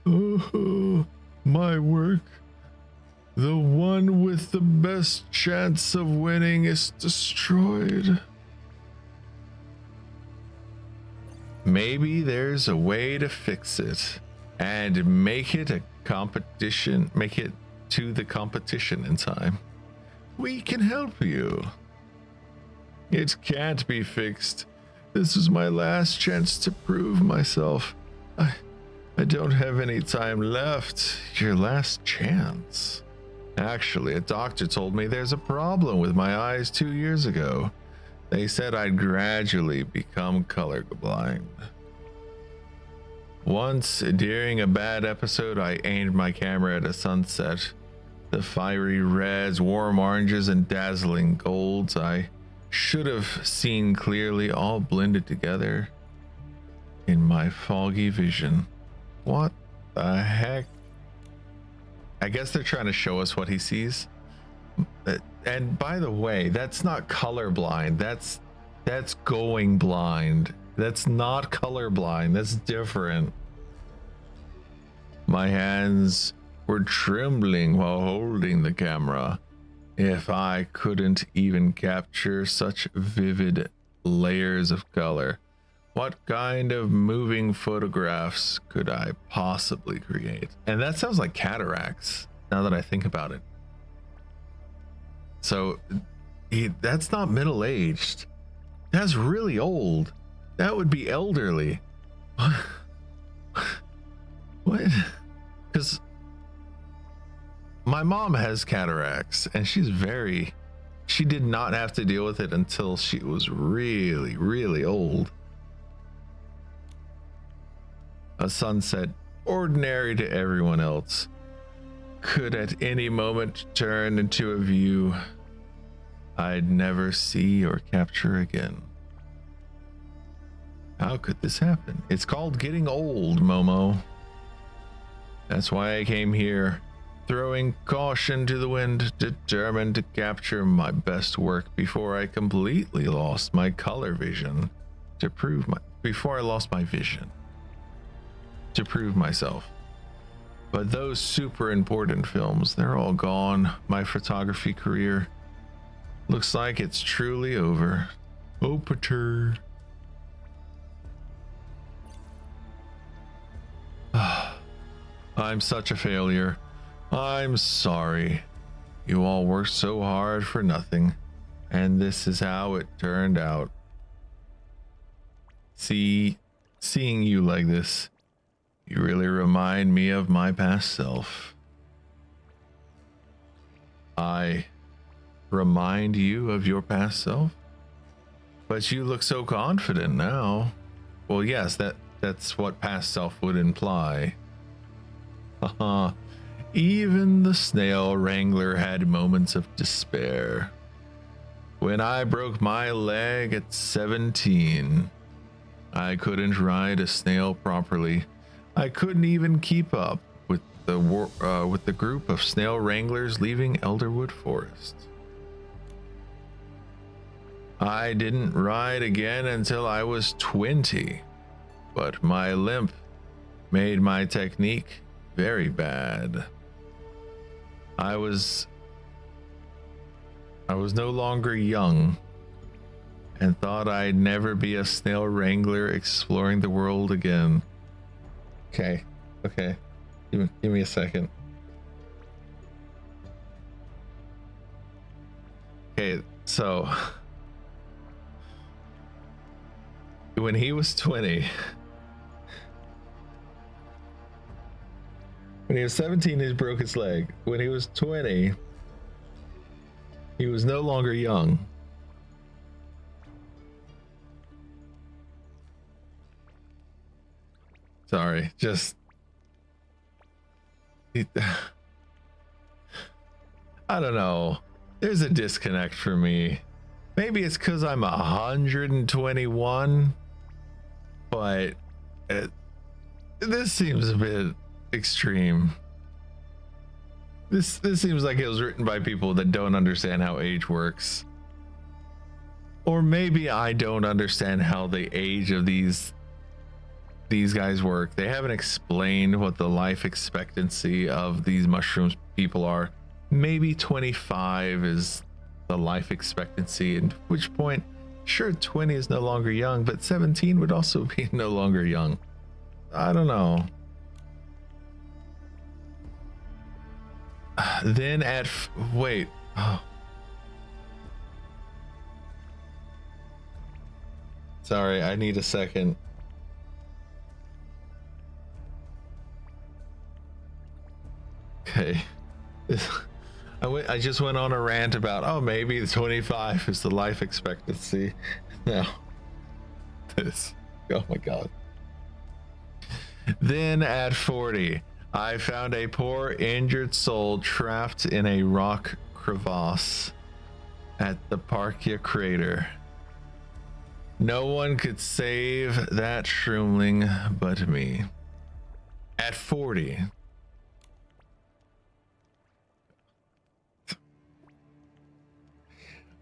Oh, my work. The one with the best chance of winning is destroyed. Maybe there's a way to fix it and make it a competition, make it to the competition in time. We can help you. It can't be fixed. This is my last chance to prove myself. I don't have any time left. Your last chance. Actually, a doctor told me there's a problem with my eyes 2 years ago. They said I'd gradually become colorblind. Once, during a bad episode, I aimed my camera at a sunset. The fiery reds, warm oranges, and dazzling golds I should have seen clearly all blended together in my foggy vision. What the heck? I guess they're trying to show us what he sees. And by the way, that's not colorblind. That's going blind. That's not colorblind. That's different. My hands were trembling while holding the camera. If I couldn't even capture such vivid layers of color, what kind of moving photographs could I possibly create? And that sounds like cataracts, now that I think about it. So that's not middle-aged. That's really old. That would be elderly. What? Because my mom has cataracts and she did not have to deal with it until she was really, really old. A sunset, ordinary to everyone else, could at any moment turn into a view I'd never see or capture again. How could this happen? It's called getting old, Momo. That's why I came here, throwing caution to the wind, determined to capture my best work before I completely lost my color vision, before I lost my vision, to prove myself. But those super important films, they're all gone. My photography career looks like it's truly over. Opater. I'm such a failure. I'm sorry. You all worked so hard for nothing, and this is how it turned out. Seeing you like this, you really remind me of my past self. I remind you of your past self? But you look so confident now. Well, yes, that's what past self would imply. Haha. Even the snail wrangler had moments of despair. When I broke my leg at 17, I couldn't ride a snail properly. I couldn't even keep up with the group of snail wranglers leaving Elderwood Forest. I didn't ride again until I was 20, but my limp made my technique very bad. I was no longer young and thought I'd never be a snail wrangler exploring the world again. Okay. Give me a second. Okay, so when he was 20, when he was 17, he broke his leg. When he was 20, he was no longer young. Sorry, just I don't know. There's a disconnect for me. Maybe it's because I'm 121, but This seems a bit extreme. This seems like it was written by people that don't understand how age works. Or maybe I don't understand how the age of these guys work. They haven't explained what the life expectancy of these mushrooms people are. Maybe 25 is the life expectancy, at which point, sure, 20 is no longer young, but 17 would also be no longer young. I don't know. Then wait. Oh. Sorry, I need a second. Okay. I just went on a rant about, oh, maybe the 25 is the life expectancy. No. This. Oh my god. Then at 40, I found a poor injured soul trapped in a rock crevasse at the Parkia crater. No one could save that shroomling but me. At 40.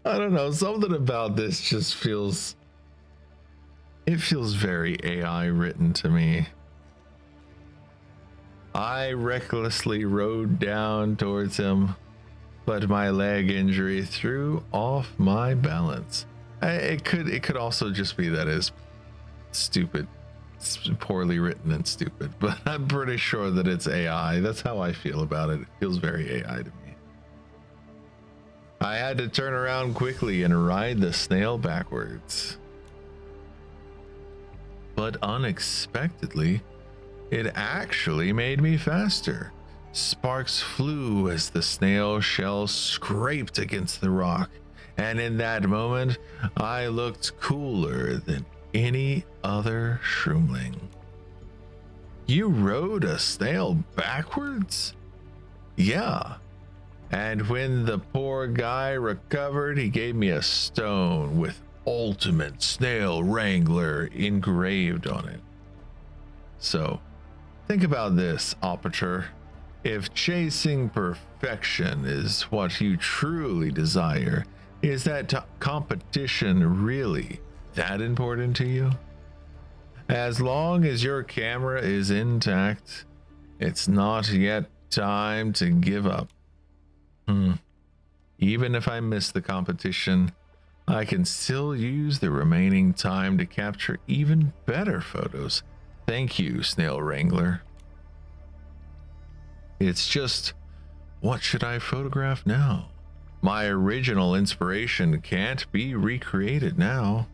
I don't know, something about this just feels... It feels very AI written to me. I recklessly rode down towards him, but my leg injury threw off my balance. It could also just be that it's stupid. It's poorly written and stupid, but I'm pretty sure that it's AI. That's how I feel about it. It feels very AI to me. I had to turn around quickly and ride the snail backwards. But unexpectedly, it actually made me faster. Sparks flew as the snail shell scraped against the rock, and in that moment, I looked cooler than any other shroomling. You rode a snail backwards? Yeah. And when the poor guy recovered, he gave me a stone with Ultimate Snail Wrangler engraved on it. So, think about this, Operator. If chasing perfection is what you truly desire, is that competition really that important to you? As long as your camera is intact, it's not yet time to give up. Even if I miss the competition, I can still use the remaining time to capture even better photos. Thank you, Snail Wrangler. It's just, what should I photograph now? My original inspiration can't be recreated now.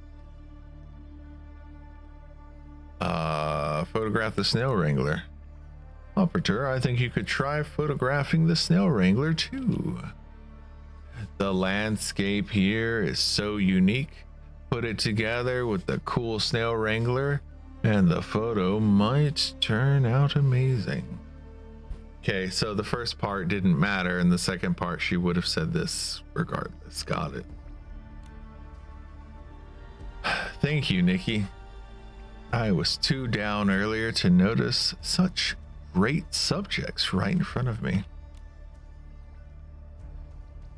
Photograph the Snail Wrangler. Operator, I think you could try photographing the Snail Wrangler too. The landscape here is so unique. Put it together with the cool Snail Wrangler, and the photo might turn out amazing. Okay, so the first part didn't matter, and the second part she would have said this regardless. Got it. Thank you, Nikki. I was too down earlier to notice such great subjects right in front of me.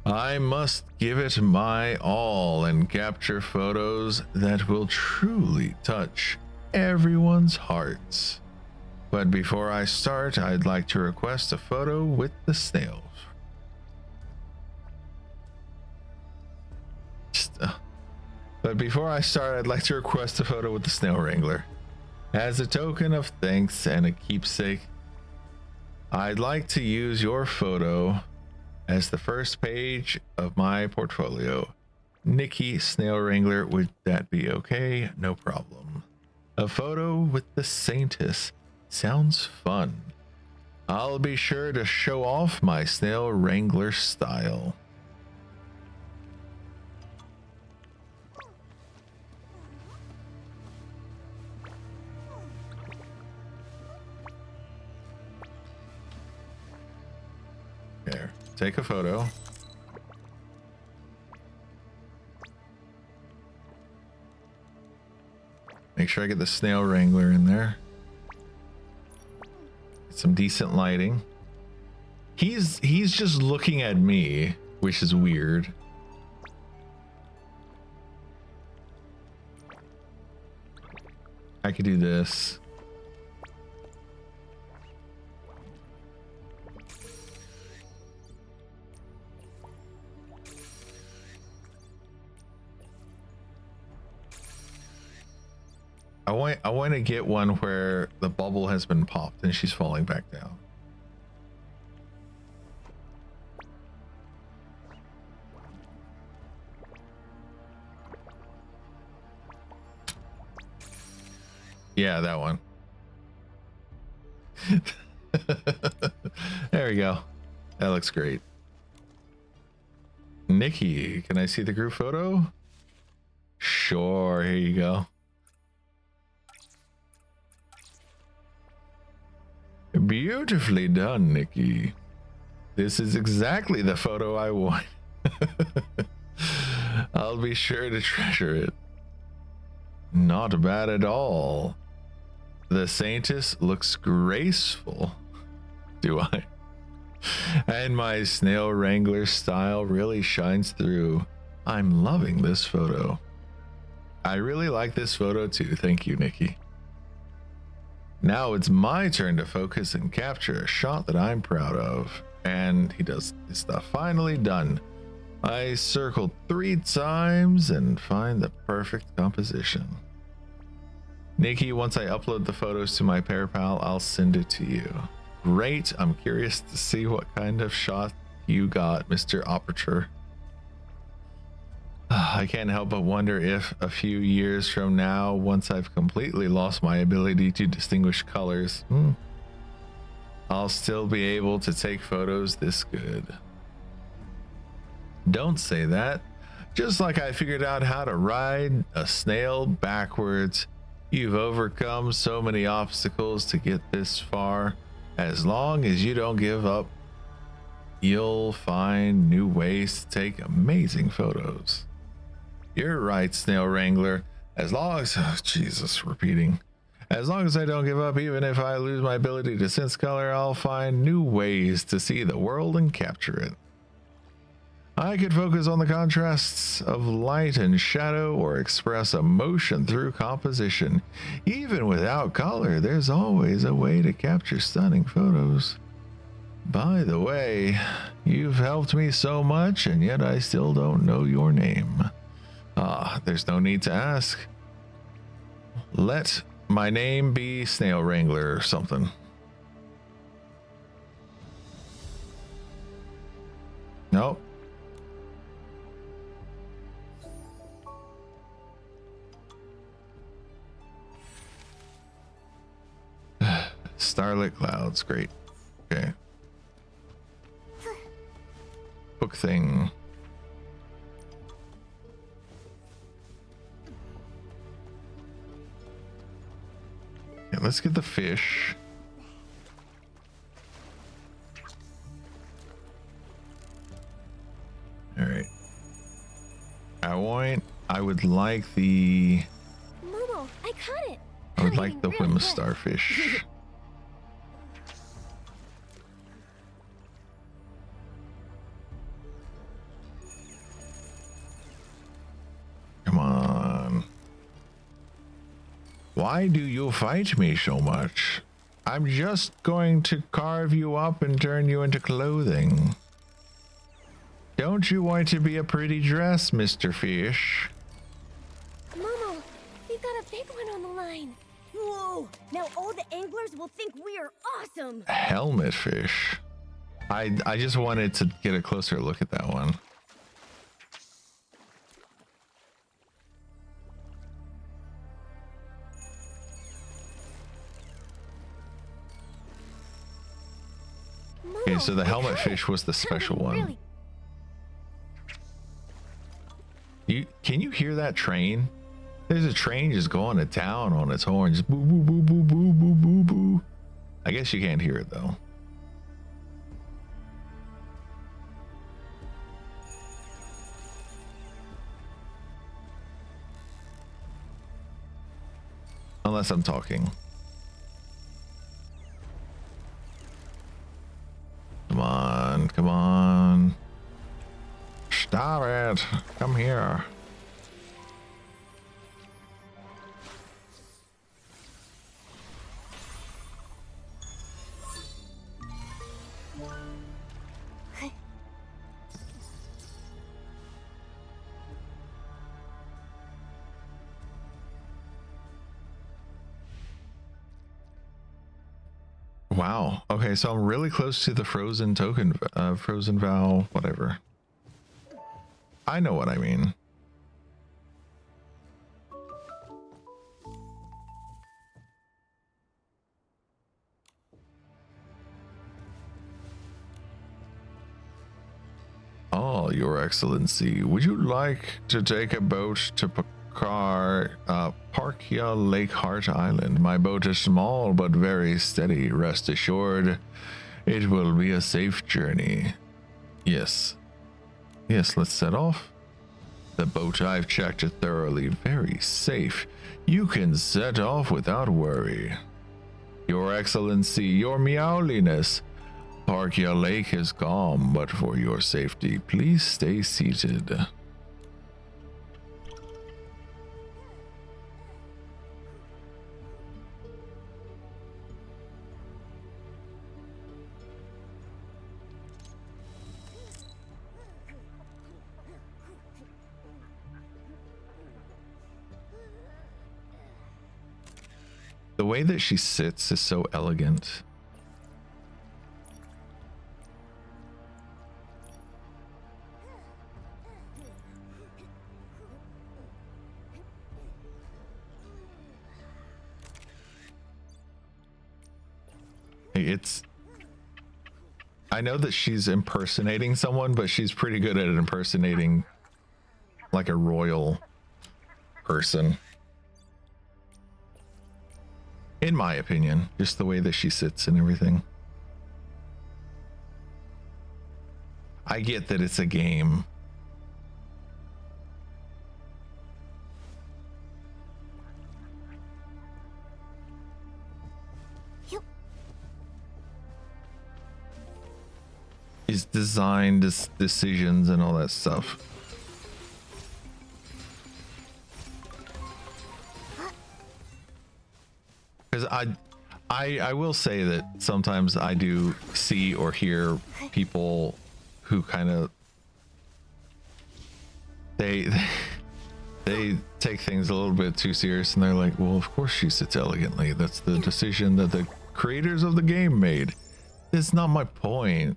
I must give it my all and capture photos that will truly touch everyone's hearts. But before I start, I'd like to request a photo with the snails. But before I start, I'd like to request a photo with the Snail Wrangler. As a token of thanks and a keepsake, I'd like to use your photo as the first page of my portfolio. Nikki, Snail Wrangler, would that be okay? No problem. A photo with the Saintess sounds fun. I'll be sure to show off my Snail Wrangler style. There, take a photo. Make sure I get the Snail Wrangler in there. some decent lighting. He's just looking at me, which is weird. I could do this. I want to get one where the bubble has been popped and she's falling back down. Yeah, that one. There we go. That looks great. Nikki, can I see the group photo? Sure, here you go. Beautifully done, Nikki. This is exactly the photo I want. I'll be sure to treasure it. Not bad at all. The Saintess looks graceful. Do I? And my snail wrangler style really shines through. I'm loving this photo. I really like this photo too. Thank you, Nikki. Now it's my turn to focus and capture a shot that I'm proud of. And he does his stuff. Finally done. I circled 3 times and find the perfect composition. Nikki, once I upload the photos to my ParaPal, I'll send it to you. Great. I'm curious to see what kind of shot you got, Mr. Operator. I can't help but wonder if a few years from now, once I've completely lost my ability to distinguish colors, I'll still be able to take photos this good. Don't say that. Just like I figured out how to ride a snail backwards, you've overcome so many obstacles to get this far. As long as you don't give up, you'll find new ways to take amazing photos. You're right, Snail Wrangler. As long as, oh, Jesus, repeating. As long as I don't give up, even if I lose my ability to sense color, I'll find new ways to see the world and capture it. I could focus on the contrasts of light and shadow or express emotion through composition. Even without color, there's always a way to capture stunning photos. By the way, you've helped me so much, and yet I still don't know your name. There's no need to ask. Let my name be Snail Wrangler or something. Nope. Starlit clouds, great. Okay. Book thing. Yeah, let's get the fish. All right. I would like the. Momo, I caught it. I would I'm like the getting really whim good. starfish. Come on. Why do you fight me so much? I'm just going to carve you up and turn you into clothing. Don't you want to be a pretty dress, Mr. Fish? Momo, we've got a big one on the line. Whoa! Now all the anglers will think we are awesome! Helmet fish. I just wanted to get a closer look at that one. Okay, so the helmet fish was the special one. Can you hear that train? There's a train just going to town on its horn, just boo boo boo boo boo boo boo boo. I guess you can't hear it though. Unless I'm talking. Stop it. Come here. Wow. Okay, so I'm really close to the frozen token, frozen vow, whatever. I know what I mean. Oh, Your Excellency, would you like to take a boat to Parkia Lake Heart Island? My boat is small but very steady. Rest assured, it will be a safe journey. Yes. Yes, let's set off. The boat, I've checked it thoroughly. Very safe. You can set off without worry. Your Excellency, your Meowliness, Parkia Lake is calm, but for your safety, please stay seated. The way that she sits is so elegant. I know that she's impersonating someone, but she's pretty good at impersonating like a royal person. In my opinion, just the way that she sits and everything. I get that it's a game. His design decisions and all that stuff. Because I will say that sometimes I do see or hear people who kind of they take things a little bit too serious, and they're like, well, of course she sits elegantly. That's the decision that the creators of the game made. It's not my point.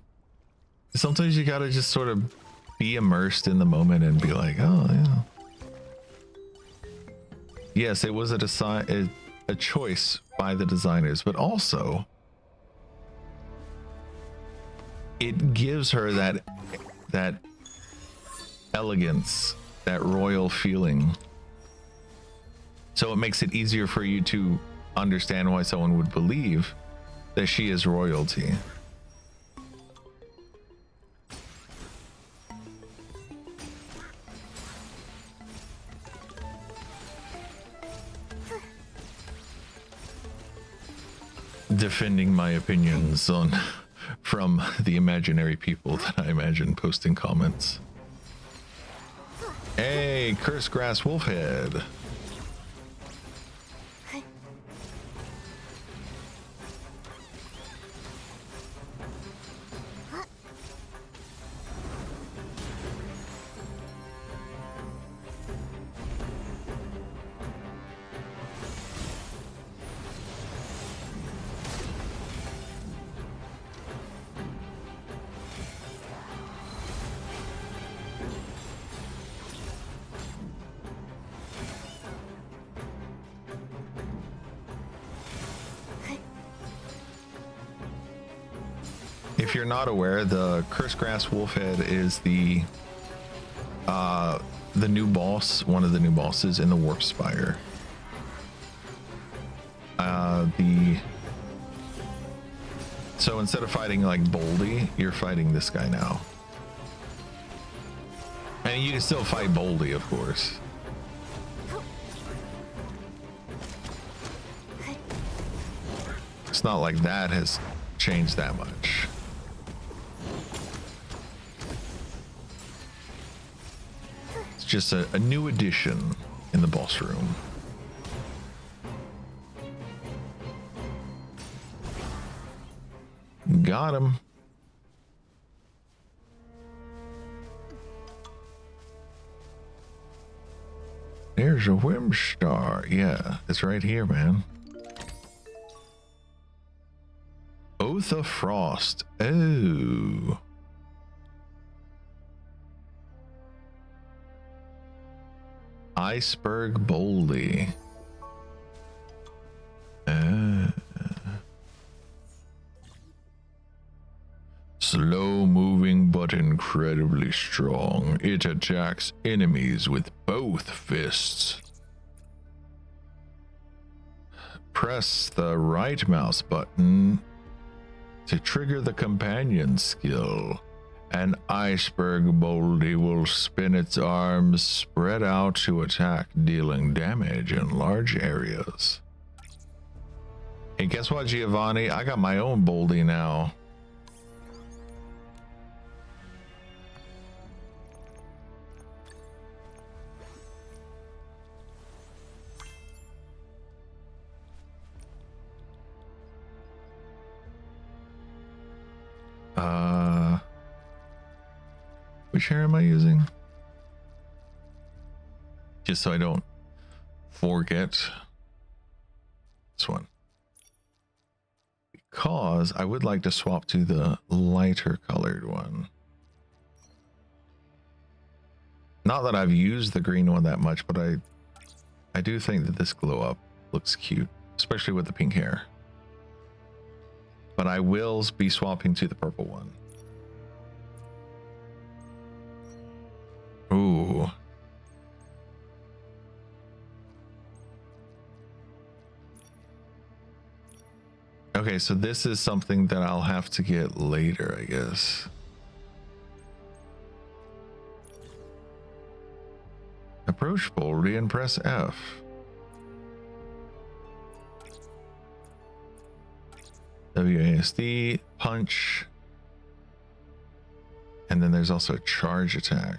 Sometimes you gotta just sort of be immersed in the moment and be like, oh yeah. Yes, it was a choice by the designers, but also it gives her that elegance, that royal feeling. So it makes it easier for you to understand why someone would believe that she is royalty. Defending my opinions on from the imaginary people that I imagine posting comments. Hey, Curse Grass Wolfhead. If you're not aware, the Curse Grass Wolfhead is the new boss, one of the new bosses in the Warp Spire. So instead of fighting like Boldy, you're fighting this guy now. And you can still fight Boldy, of course. It's not like that has changed that much. just a new addition in the boss room. Got him. There's a Whimstar. Yeah, it's right here, man. Oath of Frost. Oh. Iceberg Boldly. Slow moving but incredibly strong. It attacks enemies with both fists. Press the right mouse button to trigger the companion skill. An Iceberg Boldly will spin its arms spread out to attack, dealing damage in large areas. Hey, guess what, Giovanni? I got my own Boldy now. Which hair am I using? Just so I don't forget. This one. Because I would like to swap to the lighter colored one. Not that I've used the green one that much, but I do think that this glow up looks cute, especially with the pink hair. But I will be swapping to the purple one. Ooh. Okay, so this is something that I'll have to get later, I guess. Approach boldly and press F. WASD, punch. And then there's also a charge attack.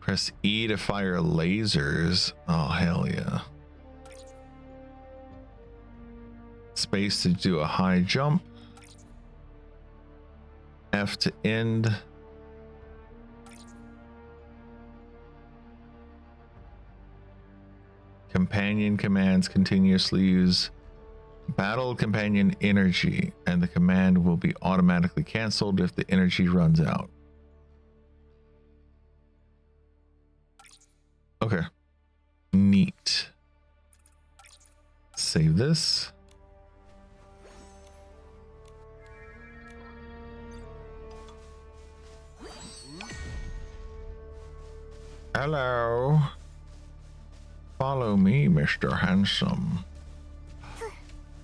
Press E to fire lasers. Oh, hell yeah. Space to do a high jump. F to end. Companion commands continuously use battle companion energy, and the command will be automatically canceled if the energy runs out. Okay. Neat. Save this. Hello. Follow me, Mr. Handsome.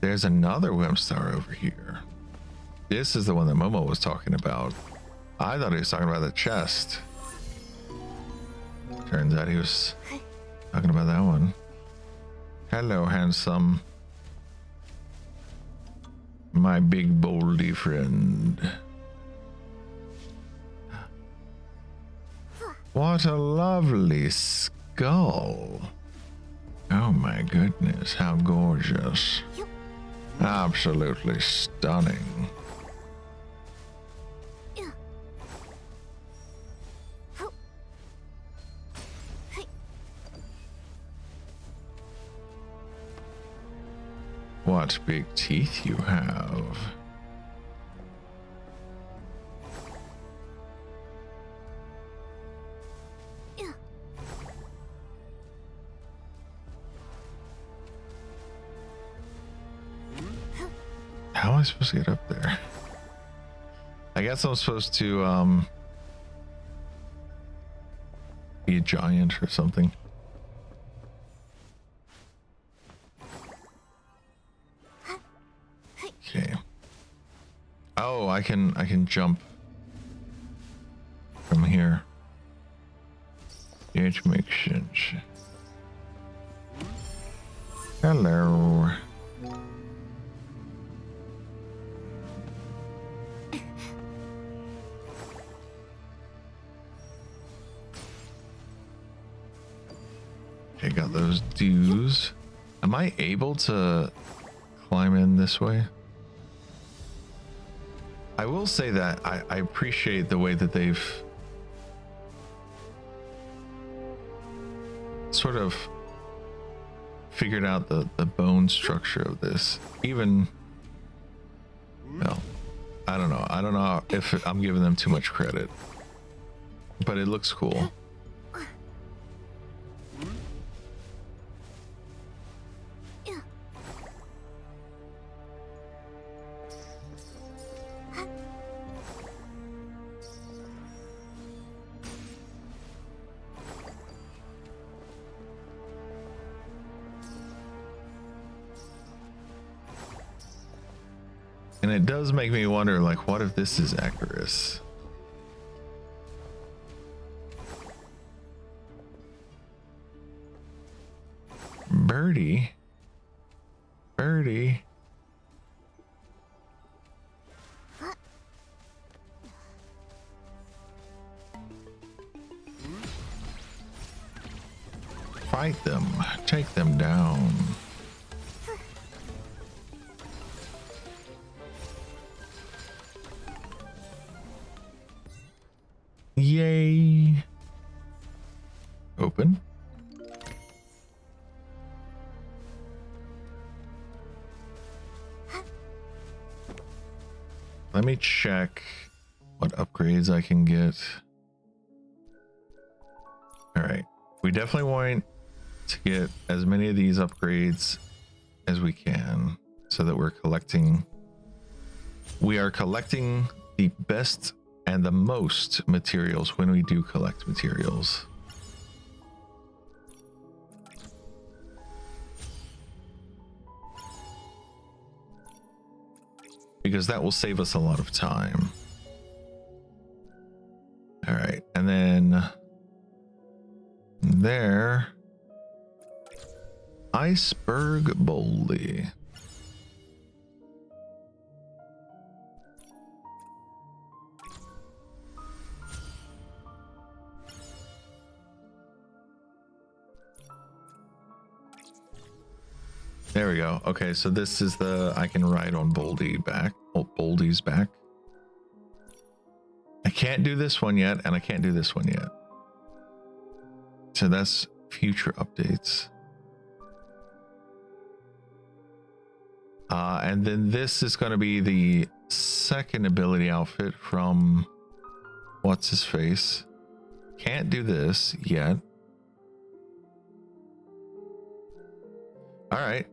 There's another Whimstar over here. This is the one that Momo was talking about. I thought he was talking about the chest. Turns out he was talking about that one. Hello, handsome. My big boldy friend. What a lovely skull. Oh my goodness, how gorgeous. Absolutely stunning. What big teeth you have. How am I supposed to get up there? I guess I'm supposed to be a giant or something. Okay. Oh, I can jump from here. It makes sense. those dues. Am I able to climb in this way? I will say that I appreciate the way that they've sort of figured out the bone structure of this. Even, well, I don't know. I don't know if I'm giving them too much credit, but it looks cool. And it does make me wonder, like, what if this is Icarus? Birdie? Birdie? Fight them. Take them down. Yay. Open. Let me check what upgrades I can get. All right. We definitely want to get as many of these upgrades as we can so that we're collecting. We are collecting the best and the most materials when we do collect materials. Because that will save us a lot of time. All right, and then there, Iceberg Boldly. There we go. Okay, so this is the I can ride on Boldy's back. I can't do this one yet, and I can't do this one yet. So that's future updates. And then this is going to be the second ability outfit from what's his face. Can't do this yet. All right.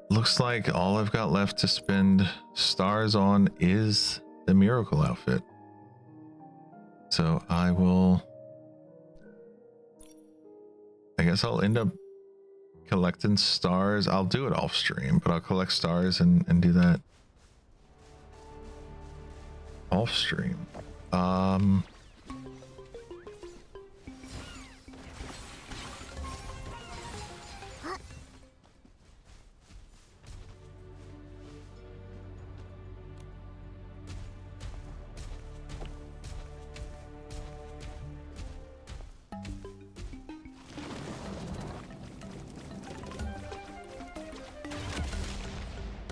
Looks like all I've got left to spend stars on is the miracle outfit. So I guess I'll end up collecting stars. I'll do it off stream, but I'll collect stars and do that off stream.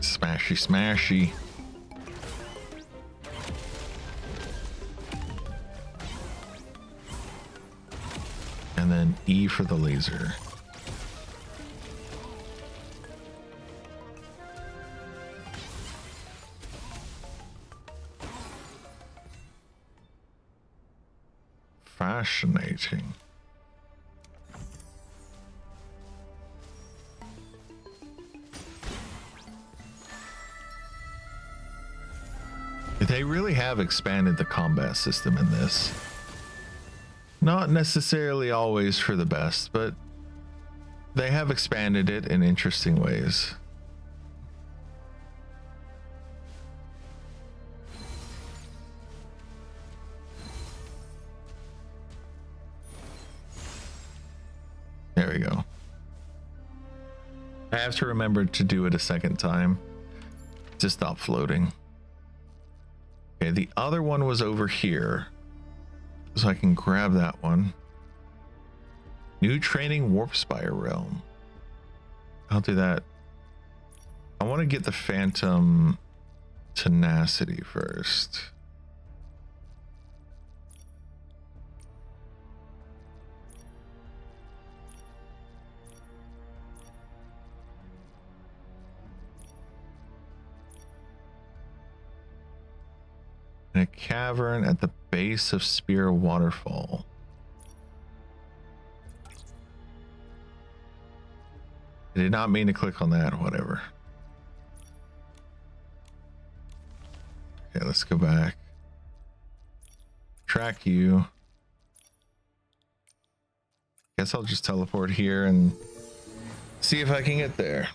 Smashy, smashy. And then E for the laser. Fascinating. They really have expanded the combat system in this. Not necessarily always for the best, but they have expanded it in interesting ways. There we go. I have to remember to do it a second time to stop floating. Okay, the other one was over here, so I can grab that one. New training Warp Spire Realm. I'll do that. I want to get the Phantom Tenacity first. In a cavern at the base of Spear Waterfall. I did not mean to click on that, whatever. Okay, let's go back. Track you. Guess I'll just teleport here and see if I can get there.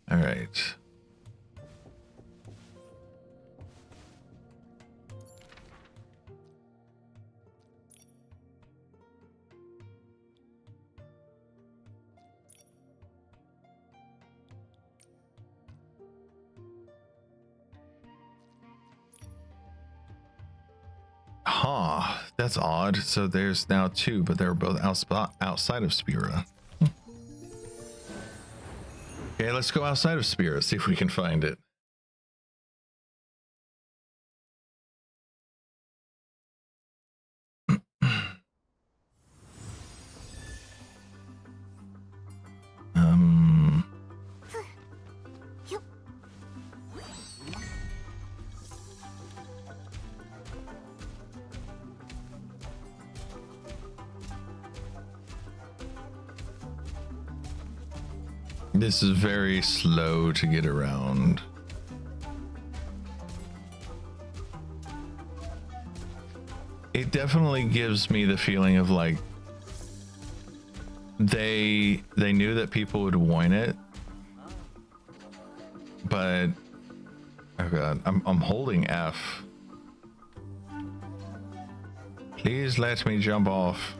All right. Huh, that's odd. So there's now two, but they're both outside of Spira. Okay, let's go outside of Spira, see if we can find it. This is very slow to get around. It definitely gives me the feeling of like they knew that people would want it, but oh god, I'm holding F. Please let me jump off.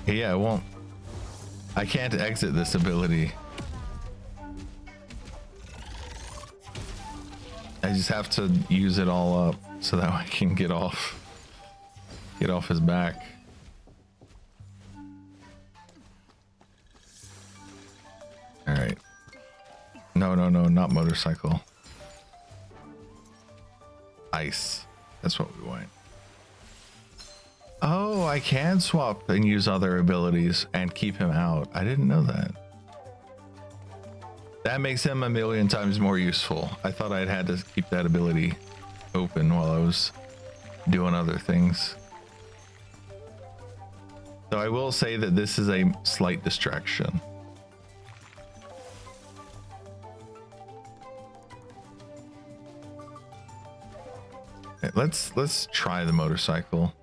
Yeah, I won't. I can't exit this ability. I just have to use it all up so that I can get off his back. All right. No, not motorcycle. Ice. That's what we want. Oh, I can swap and use other abilities and keep him out. I didn't know that. That makes him a million times more useful. I thought I'd had to keep that ability open while I was doing other things. So I will say that this is a slight distraction. Okay, let's try the motorcycle.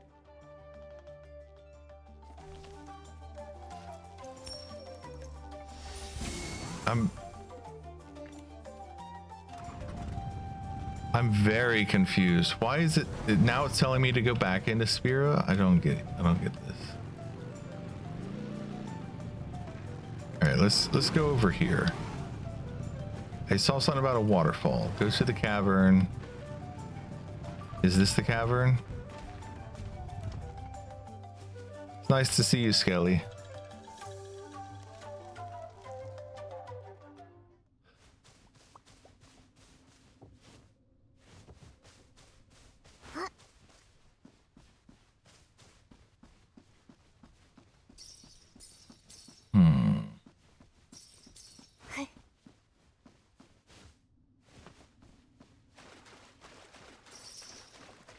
I'm very confused. Why is it now it's telling me to go back into Spira? I don't get this. All right, let's go over here. I saw something about a waterfall. Go to the cavern. Is this the cavern? It's nice to see you, Skelly.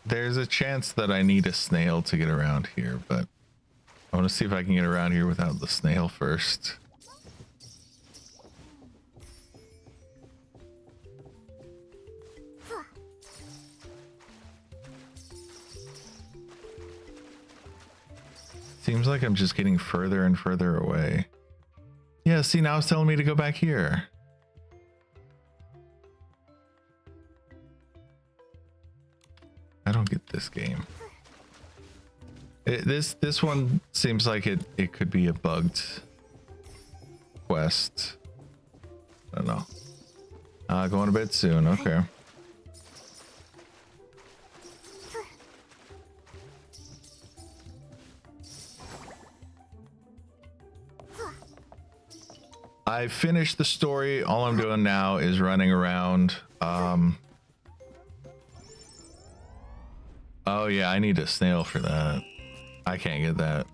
There's a chance that I need a snail to get around here, but I want to see if I can get around here without the snail first. Seems like I'm just getting further and further away. Yeah, see, now it's telling me to go back here. I don't get this game. This one seems like it could be a bugged quest. I don't know. Going to bed soon. Okay. I finished the story. All I'm doing now is running around. Oh yeah, I need a snail for that. I can't get that.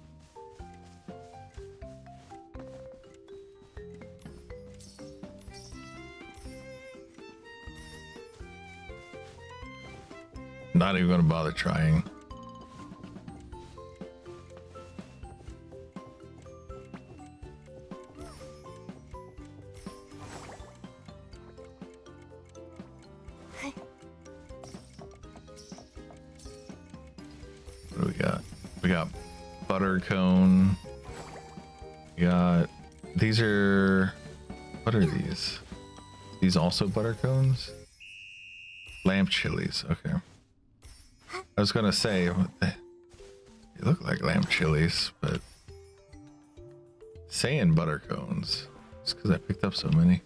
Not even gonna bother trying. What do we got? We got butter cone. We got these are, what are these? These also butter cones? Lamp chilies. Okay. I was gonna say they look like lamp chilies, but saying butter cones. Just because I picked up so many.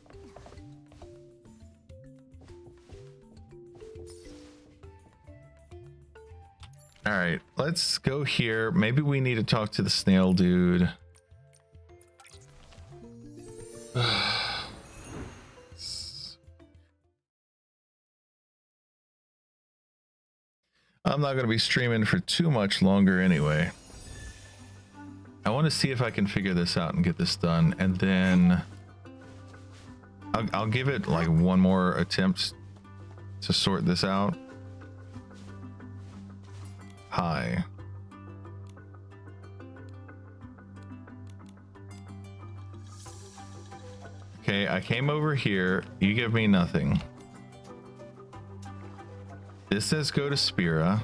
All right, let's go here. Maybe we need to talk to the snail dude. I'm not going to be streaming for too much longer anyway. I want to see if I can figure this out and get this done, and then I'll give it like one more attempt to sort this out. Hi. Okay, I came over here. You give me nothing. This says go to Spira.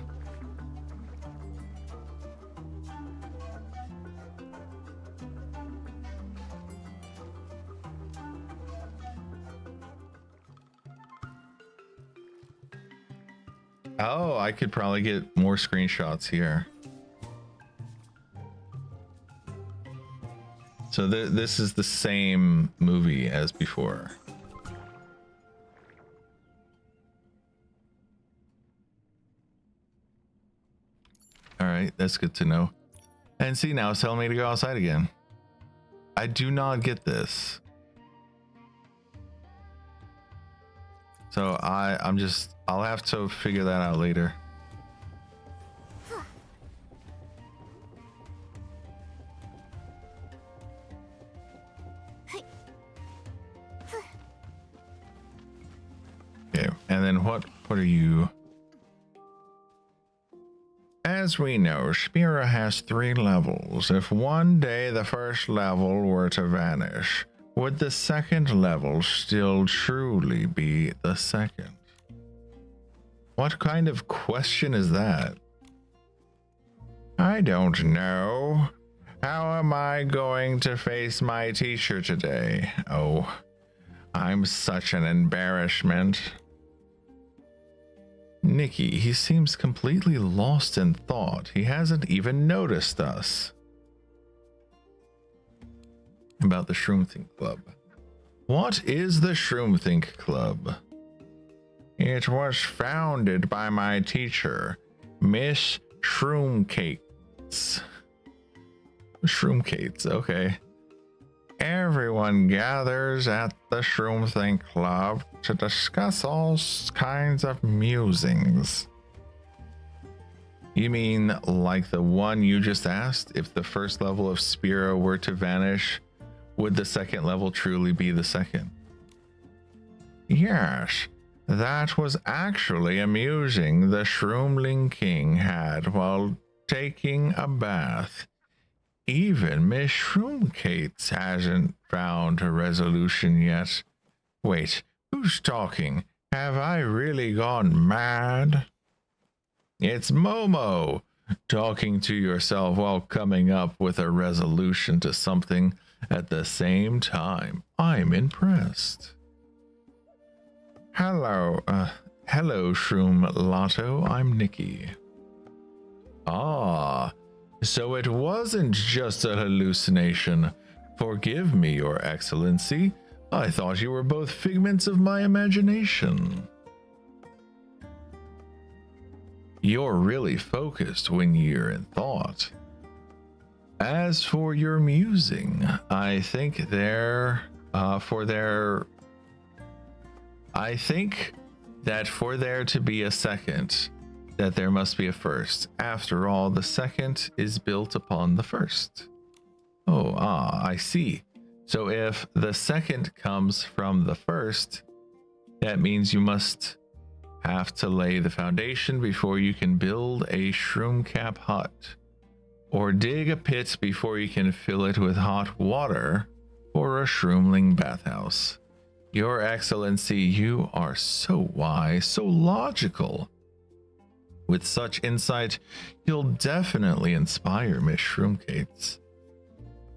Oh, I could probably get more screenshots here. So this is the same movie as before. All right, that's good to know. And see, now it's telling me to go outside again. I do not get this. So I'll have to figure that out later. Okay, and then what are you? As we know, Spira has 3 levels. If one day the first level were to vanish, would the second level still truly be the second? What kind of question is that? I don't know. How am I going to face my teacher today? Oh, I'm such an embarrassment. Nikki, he seems completely lost in thought. He hasn't even noticed us. About the Shroomthink Club. What is the Shroomthink Club? It was founded by my teacher, Miss Shroomcates. Shroomcates, okay. Everyone gathers at the Shroomthink Club to discuss all kinds of musings. You mean like the one you just asked? If the first level of Spira were to vanish, would the second level truly be the second? Yes, that was actually a musing the Shroomling King had while taking a bath. Even Miss Shroomcates hasn't found a resolution yet. Wait, who's talking? Have I really gone mad? It's Momo, talking to yourself while coming up with a resolution to something at the same time. I'm impressed. Hello, Shroom Lotto, I'm Nikki. Ah, So it wasn't just a hallucination. Forgive me, Your Excellency. I thought you were both figments of my imagination. You're really focused when you're in thought. As for your musing, I think that for there to be a second, that there must be a first. After all, the second is built upon the first. I see. So if the second comes from the first, that means you must have to lay the foundation before you can build a shroom cap hut, or dig a pit before you can fill it with hot water for a shroomling bathhouse. Your Excellency, you are so wise, so logical. With such insight, you'll definitely inspire Miss Shroomcates.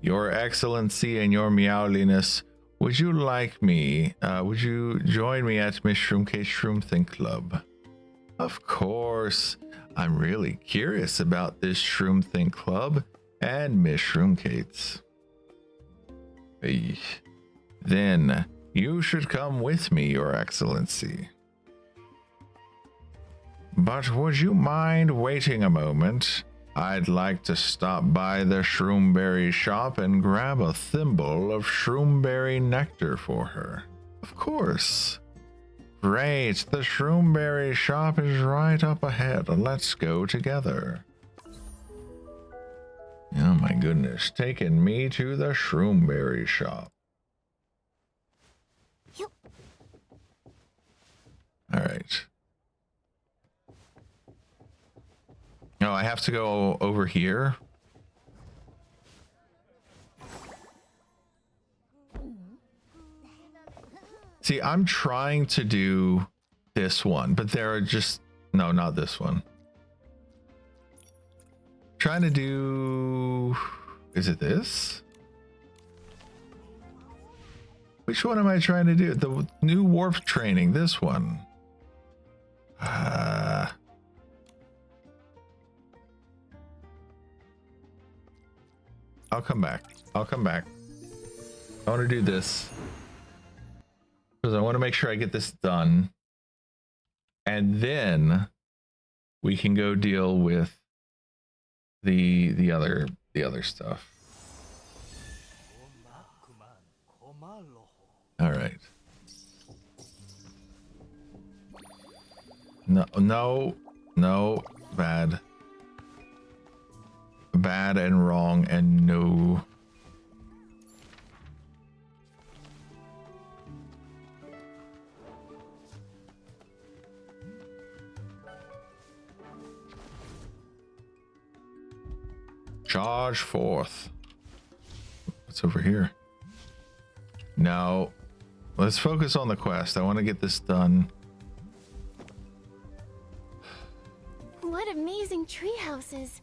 Your Excellency and your meowliness, would you join me at Miss Shroomcate's Shroomthink Club? Of course. I'm really curious about this Shroomthink Club and Miss Shroomcates. Then you should come with me, Your Excellency. But would you mind waiting a moment? I'd like to stop by the Shroomberry shop and grab a thimble of Shroomberry nectar for her. Of course. Great, the Shroomberry shop is right up ahead. Let's go together. Oh my goodness, taking me to the Shroomberry shop. All right. No, I have to go over here. See, I'm trying to do this one, but there are just... No, not this one. Trying to do... Is it this? Which one am I trying to do? The new warp training, this one. I'll come back. I'll come back. I want to do this because I want to make sure I get this done, and then we can go deal with the other stuff. All right. No, bad. Bad and wrong and no. Charge forth. What's over here? No. Let's focus on the quest. I want to get this done. What amazing tree houses.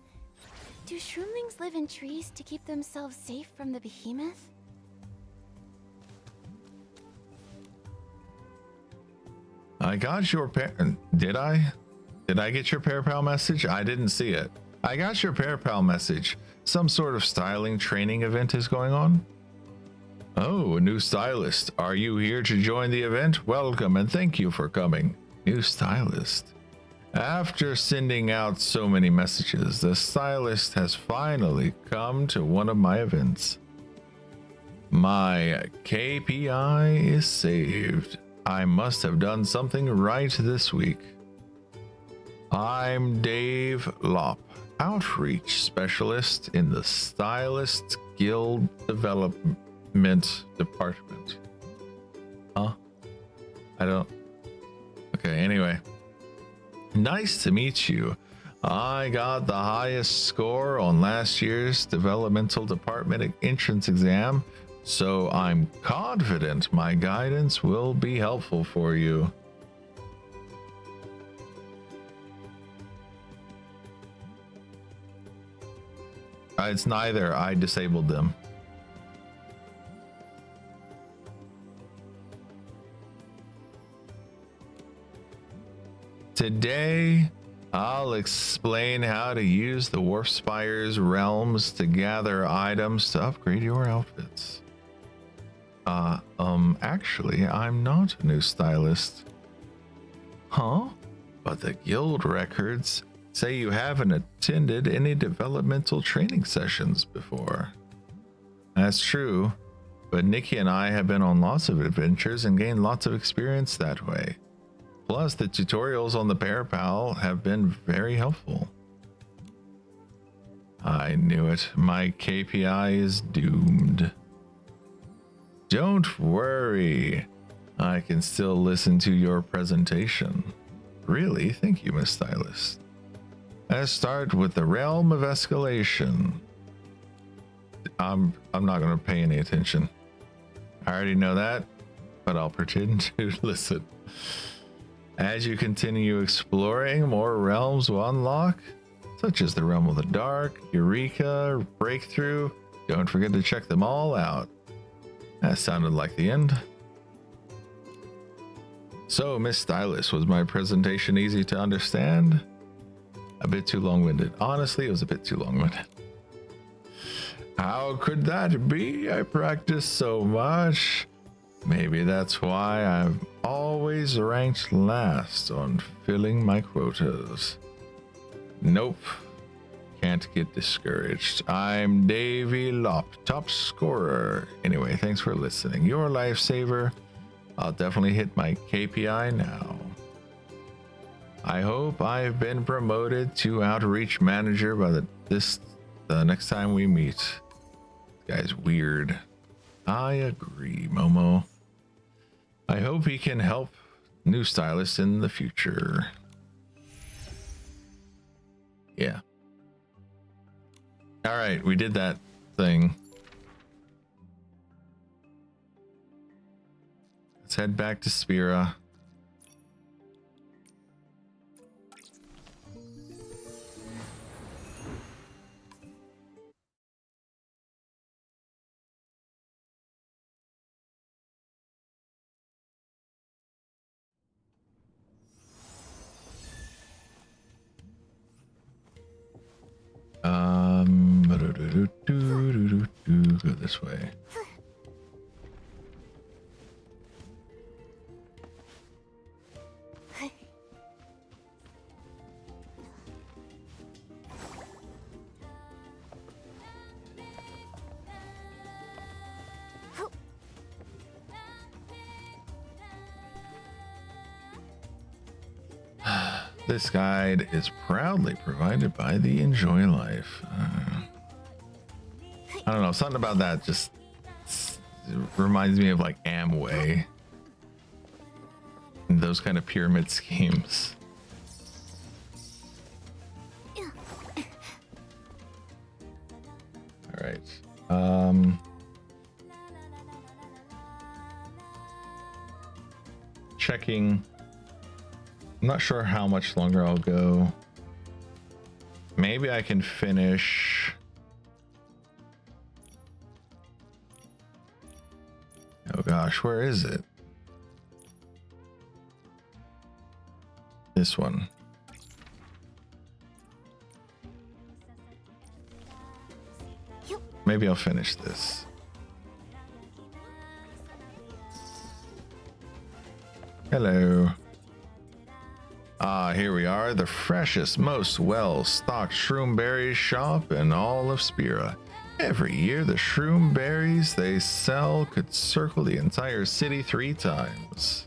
Do shroomlings live in trees to keep themselves safe from the behemoth? I got your Did I get your pair pal message? I didn't see it. I got your pair pal message. Some sort of styling training event is going on. Oh, a new stylist. Are you here to join the event? Welcome and thank you for coming. New stylist. After sending out so many messages, the stylist has finally come to one of my events. My KPI is saved. I must have done something right this week. I'm Dave Lopp, Outreach Specialist in the Stylist Guild Development Department. Huh? I don't... Okay, anyway. Nice to meet you. I got the highest score on last year's developmental department entrance exam, so I'm confident my guidance will be helpful for you. It's neither. I disabled them. Today, I'll explain how to use the Wharf Spire's realms to gather items to upgrade your outfits. Actually, I'm not a new stylist. Huh? But the guild records say you haven't attended any developmental training sessions before. That's true, but Nikki and I have been on lots of adventures and gained lots of experience that way. Plus, the tutorials on the Bear Pal have been very helpful. I knew it. My KPI is doomed. Don't worry. I can still listen to your presentation. Really? Thank you, Miss Stylist. Let's start with the realm of escalation. I'm not going to pay any attention. I already know that, but I'll pretend to listen. As you continue exploring, more realms will unlock, such as the Realm of the Dark, Eureka, Breakthrough. Don't forget to check them all out. That sounded like the end. So, Miss Stylist, was my presentation easy to understand? A bit too long-winded. Honestly, it was a bit too long-winded. How could that be? I practiced so much. Maybe that's why I've always ranked last on filling my quotas. Nope. Can't get discouraged. I'm Davy Lop, top scorer. Anyway, thanks for listening. Your lifesaver. I'll definitely hit my KPI now. I hope I've been promoted to outreach manager by the next time we meet. This guy's weird. I agree, Momo. I hope he can help new stylists in the future. Yeah. All right, we did that thing. Let's head back to Spira. Go this way. This guide is proudly provided by the Enjoy Life. I don't know, something about that just reminds me of like Amway and those kind of pyramid schemes. All right. Checking. I'm not sure how much longer I'll go. Maybe I can finish. Oh gosh, where is it? This one. Maybe I'll finish this. Hello. Here we are, the freshest, most well-stocked shroomberry shop in all of Spira. Every year, the shroom berries they sell could circle the entire city 3 times.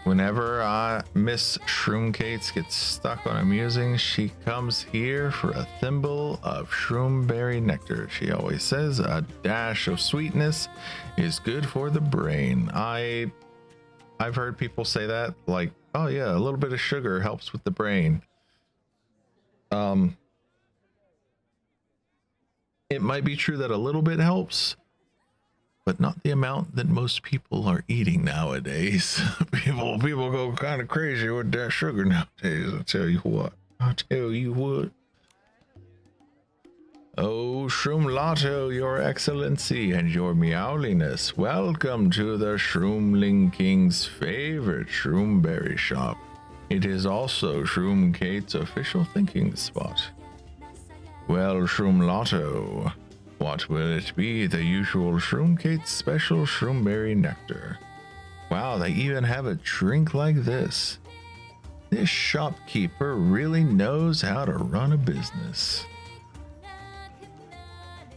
Whenever Miss Shroomcates gets stuck on a musing, she comes here for a thimble of shroomberry nectar. She always says a dash of sweetness is good for the brain. I've heard people say that, like, oh yeah, a little bit of sugar helps with the brain. It might be true that a little bit helps, but not the amount that most people are eating nowadays. people go kind of crazy with that sugar nowadays. I'll tell you what. Oh, Shroomlato, your excellency and your meowliness. Welcome to the Shroomling King's favorite shroomberry shop. It is also Shroom Kate's official thinking spot. Well, Shroom Lotto, what will it be? The usual Shroom Kate's special Shroomberry nectar. Wow, they even have a drink like this. This shopkeeper really knows how to run a business.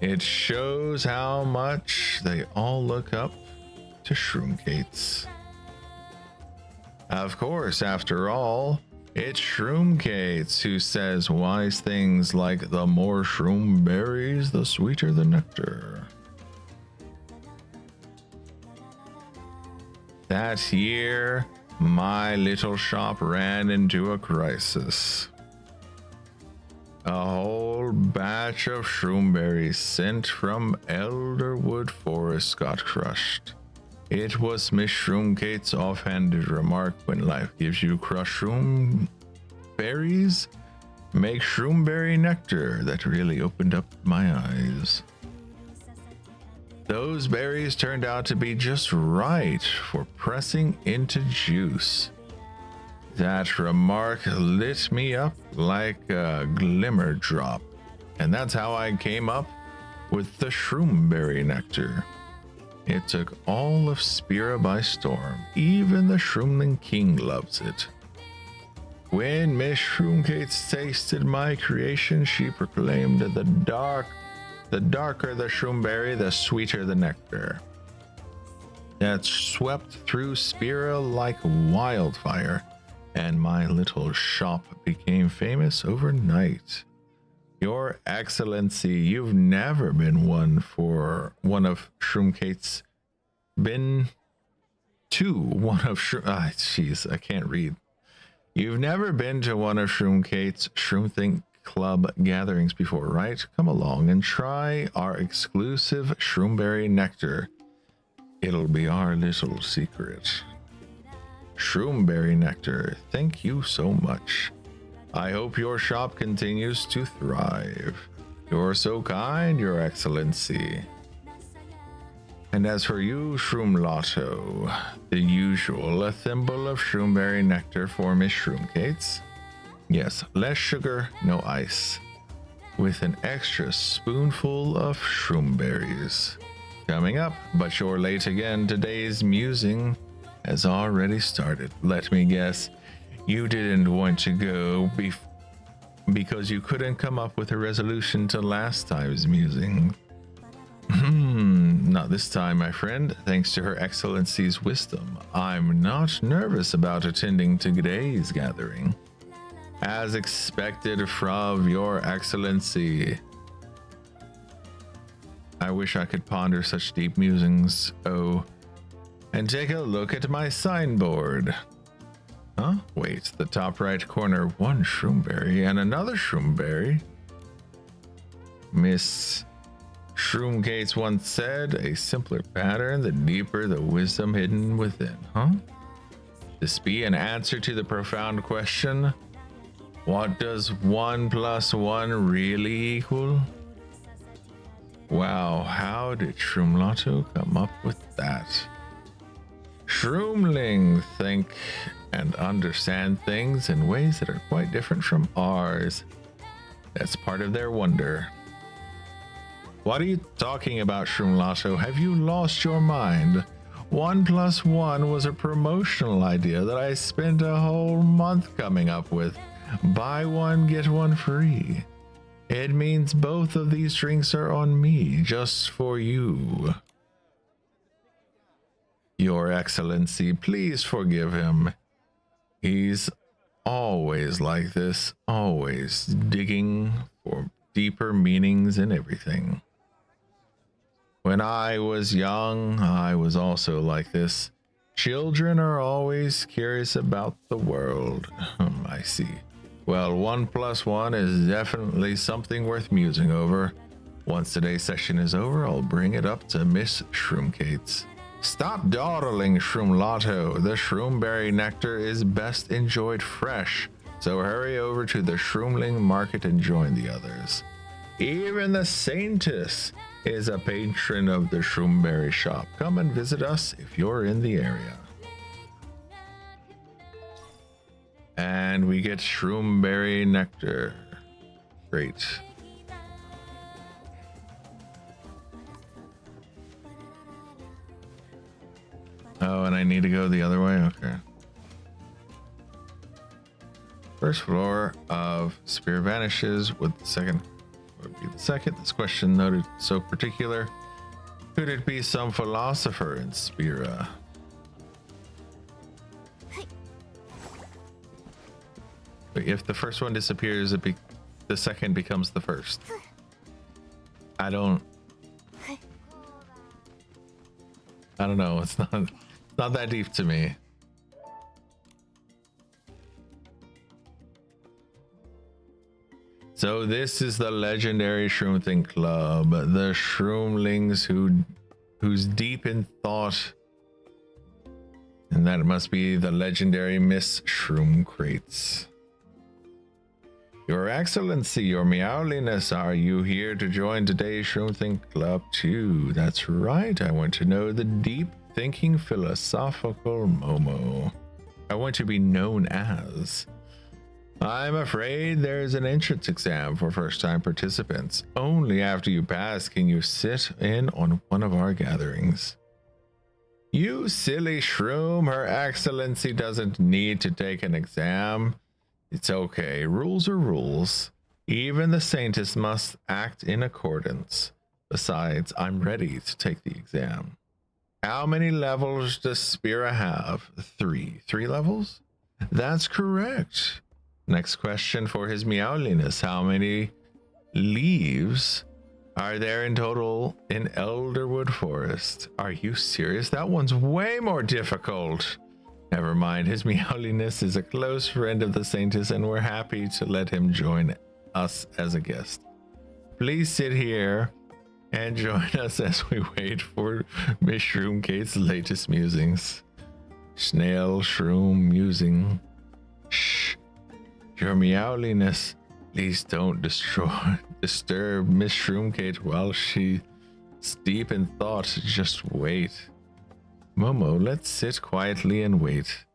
It shows how much they all look up to Shroom Kate's. Of course, after all, it's Shroom Kate's who says wise things like the more shroom berries, the sweeter the nectar. That year, my little shop ran into a crisis. A whole batch of shroomberries sent from Elderwood Forest got crushed. It was Miss Shroom Kate's offhanded remark, when life gives you crushed shroom berries, make shroomberry nectar, that really opened up my eyes. Those berries turned out to be just right for pressing into juice. That remark lit me up like a glimmer drop, and that's how I came up with the shroomberry nectar. It took all of Spira by storm. Even the Shroomling King loves it. When Miss Shroom Kate's tasted my creation, she proclaimed, the darker the shroomberry, the sweeter the nectar. That swept through Spira like wildfire, and my little shop became famous overnight. Your Excellency, you've never been one of Shroom Kate's. I can't read. You've never been to one of Shroom Kate's Shroomthink Club gatherings before, right? Come along and try our exclusive Shroomberry nectar. It'll be our little secret. Shroomberry nectar, thank you so much. I hope your shop continues to thrive. You're so kind, Your Excellency. And as for you, Shroom Lotto, the usual, a thimble of shroomberry nectar for Miss Shroom Kate's. Yes, less sugar, no ice. With an extra spoonful of shroomberries. Coming up, but you're late again, today's musing has already started. Let me guess, you didn't want to go because you couldn't come up with a resolution to last time's musing. Not this time, my friend. Thanks to Her Excellency's wisdom, I'm not nervous about attending today's gathering. As expected from Your Excellency. I wish I could ponder such deep musings. Oh, and take a look at my signboard. Huh? Wait, the top right corner, one shroomberry and another shroomberry. Miss Shroom Kate's once said, a simpler pattern, the deeper the wisdom hidden within, huh? This be an answer to the profound question, what does 1 + 1 really equal? Wow, how did Shroom Lotto come up with that? Shroomling think and understand things in ways that are quite different from ours. That's part of their wonder. What are you talking about, Shroom Lotto? Have you lost your mind? 1 + 1 was a promotional idea that I spent a whole month coming up with. Buy one, get one free. It means both of these drinks are on me, just for you. Your Excellency, please forgive him. He's always like this, always digging for deeper meanings in everything. When I was young, I was also like this. Children are always curious about the world. I see. Well, 1 + 1 is definitely something worth musing over. Once today's session is over, I'll bring it up to Miss Shroom Kate's. Stop dawdling, Shroom Lotto. The shroomberry nectar is best enjoyed fresh, so hurry over to the Shroomling Market and join the others. Even the Saintess is a patron of the Shroomberry shop. Come and visit us if you're in the area. And we get shroomberry nectar. Great. Oh, and I need to go the other way? Okay. First floor of Spear vanishes with the second. Would be the second. This question noted so particular. Could it be some philosopher in Spira? But if the first one disappears, the second becomes the first. I don't know. It's not that deep to me. So this is the legendary Shroom Thing Club, the Shroomlings who's deep in thought, and that must be the legendary Miss Shroom Crates. Your Excellency, your Meowliness, are you here to join today's Shroom Thing Club too? That's right, I want to know the deep thinking philosophical Momo. I want to be known as. I'm afraid there's an entrance exam for first-time participants. Only after you pass can you sit in on one of our gatherings. You silly shroom, Her Excellency doesn't need to take an exam. It's okay, rules are rules. Even the Saintess must act in accordance. Besides, I'm ready to take the exam. How many levels does Spira have? 3. 3 levels? That's correct. Next question for His Meowliness. How many leaves are there in total in Elderwood Forest? Are you serious? That one's way more difficult. Never mind, His Meowliness is a close friend of the Saintess and we're happy to let him join us as a guest. Please sit here and join us as we wait for Miss Shroomkate's latest musings. Snail Shroom musing. Shh. Your Meowliness, please don't disturb Miss Shroomkate while she's deep in thought. Just wait. Momo, let's sit quietly and wait.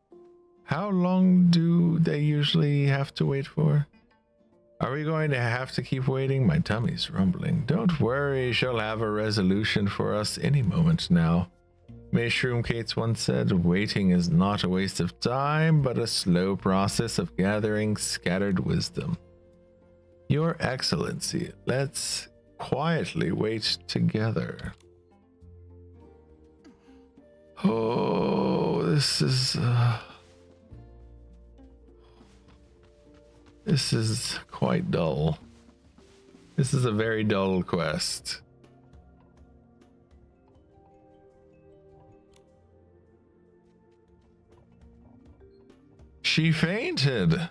How long do they usually have to wait for? Are we going to have to keep waiting? My tummy's rumbling. Don't worry, she'll have a resolution for us any moment now. Miss Shroomkates once said, waiting is not a waste of time, but a slow process of gathering scattered wisdom. Your Excellency, let's quietly wait together. Oh, this is quite dull. This is a very dull quest. She fainted.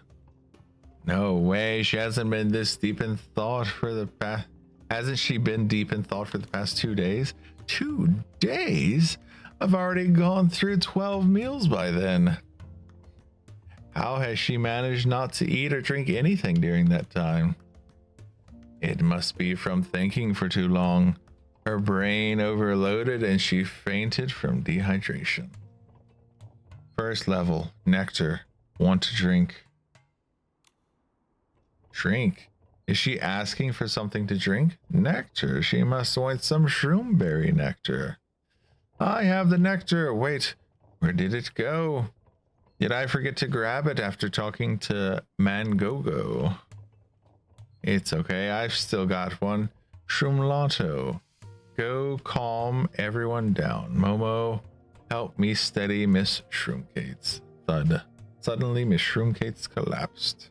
No way. She hasn't been this deep in thought for the past. Hasn't she been deep in thought for the past 2 days? 2 days? I've already gone through 12 meals by then. How has she managed not to eat or drink anything during that time? It must be from thinking for too long. Her brain overloaded and she fainted from dehydration. First level, nectar. Want to drink. Drink? Is she asking for something to drink? Nectar. She must want some shroomberry nectar. I have the nectar. Wait, where did it go? Did I forget to grab it after talking to Mangogo? It's okay, I've still got one. Shroomlato. Go calm everyone down. Momo, help me steady Miss Shroomkates. Thud. Suddenly, Miss Shroomkates collapsed.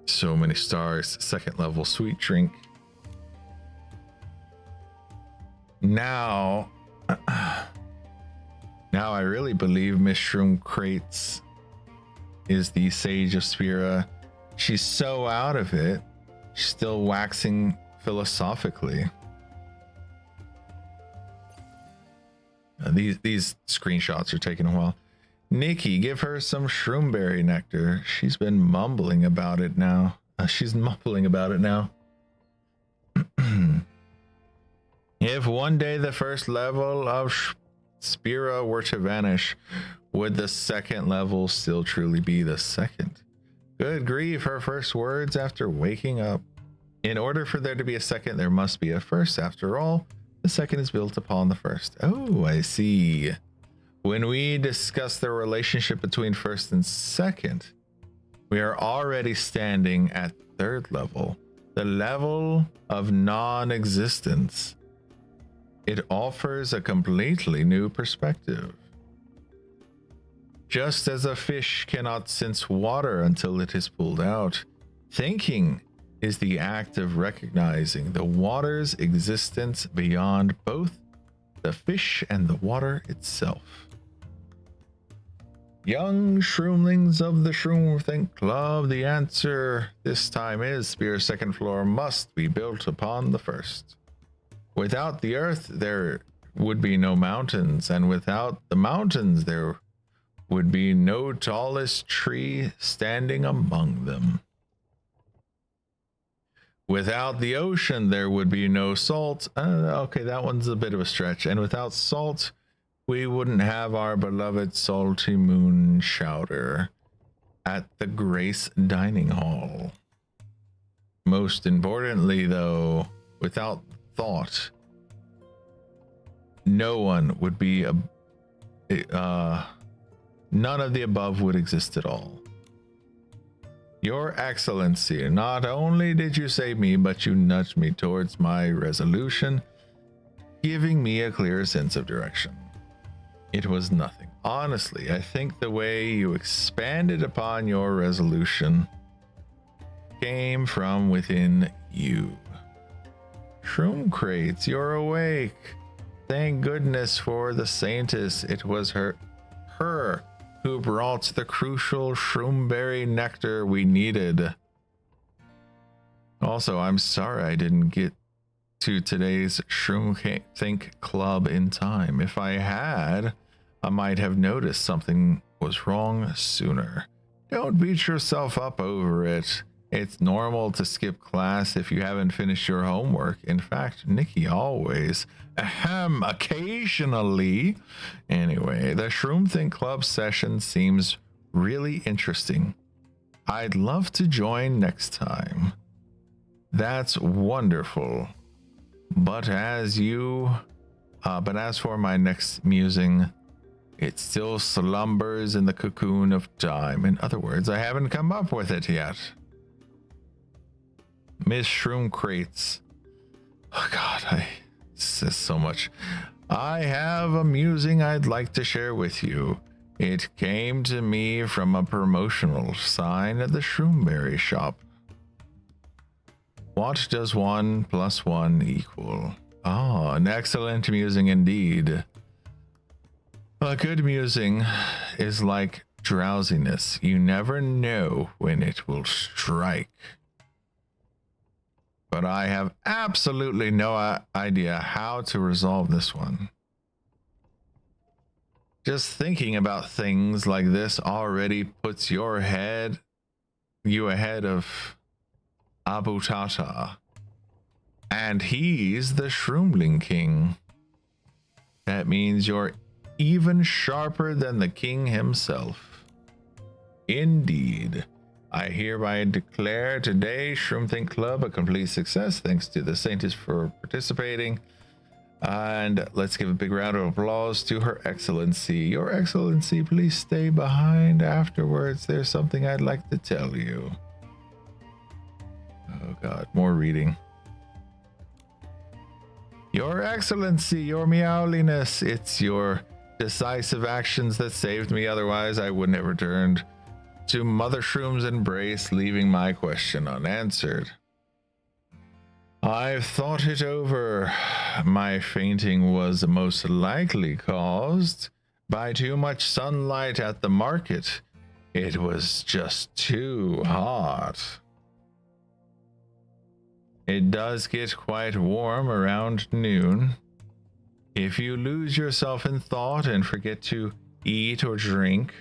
So many stars. Second level sweet drink. Now I really believe Miss Shroomkates is the Sage of Spira. She's so out of it. She's still waxing philosophically. These screenshots are taking a while. Nikki, give her some shroomberry nectar. She's been mumbling about it now. If one day the first level of Spira were to vanish, would the second level still truly be the second? Good grief, her first words after waking up. In order for there to be a second, there must be a first. After all, the second is built upon the first. Oh, I see. When we discuss the relationship between first and second, we are already standing at third level, the level of non-existence. It offers a completely new perspective. Just as a fish cannot sense water until it is pulled out, thinking is the act of recognizing the water's existence beyond both the fish and the water itself. Young shroomlings of the Shroom Think Club, the answer this time is Spear's second floor must be built upon the first. Without the earth, there would be no mountains, and without the mountains, there would be no tallest tree standing among them. Without the ocean, there would be no salt. Okay, that one's a bit of a stretch. And without salt, we wouldn't have our beloved salty moon chowder at the Grace Dining Hall. Most importantly, though, without thought, no one would be none of the above would exist at all. Your Excellency, not only did you save me, but you nudged me towards my resolution, giving me a clear sense of direction. It was nothing. Honestly, I think the way you expanded upon your resolution came from within you. Shroom Crates, you're awake. Thank goodness for the Saintess. It was her who brought the crucial shroomberry nectar we needed. Also, I'm sorry I didn't get to today's Shroom Think Club in time. If I had, I might have noticed something was wrong sooner. Don't beat yourself up over it. It's normal to skip class if you haven't finished your homework. In fact, Nikki always, occasionally. Anyway, the Shroom Think Club session seems really interesting. I'd love to join next time. That's wonderful. But as for my next musing, it still slumbers in the cocoon of time. In other words, I haven't come up with it yet. Miss Shroom Crates. Oh God, says so much. I have a musing I'd like to share with you. It came to me from a promotional sign at the Shroomberry shop. What does 1 + 1 equal? Oh, an excellent musing indeed. A good musing is like drowsiness. You never know when it will strike. But I have absolutely no idea how to resolve this one. Just thinking about things like this already puts you ahead of Abutata. And he's the Shroomling King. That means you're even sharper than the king himself. Indeed. I hereby declare today Shroom Think Club a complete success. Thanks to the Saintess for participating. And let's give a big round of applause to Her Excellency. Your Excellency, please stay behind afterwards. There's something I'd like to tell you. Oh God, more reading. Your Excellency, your meowliness, it's your decisive actions that saved me. Otherwise, I wouldn't have returned to Mother Shroom's embrace, leaving my question unanswered. I've thought it over. My fainting was most likely caused by too much sunlight at the market. It was just too hot. It does get quite warm around noon. If you lose yourself in thought and forget to eat or drink,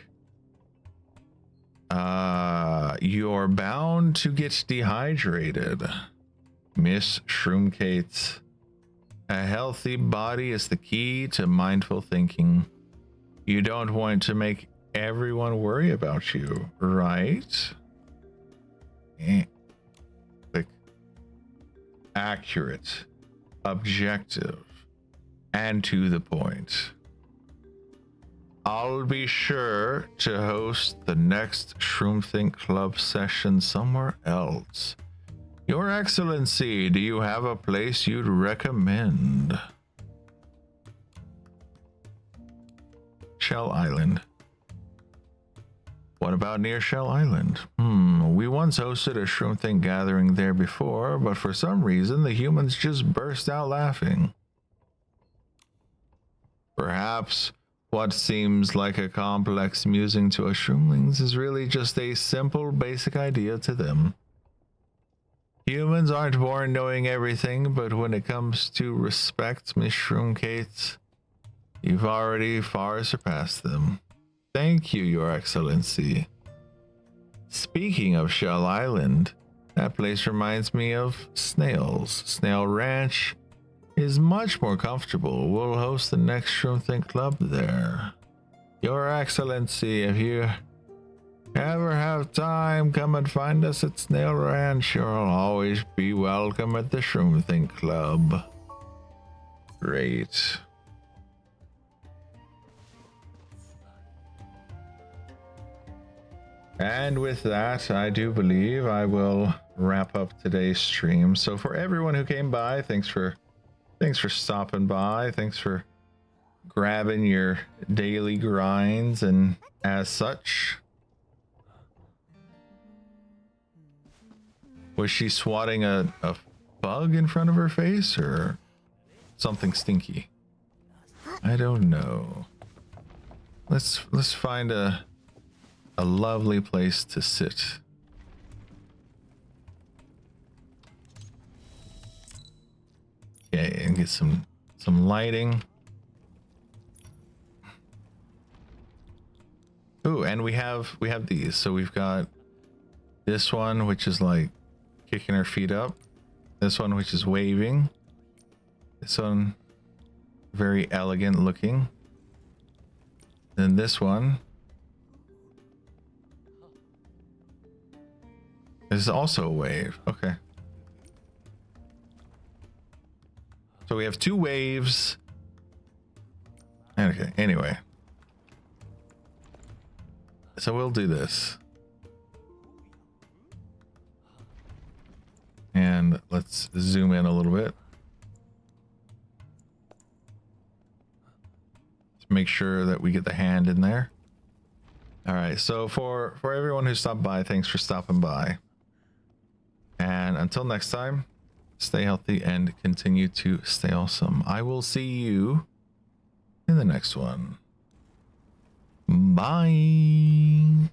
you're bound to get dehydrated. Miss Shroomcates, A healthy body is the key to mindful thinking. You don't want to make everyone worry about you, right? Like, accurate, objective, and to the point. I'll be sure to host the next Shroom Think Club session somewhere else. Your Excellency, do you have a place you'd recommend? Shell Island. What about near Shell Island? We once hosted a Shroom Think gathering there before, but for some reason the humans just burst out laughing. Perhaps what seems like a complex musing to us Shroomlings is really just a simple basic idea to them. Humans aren't born knowing everything, but when it comes to respect, Miss Shroomkate, you've already far surpassed them. Thank you, Your Excellency. Speaking of Shell Island, that place reminds me of Snails. Snail Ranch is much more comfortable. We'll host the next Shroom Think Club there. Your Excellency, if you ever have time, come and find us at Snail Ranch. You'll always be welcome at the Shroom Think Club. Great. And with that, I do believe I will wrap up today's stream. So for everyone who came by, thanks for stopping by. Thanks for grabbing your daily grinds and as such. Was she swatting a bug in front of her face or something stinky? I don't know. Let's find a lovely place to sit. Okay, and get some lighting. Ooh, and we have these. So we've got this one, which is like kicking her feet up. This one, which is waving. This one, very elegant looking. Then this one is also a wave. Okay. So we have two waves. Okay, anyway. So we'll do this. And let's zoom in a little bit. Let's make sure that we get the hand in there. All right, so for everyone who stopped by, thanks for stopping by. And until next time, stay healthy and continue to stay awesome. I will see you in the next one. Bye.